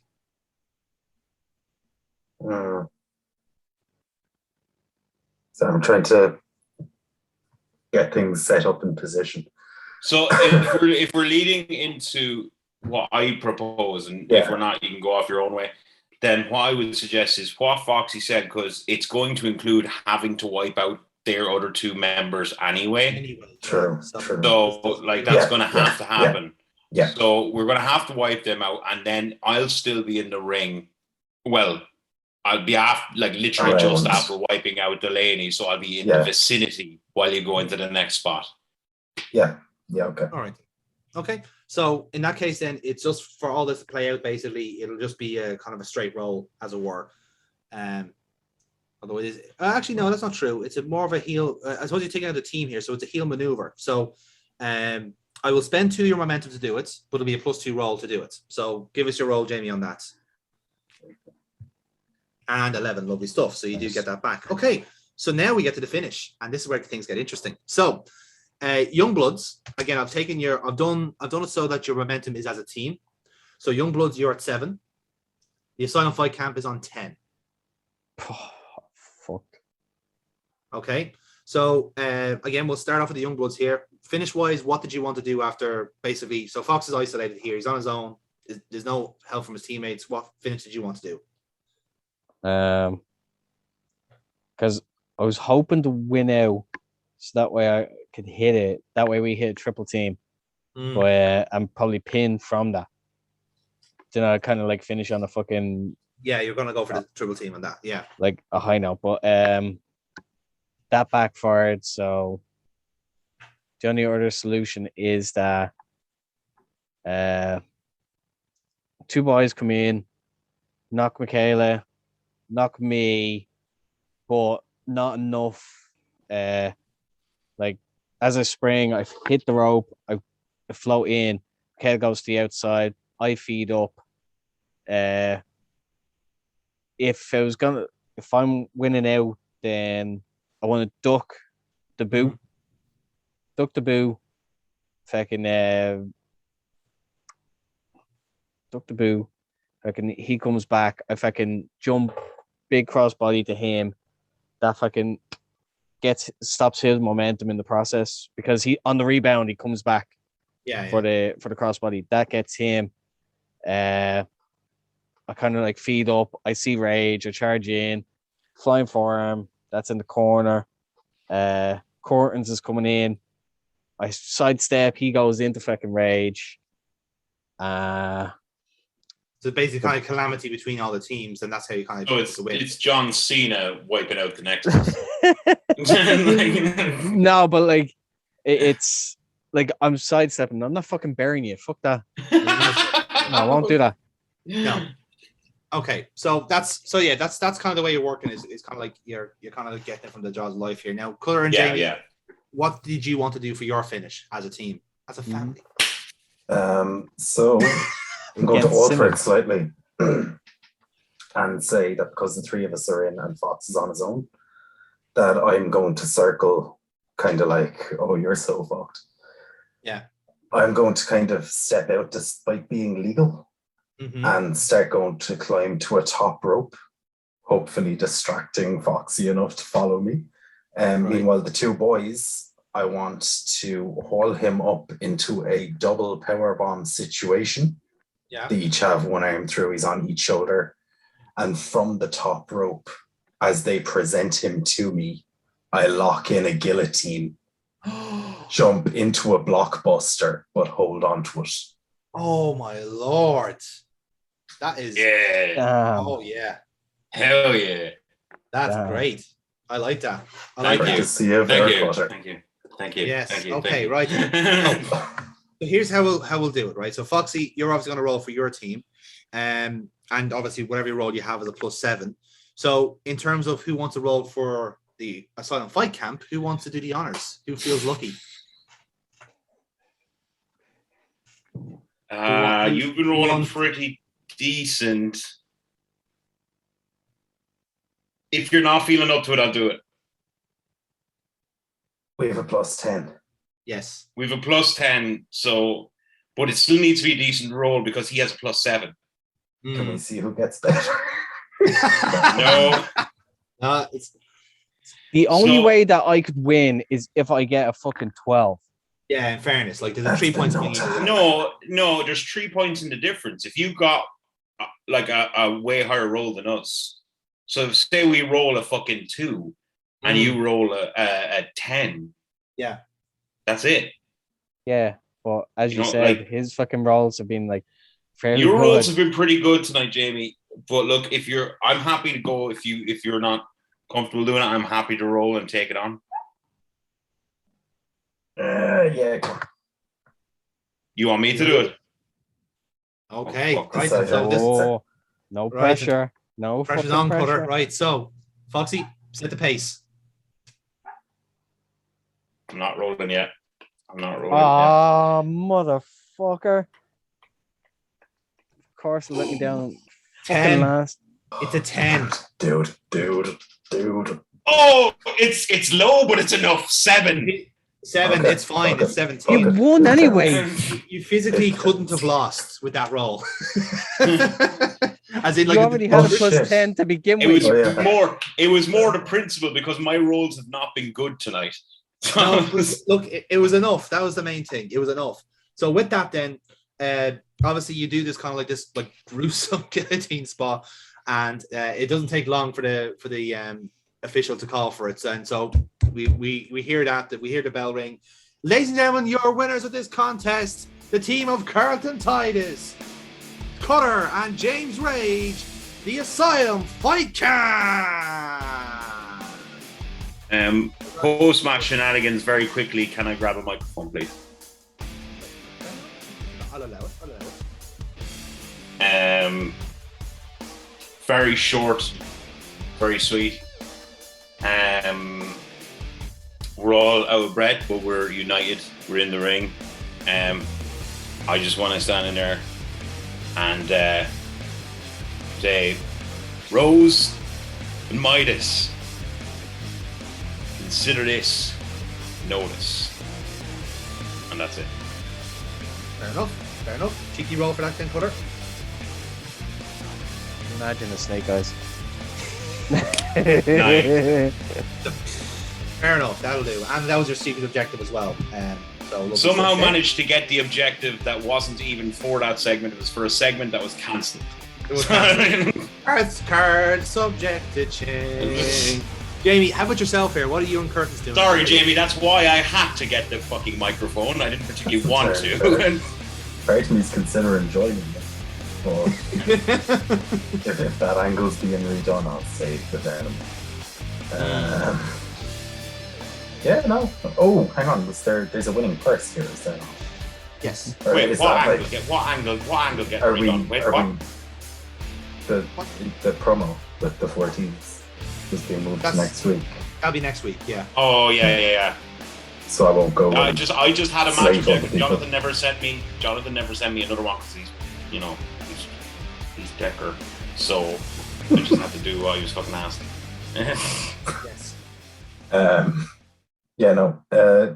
So I'm trying to get things set up in position. So if we're leading into what I propose, and if we're not, you can go off your own way. Then what I would suggest is what Foxy said, because it's going to include having to wipe out their other two members anyway. True. So like that's going to have to happen. Yeah. So we're going to have to wipe them out, and then I'll still be in the ring. Well, I'll be literally just after wiping out Delaney, so I'll be in the vicinity while you go into the next spot. Yeah. Yeah, okay. All right. Okay. So in that case, then it's just for all this to play out. Basically, it'll just be a kind of a straight roll, as it were. Although it is actually no, that's not true. It's more of a heel. I suppose you're taking out the team here, so it's a heel maneuver. So, I will spend 2 your momentum to do it, but it'll be a +2 roll to do it. So give us your roll, Jamie, on that. And 11, lovely stuff. So you do get that back. Okay. So now we get to the finish, and this is where things get interesting. So, Youngbloods, again, I've done it so that your momentum is as a team. So Youngbloods, you're at 7. The Asylum Fight Camp is on 10. Fuck. Okay. So again, we'll start off with the Youngbloods here. Finish wise, what did you want to do after basically? So Fox is isolated here. He's on his own. There's no help from his teammates. What finish did you want to do? Because I was hoping to win out, so that way I could hit it. That way we hit a triple team. But I'm probably pinned from that. Then I kind of like finish on a fucking. Yeah, you're gonna go for the triple team on that. Yeah, like a high note, but that backfired. So the only other solution is that 2 boys come in, knock Michaela, knock me, but not enough. Like as I spring, I hit the rope, I float in, Michaela goes to the outside, I feed up. If I'm winning out, then I want to duck the boo. Duck the boo. Fucking duck the boo. He comes back. If I can jump big crossbody to him, that fucking stops his momentum in the process, because he on the rebound he comes back for the crossbody. That gets him. I kind of like feed up. I see Rage. I charge in, flying forearm. That's in the corner. Cortons is coming in. I sidestep. He goes into fucking Rage. So basically, kind of calamity between all the teams, and that's how you kind of win. It's John Cena wiping out the next. No, but like it's like I'm sidestepping. I'm not fucking burying you. Fuck that. No, I won't do that. No. Okay, so that's kind of the way you're working. Is kind of like you're kind of getting it from the jaws of life here. Now, Colour and Jamie, what did you want to do for your finish as a team, as a family? So I'm going to alter it slightly and say that because the 3 of us are in and Fox is on his own, that I'm going to circle kind of like, oh, you're so fucked. Yeah. I'm going to kind of step out despite being legal. And start going to climb to a top rope, hopefully distracting Foxy enough to follow me. Meanwhile, the 2 boys, I want to haul him up into a double powerbomb situation. Yeah. They each have 1 arm through, he's on each shoulder. And from the top rope, as they present him to me, I lock in a guillotine, jump into a blockbuster, but hold on to it. Oh my Lord. That is oh yeah. Hell yeah. That's great. I like that. Thank you. Yes. Thank you. Okay, right. So here's how we'll do it, right? So Foxy, you're obviously gonna roll for your team. And obviously whatever roll you have is a +7. So in terms of who wants to roll for the Asylum Fight Camp, who wants to do the honors? Who feels lucky? You've been rolling pretty decent. If you're not feeling up to it, I'll do it. We have a +10. Yes. We have a +10, so but it still needs to be a decent roll because he has a +7. Can we see who gets better? No. It's the only way that I could win is if I get a fucking 12. Yeah, in fairness, like there's a 3 points. No, there's 3 points in the difference. If you got like a way higher roll than us, so say we roll a fucking 2 and you roll a 10. Yeah, that's it. Yeah, but as you said, like, his fucking rolls have been like fairly your good. rolls have been pretty good tonight, Jamie. But look, I'm happy to go. If you're not comfortable doing it, I'm happy to roll and take it on. Yeah. You want me to do it? Okay, Oh, fuck. right. So this No Right. pressure. No pressure's fucking on, pressure. Cutter. Right. So, Foxy, set the pace. I'm not rolling yet. Ah, motherfucker. Of course, let me down. 10. Fucking last. It's a 10. Dude. Oh, it's low, but it's enough. 7. 7. Okay, It's fine. okay. It's 17. You Okay. won anyway. You physically couldn't have lost with that roll. As in, like, You already had a Oh, plus shit. 10 to begin It with. was Oh, yeah. more the principle because my rolls have not been good tonight. No, but look, it was enough. That was the main thing. It was enough. So with that, then, obviously you do this kind of like this like gruesome guillotine spot, and it doesn't take long for the official to call for it. And so we hear that we hear the bell ring. Ladies and gentlemen, your winners of this contest, the team of Carlton Titus, Cutter, and James Rage, the Asylum Fight Camp. Post-match shenanigans very quickly. Can I grab a microphone, please? I'll allow it. Very short, very sweet. We're all out of breath, but we're united. We're in the ring. I just want to stand in there and say, Rose and Midas, consider this notice. And that's it. Fair enough. Cheeky roll for that, then, Cutter. Imagine the snake eyes. Fair enough. That'll do. And that was your secret objective as well. So Somehow managed to get the objective that wasn't even for that segment. It was for a segment that was cancelled. It was card subject to change. Jamie, how about yourself here? What are you and Curtis doing? Sorry, Jamie, that's why I had to get the fucking microphone. I didn't particularly want to. Part of me's considering joining them. But if that angle's being redone, I'll save the venom. Yeah, no. Oh, hang on. There's a winning purse here, is there not? Yes. Or Wait, is what that, angle? like, What angle get are we, redone? Wait, are what? we the promo with the 14th is being moved to next week, That'll be next week, yeah. Oh yeah. so I won't go. I just had a match slave objective. other people. Jonathan never sent me another one because he's Decker. So I just had to do what he was fucking asked. Yes. Yeah, no.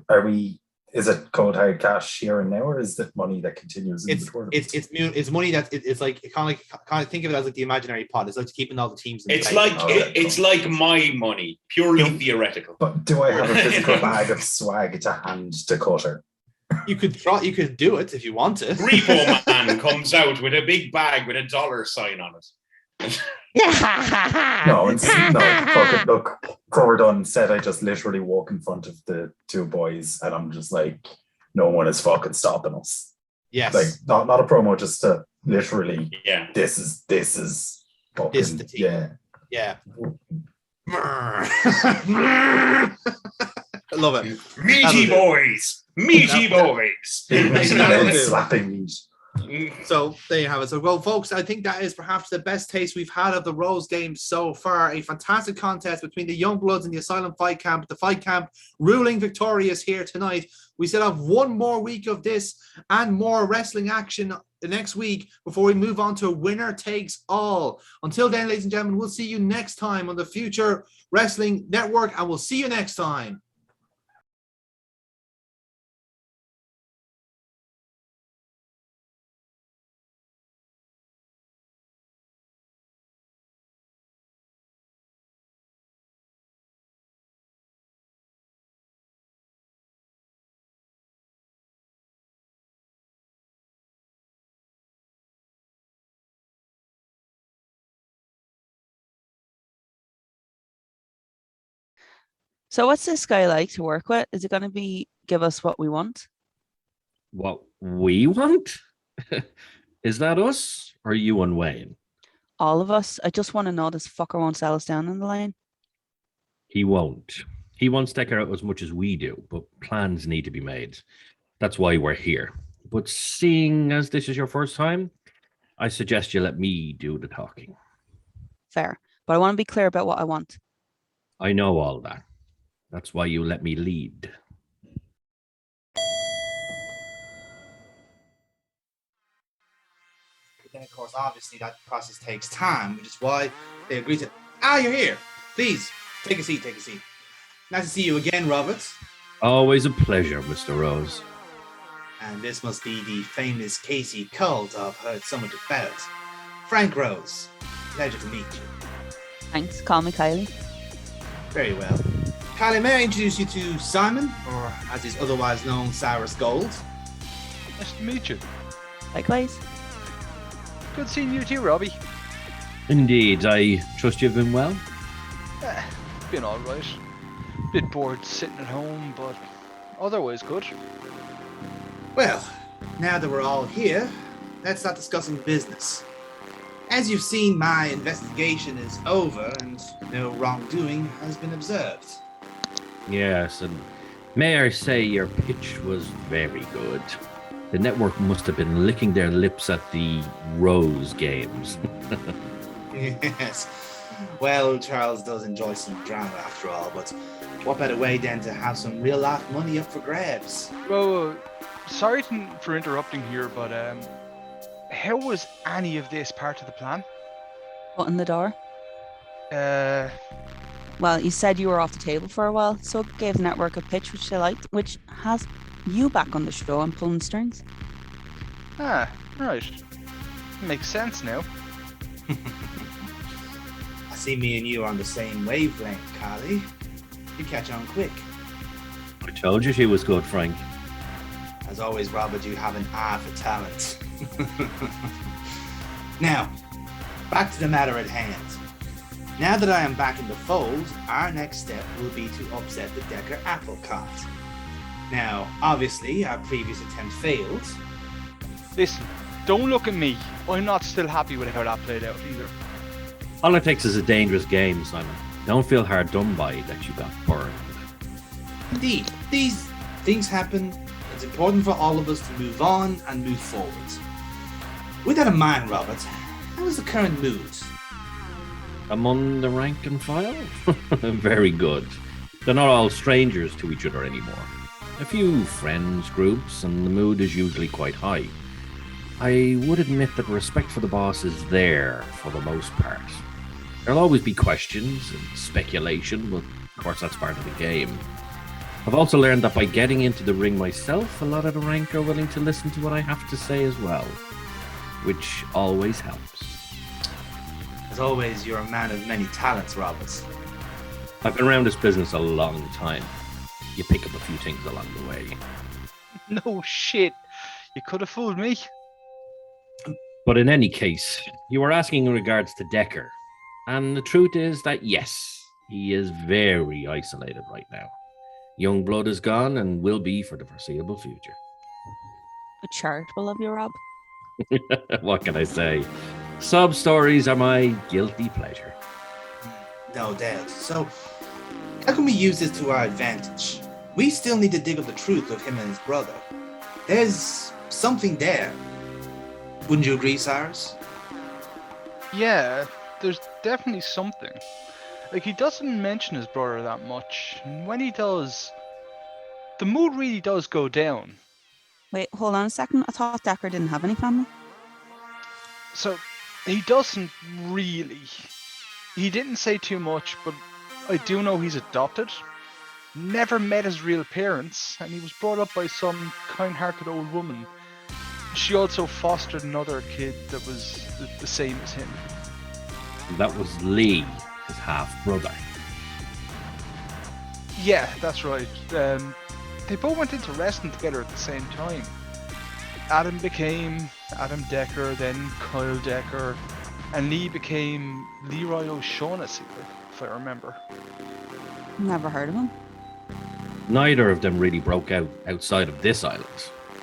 Are we? Is it cold hard cash here and now, or is it money that continues in the tournament? It's money that it's like kind of think of it as like the imaginary pot. It's like keeping all the teams. It's play. like it's like my money, purely theoretical. But do I have a physical bag of swag to hand to Cutter? You could do it if you want to. Repo Man comes out with a big bag with a dollar sign on it. No, fuck it. Look, Cover done said I just literally walk in front of the two boys, and I'm just like, no one is fucking stopping us. Yes. Like not a promo, just to literally. Yeah. This is fucking, This is the team. Yeah. I love it. Meaty boys. Slapping meat. So there you have it. So, well, folks, I think that is perhaps the best taste we've had of the Rose Games so far. A fantastic contest between the Youngbloods and the Asylum Fight Camp. The Fight Camp ruling victorious here tonight. We still have one more week of this and more wrestling action the next week before we move on to winner takes all. Until then, ladies and gentlemen, we'll see you next time on the Future Wrestling Network, and we'll see you next time. So what's this guy like to work with? Is it going to give us what we want? What we want? Is that us or you and Wayne? All of us. I just want to know this fucker won't sell us down in the line. He won't. He wants Decker out as much as we do, but plans need to be made. That's why we're here. But seeing as this is your first time, I suggest you let me do the talking. Fair. But I want to be clear about what I want. I know all that. That's why you let me lead. Then, of course, obviously that process takes time, which is why they agreed to. You're here. Please, take a seat, take a seat. Nice to see you again, Robert. Always a pleasure, Mr. Rose. And this must be the famous Casey cult I've heard so much about. Frank Rose. Pleasure to meet you. Thanks. Call me Kylie. Very well. Kylie, may I introduce you to Simon, or as he's otherwise known, Cyrus Gold? Nice to meet you. Likewise. Good seeing you too, Robbie. Indeed, I trust you've been well. Been alright. Bit bored sitting at home, but otherwise good. Well, now that we're all here, let's start discussing business. As you've seen, my investigation is over and no wrongdoing has been observed. Yes, and may I say your pitch was very good. The network must have been licking their lips at the Rose games. Yes. Well, Charles does enjoy some drama after all, but what better way then to have some real life money up for grabs? Well, sorry for interrupting here, but how was any of this part of the plan? What in the door? Well, you said you were off the table for a while, so it gave the network a pitch which they liked, which has you back on the show and pulling strings. Right. Makes sense now. I see me and you are on the same wavelength, Carly. You catch on quick. I told you she was good, Frank. As always, Robert, you have an eye for talent. Now, back to the matter at hand. Now that I am back in the fold, our next step will be to upset the Decker apple cart. Now, obviously, our previous attempt failed. Listen, don't look at me. I'm not still happy with how that played out either. Politics is a dangerous game, Simon. Don't feel hard done by that you got burned. Indeed, these things happen. It's important for all of us to move on and move forward. With that in mind, Robert, how is the current mood? Among the rank and file? Very good. They're not all strangers to each other anymore. A few friends, groups, and the mood is usually quite high. I would admit that respect for the boss is there for the most part. There'll always be questions and speculation, but of course that's part of the game. I've also learned that by getting into the ring myself, a lot of the rank are willing to listen to what I have to say as well, which always helps. As always, you're a man of many talents, Robert. I've been around this business a long time. You pick up a few things along the way. No shit. You could have fooled me. But in any case, you were asking in regards to Decker. And the truth is that yes, he is very isolated right now. Youngblood is gone and will be for the foreseeable future. But charitable of you, Rob. What can I say? Sub stories are my guilty pleasure. No doubt. So, how can we use this to our advantage? We still need to dig up the truth of him and his brother. There's something there. Wouldn't you agree, Cyrus? Yeah, there's definitely something. Like, he doesn't mention his brother that much. And when he does, the mood really does go down. Wait, hold on a second. I thought Decker didn't have any family. So, he doesn't really. He didn't say too much, but I do know he's adopted. Never met his real parents, and he was brought up by some kind-hearted old woman. She also fostered another kid that was the same as him. That was Lee, his half-brother. Yeah, that's right. They both went into wrestling together at the same time. Adam became Adam Decker, then Kyle Decker, and Lee became Leroy O'Shaughnessy, if I remember. Never heard of him. Neither of them really broke out outside of this island.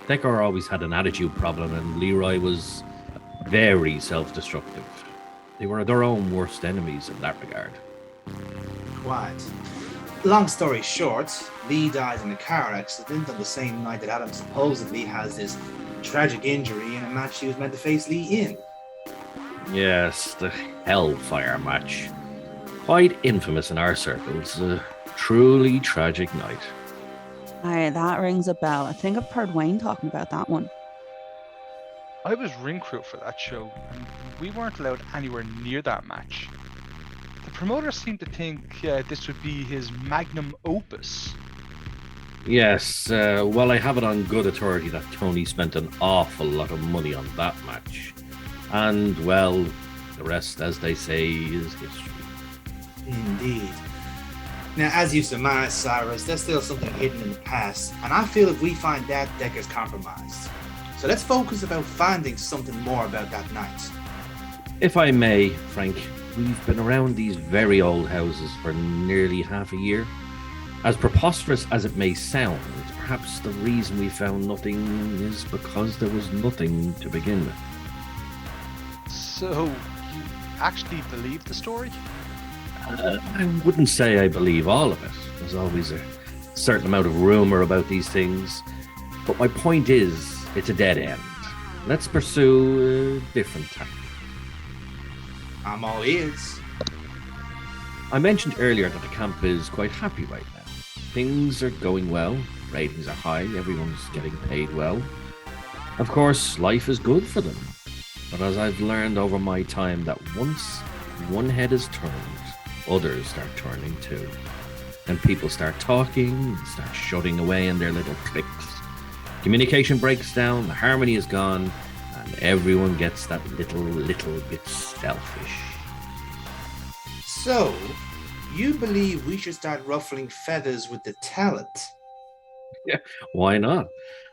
Decker always had an attitude problem, and Leroy was very self-destructive. They were their own worst enemies in that regard. Quite. Long story short, Lee dies in a car accident on the same night that Adam supposedly has this tragic injury in a match she was meant to face Lee in. Yes, the Hellfire match. Quite infamous in our circles. A truly tragic night. Aye, that rings a bell. I think I've heard Wayne talking about that one. I was ring crew for that show, and we weren't allowed anywhere near that match. The promoter seemed to think this would be his magnum opus. Yes, well, I have it on good authority that Tony spent an awful lot of money on that match. And, well, the rest, as they say, is history. Indeed. Now, as you surmise, Cyrus, there's still something hidden in the past, and I feel if we find that, Decker's compromised. So let's focus about finding something more about that night. If I may, Frank, we've been around these very old houses for nearly half a year. As preposterous as it may sound, perhaps the reason we found nothing is because there was nothing to begin with. So, you actually believe the story? I wouldn't say I believe all of it. There's always a certain amount of rumor about these things. But my point is, it's a dead end. Let's pursue a different tactic. I'm all ears. I mentioned earlier that the camp is quite happy right now. Things are going well, ratings are high, everyone's getting paid well. Of course, life is good for them. But as I've learned over my time that once one head is turned, others start turning too. And people start talking, start shutting away in their little cliques. Communication breaks down, the harmony is gone, and everyone gets that little bit selfish. So, you believe we should start ruffling feathers with the talent? Yeah, why not?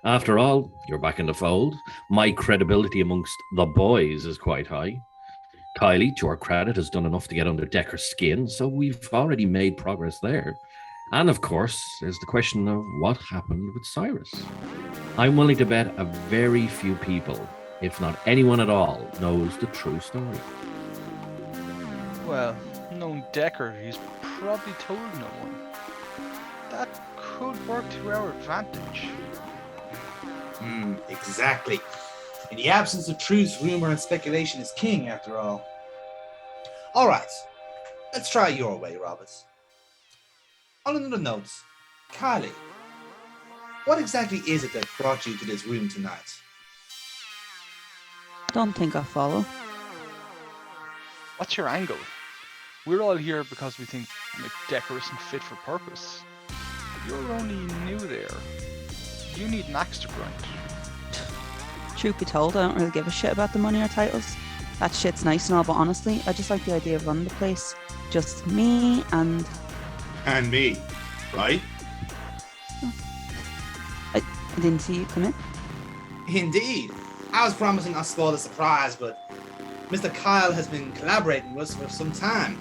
After all, you're back in the fold. My credibility amongst the boys is quite high. Kylie, to her credit, has done enough to get under Decker's skin, so we've already made progress there. And of course, there's the question of what happened with Cyrus. I'm willing to bet a very few people, if not anyone at all, knows the true story. Well, knowing Decker, he's probably told no one. That could work to our advantage. Exactly. In the absence of truth, rumor and speculation is king, after all. All right, let's try your way, Roberts. On another note, Kylie, what exactly is it that brought you to this room tonight? Don't think I follow. What's your angle? We're all here because we think Decker isn't fit for purpose. You're only new there. You need an axe to grind. Truth be told, I don't really give a shit about the money or titles. That shit's nice and all, but honestly, I just like the idea of running the place. Just me and... And me, right? I didn't see you come in. Indeed. I was promising not to spoil the surprise, but Mr. Kyle has been collaborating with us for some time.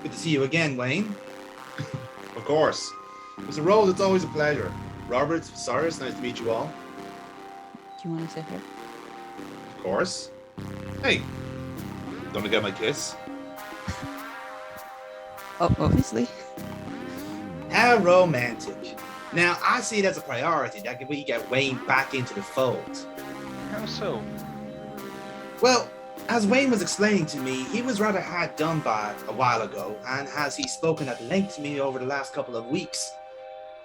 Good to see you again, Wayne. Of course. Mr. Rose, it's always a pleasure. Robert, Cyrus, nice to meet you all. Do you want to sit here? Of course. Hey, gonna get my kiss? Oh, obviously. How romantic. Now, I see it as a priority that we get Wayne back into the fold. How so? Well, as Wayne was explaining to me, he was rather hard done by a while ago, and as he's spoken at length to me over the last couple of weeks,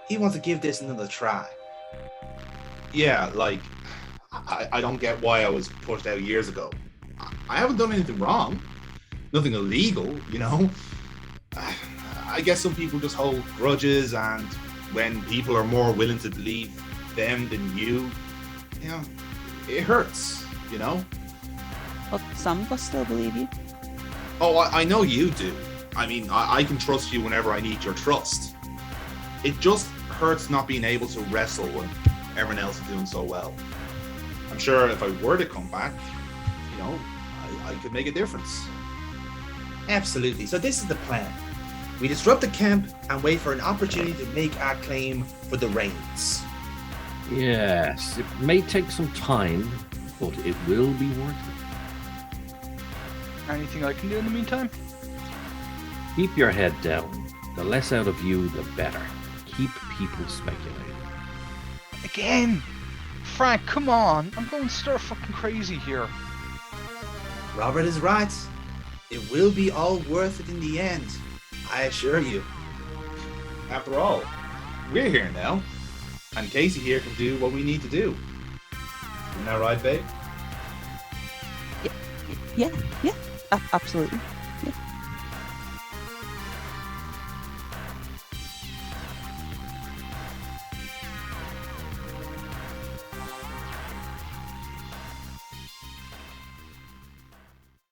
he wants to give this another try. Yeah, like, I don't get why I was pushed out years ago. I haven't done anything wrong. Nothing illegal, you know? I guess some people just hold grudges, and when people are more willing to believe them than you know, it hurts, you know? But some of us still believe you. Oh, I know you do. I mean, I can trust you whenever I need your trust. It just hurts not being able to wrestle when everyone else is doing so well. I'm sure if I were to come back, you know, I could make a difference. Absolutely. So this is the plan. We disrupt the camp and wait for an opportunity to make our claim for the reins. Yes, it may take some time, but it will be worth it. Anything I can do in the meantime? Keep your head down. The less out of you, the better. Keep people speculating. Again! Frank, come on. I'm going stir fucking crazy here. Robert is right. It will be all worth it in the end. I assure you. After all, we're here now. And Casey here can do what we need to do. Isn't that right, babe? Yeah, absolutely.